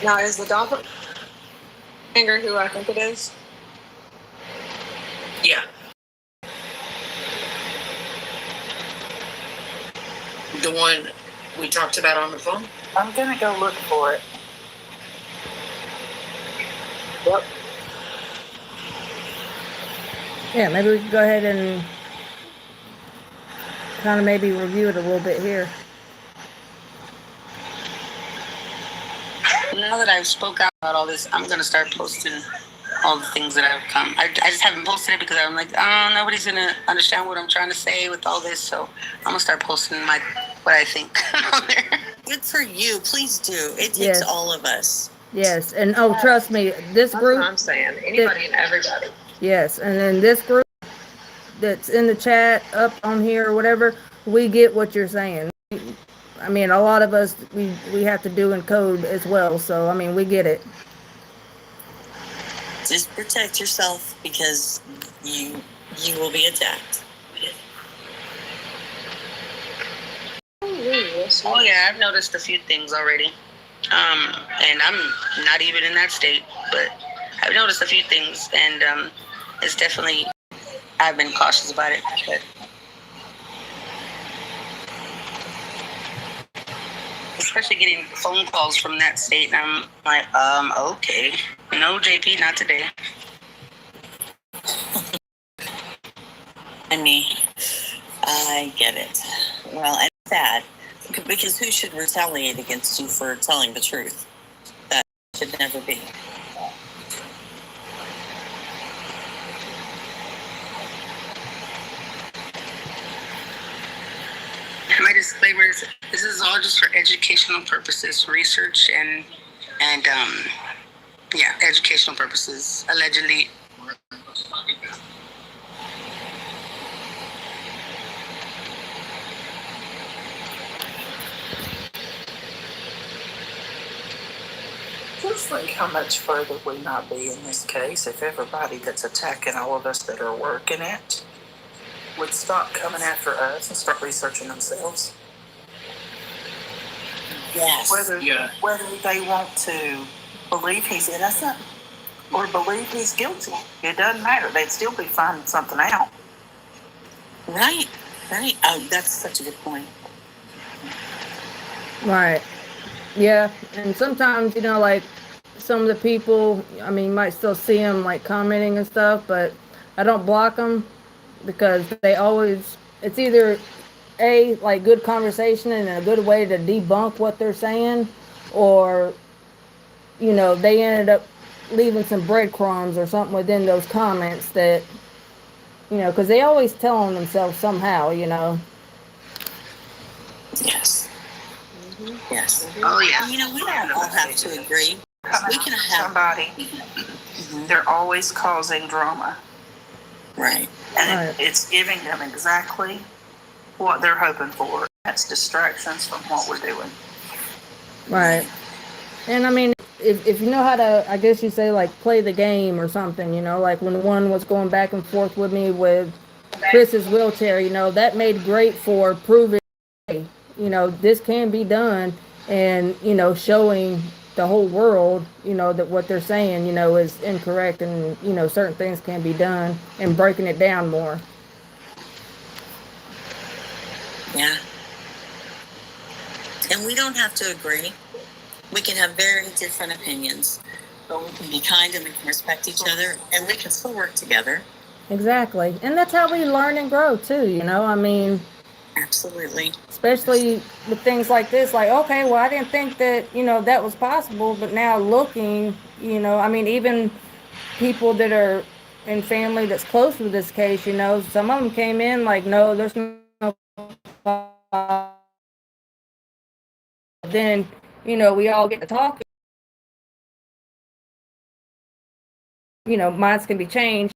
Now, is the doppelganger who I think it is? Yeah. The one we talked about on the phone? I'm gonna go look for it. Yep. Yeah, maybe we could go ahead and kind of maybe review it a little bit here. Now that I've spoke out about all this, I'm gonna start posting all the things that have come. I just haven't posted it because I'm like, oh, nobody's gonna understand what I'm trying to say with all this. So I'm gonna start posting what I think on there. Good for you. Please do. It takes Yes. all of us. Yes, and trust me, this That's group. what I'm saying. Anybody and everybody. Yes, and then this group that's in the chat up on here or whatever, we get what you're saying. I mean, a lot of us, we have to do in code as well, so I mean, we get it. Just protect yourself because you will be attacked. Oh yeah, I've noticed a few things already. And I'm not even in that state, but I've noticed a few things, and it's definitely, I've been cautious about it. But especially getting phone calls from that state, and I'm like, okay, no, JP, not today. I get it. Well, and that, because who should retaliate against you for telling the truth? That should never be. disclaimer is this is all just for educational purposes, research and yeah, educational purposes. Allegedly. Just think how much further we might be in this case if everybody that's attacking all of us that are working it would stop coming after us and start researching themselves. Yes. Whether they want to believe he's innocent or believe he's guilty, it doesn't matter. They'd still be finding something out. Right. Oh, that's such a good point. Right. Yeah, and sometimes, like, some of the people, I mean, you might still see them, like, commenting and stuff, but I don't block them because they always, it's either, like, good conversation and a good way to debunk what they're saying, or, they ended up leaving some breadcrumbs or something within those comments that, because they always tell on themselves somehow. Yes. Yes. Oh yeah. We don't all have to agree. We can have somebody. They're always causing drama. Right. And it's giving them exactly what they're hoping for. That's distractions from what we're doing. Right. And I mean, if you know how to, I guess you say, like, play the game or something, like when one was going back and forth with me with Chris's wheelchair, that made great for proving, this can be done, and, showing the whole world, that what they're saying, is incorrect, and, certain things can be done, and breaking it down more. Yeah. And we don't have to agree. We can have very different opinions, but we can be kind and we can respect each other, and we can still work together. Exactly. And that's how we learn and grow too, I mean, absolutely. Especially with things like this, like, okay, well, I didn't think that, that was possible, but now looking, I mean, even people that are in family that's close with this case, some of them came in like, no, there's no. Then, we all get to talk. Minds can be changed.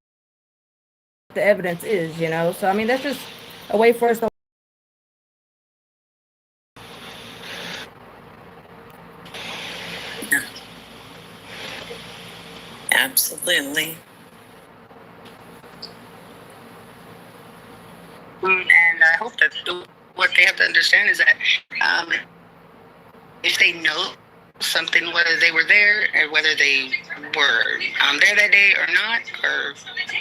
The evidence is, so I mean, that's just a way for us to. Yeah. Absolutely. And I hope that what they have to understand is that if they know something, whether they were there or whether they were there that day or not, or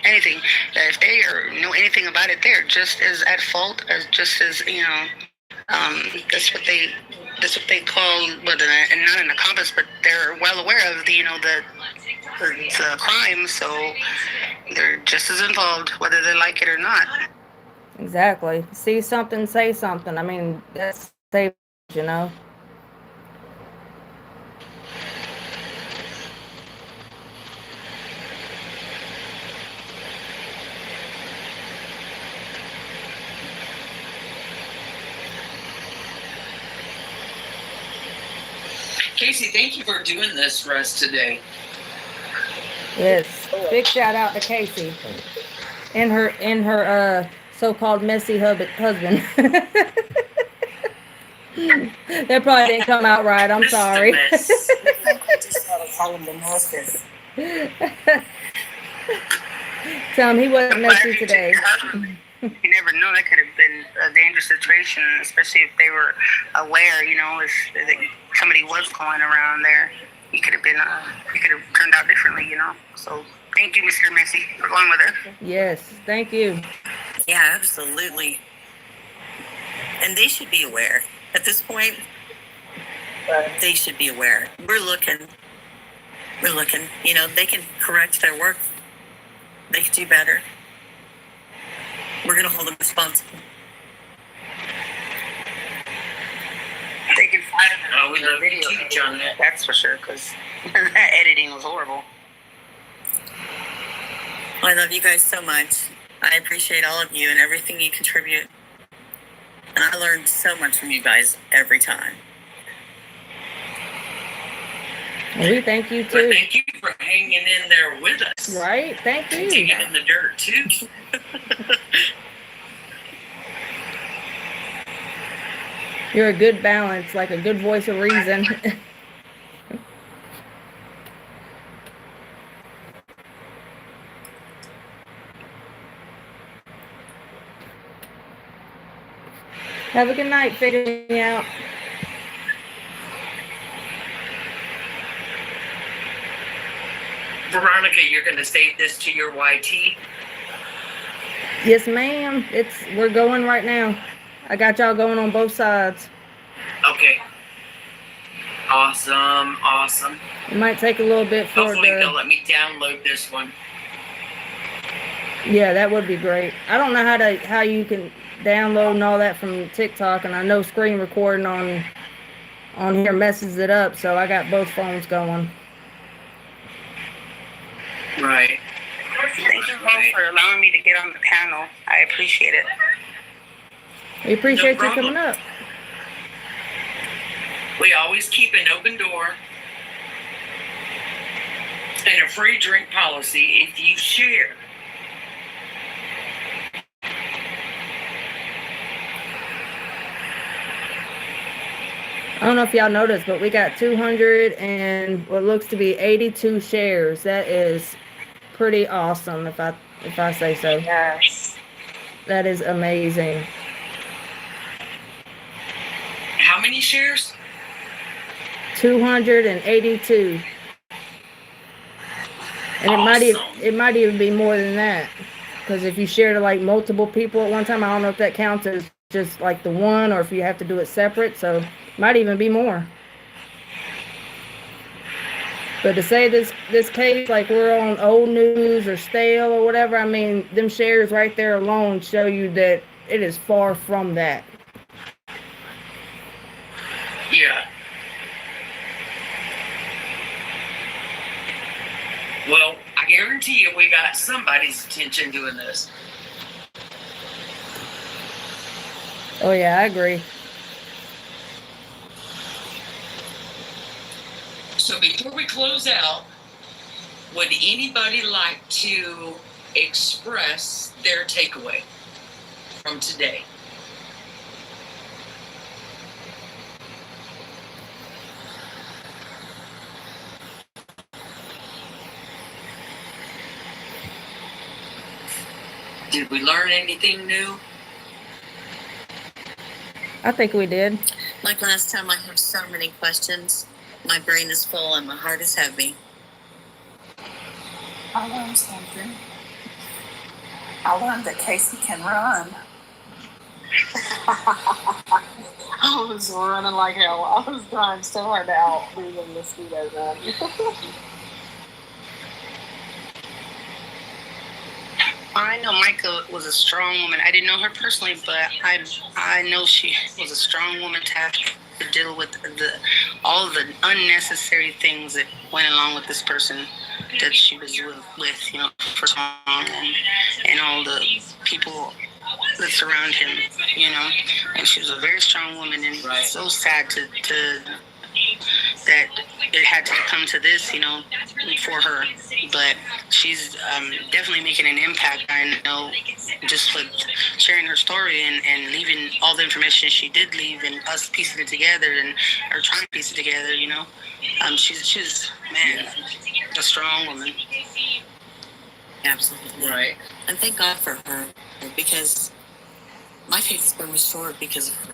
anything, that if they know anything about it, they're just as at fault as just as that's what they call, and not an accomplice, but they're well aware of the crime, so they're just as involved whether they like it or not. Exactly. See something, say something. I mean, that's safe, Casey, thank you for doing this for us today. Yes. Big shout out to Casey and her so-called messy husband. That probably didn't come out right. I'm sorry. I think we just gotta call him the messes. Tell him he wasn't messy today. You never know. That could have been a dangerous situation, especially if they were aware. If somebody was going around there, it could have turned out differently. So thank you, Mr. Messy, for going with us. Yes, thank you. Yeah, absolutely. And they should be aware at this point. They should be aware. We're looking. They can correct their work. They can do better. We're going to hold them responsible. They can find the video teach on that. That's for sure, because that editing was horrible. I love you guys so much. I appreciate all of you and everything you contribute. And I learned so much from you guys every time. We thank you Well, too. thank you for hanging in there with us. Right? Thank And you. digging in the dirt too. You're a good balance, like a good voice of reason. Have a good night, figuring me out. Veronica, you're going to save this to your YT? Yes, ma'am. We're going right now. I got y'all going on both sides. Okay. Awesome. It might take a little bit for Hopefully they'll let me download this one. Yeah, that would be great. I don't know how you can download and all that from TikTok, and I know screen recording on here messes it up, so I got both phones going. Right. Thank you both for allowing me to get on the panel. I appreciate it. We appreciate No you coming problem. up. We always keep an open door and a free drink policy if you share. I don't know if y'all noticed, but we got 200 and what looks to be 82 shares. That is pretty awesome, if I say so. Yes. That is amazing. How many shares? 282. And Awesome. it might even be more than that, because if you share to like multiple people at one time, I don't know if that counts as just like the one or if you have to do it separate. So it might even be more. But to say this case like we're on old news or stale or whatever, I mean, them shares right there alone show you that it is far from that. Yeah. Well, I guarantee you we got somebody's attention doing this. Oh yeah, I agree. So before we close out, would anybody like to express their takeaway from today? Did we learn anything new? I think we did. Like last time, I have so many questions. My brain is full and my heart is heavy. I learned something. I learned that Casey can run. I was running like hell. I was trying so hard to outdo the mosquito run. I know Mica was a strong woman. I didn't know her personally, but I know she was a strong woman to have to deal with all the unnecessary things that went along with this person that she was with, for so long, and all the people that surround him, And she was a very strong woman, and it's so sad that it had to come to this, for her. But she's definitely making an impact. I know, just with sharing her story and leaving all the information she did leave, and us piecing it together or trying to piece it together. She's man, a strong woman. Absolutely. Right. And thank God for her, because my faith has been restored because of her.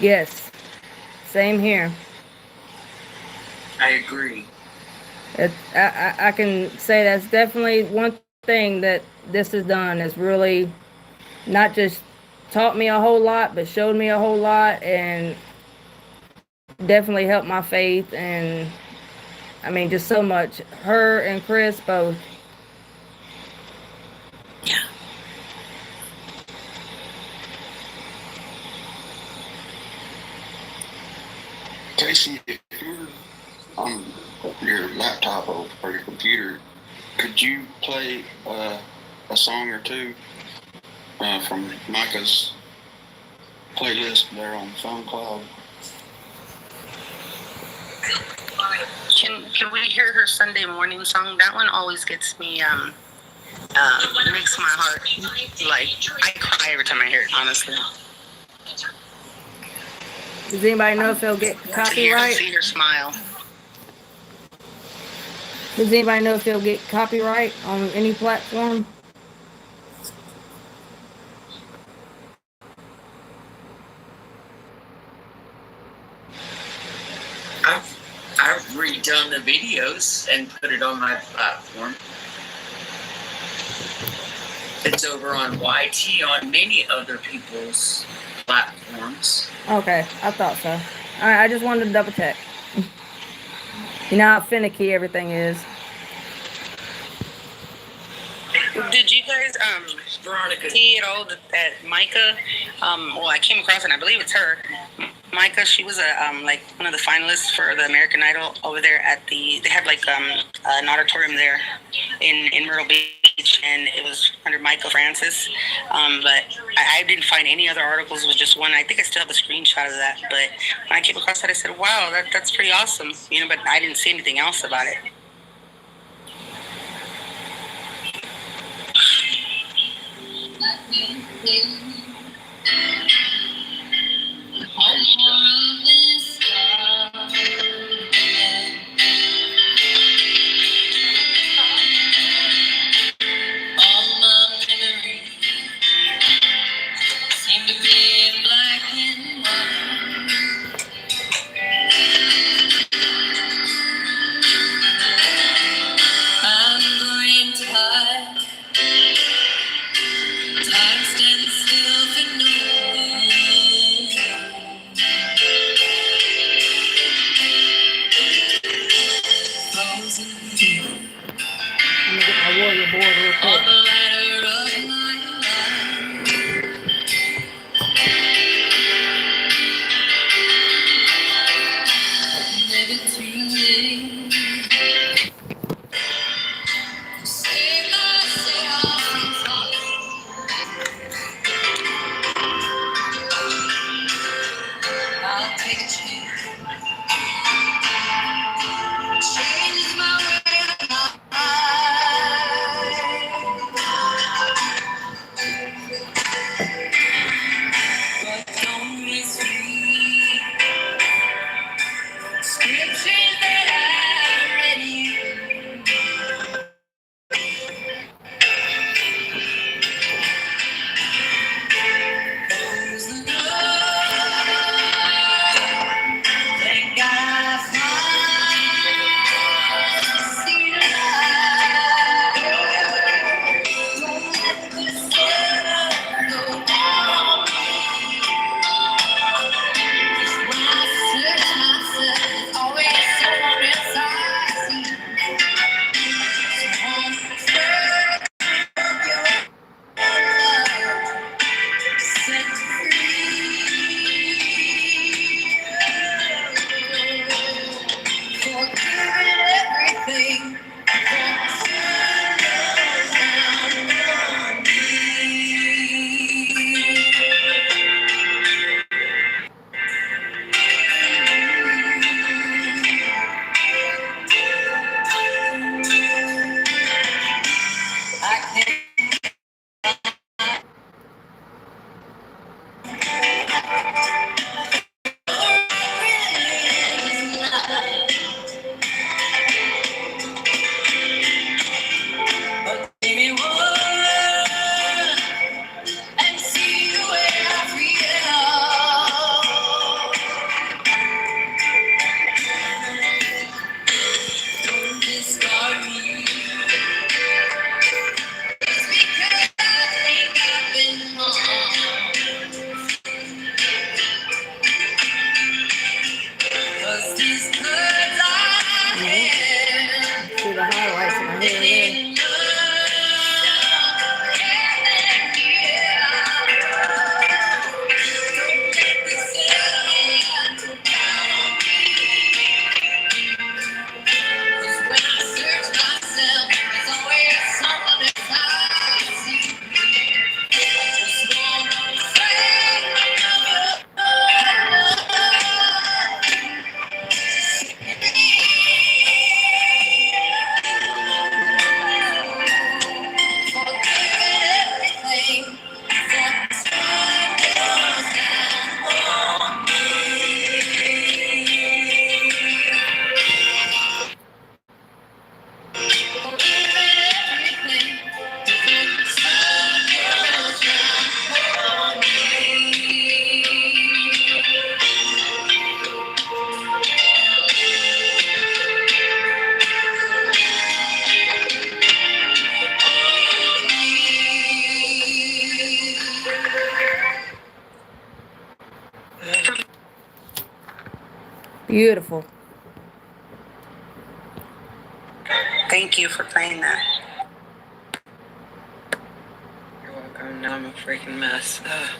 Yes. Same here. I agree. I can say that's definitely one thing that this has done, is really not just taught me a whole lot, but showed me a whole lot, and definitely helped my faith. And I mean, just so much. Her and Chris both. Yeah. Casey, if you're on your laptop or your computer, could you play a song or two from Mica's playlist there on SoundCloud. Can we hear her Sunday morning song? That one always gets me makes my heart like I cry every time I hear it, honestly. Does anybody know if it'll get copyright? See her smile. Does anybody know if it'll get copyright on any platform? I've redone the videos and put it on my platform. It's over on YT on many other people's platforms. Okay, I thought so. Alright, I just wanted to double check. You know how finicky everything is. Did you guys Veronica see at all that Mica? Well, I came across it. And I believe it's her. Mica. She was like one of the finalists for the American Idol over there at the. They have like an auditorium there in Myrtle Beach, and it was under Michael Francis. But I didn't find any other articles. It was just one. I think I still have a screenshot of that. But when I came across that, I said, "Wow, that's pretty awesome." You know, but I didn't see anything else about it. Time stands still for no Beautiful. Thank you for playing that. You're welcome. Now I'm a freaking mess. Ugh.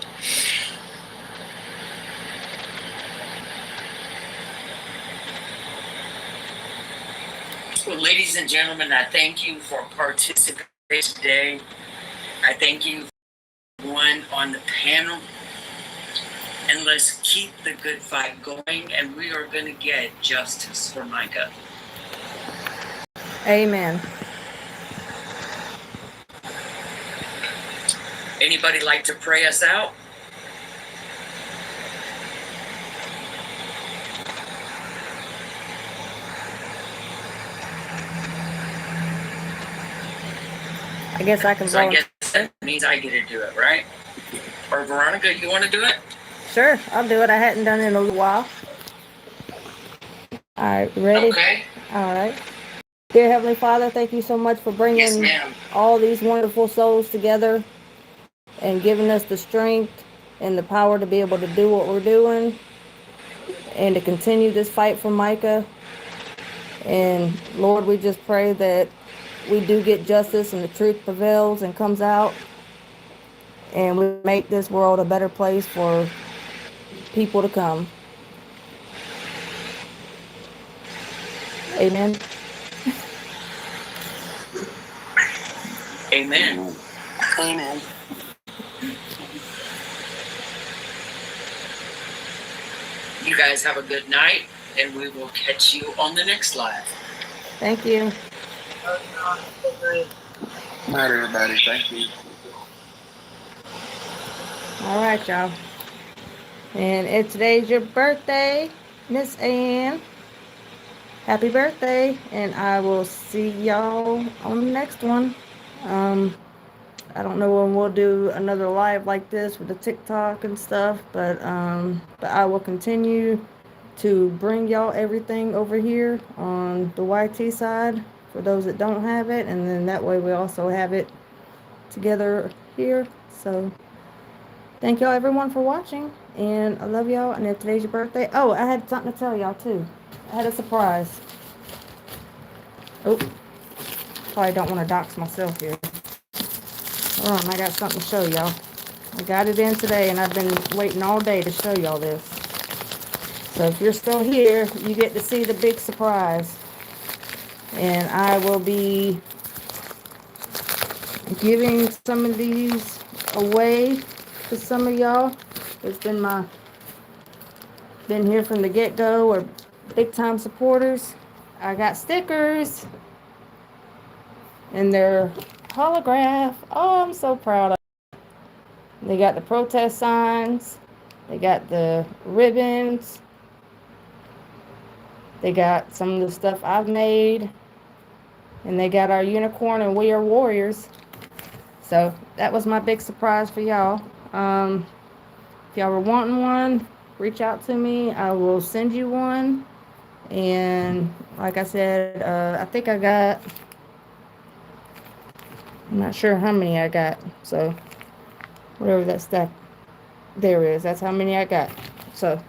So, ladies and gentlemen, I thank you for participating today. I thank you for one on the panel. And let's keep the good fight going, and we are going to get justice for Mica. Amen. Anybody like to pray us out? I guess I can So I volunteer. guess that means I get to do it, right? Or Veronica, you want to do it? Sure, I'll do it. I hadn't done it in a little while. All right, ready? Okay. All right. Dear Heavenly Father, thank you so much for bringing Yes, ma'am. all these wonderful souls together and giving us the strength and the power to be able to do what we're doing and to continue this fight for Mica. And Lord, we just pray that we do get justice and the truth prevails and comes out, and we make this world a better place for people to come. Amen. Amen. Amen. You guys have a good night, and we will catch you on the next live. Thank you. Night, everybody. Thank you. All right, y'all. And if today's your birthday, Miss Ann, happy birthday. And I will see y'all on the next one. I don't know when we'll do another live like this with the TikTok and stuff, but I will continue to bring y'all everything over here on the YT side for those that don't have it, and then that way we also have it together here. So thank y'all everyone for watching, and I love y'all. And if today's your birthday, oh, I had something to tell y'all too. I had a surprise. Oh, probably don't want to dox myself here. Hold on, I got something to show y'all. I got it in today, and I've been waiting all day to show y'all this. So if you're still here, you get to see the big surprise. And I will be giving some of these away to some of y'all. It's been here from the get-go, or big time supporters. I got stickers, and they're holograph. Oh, I'm so proud of them. They got the protest signs, they got the ribbons, they got some of the stuff I've made, and they got our unicorn and we are warriors. So that was my big surprise for y'all. If y'all were wanting one, reach out to me. I will send you one. And like I said, I think I got, I'm not sure how many I got. So whatever that stuff there is, that's how many I got. So,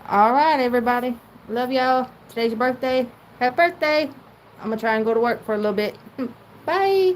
all right, everybody. Love y'all. Today's your birthday. Happy birthday. I'm going to try and go to work for a little bit. Bye.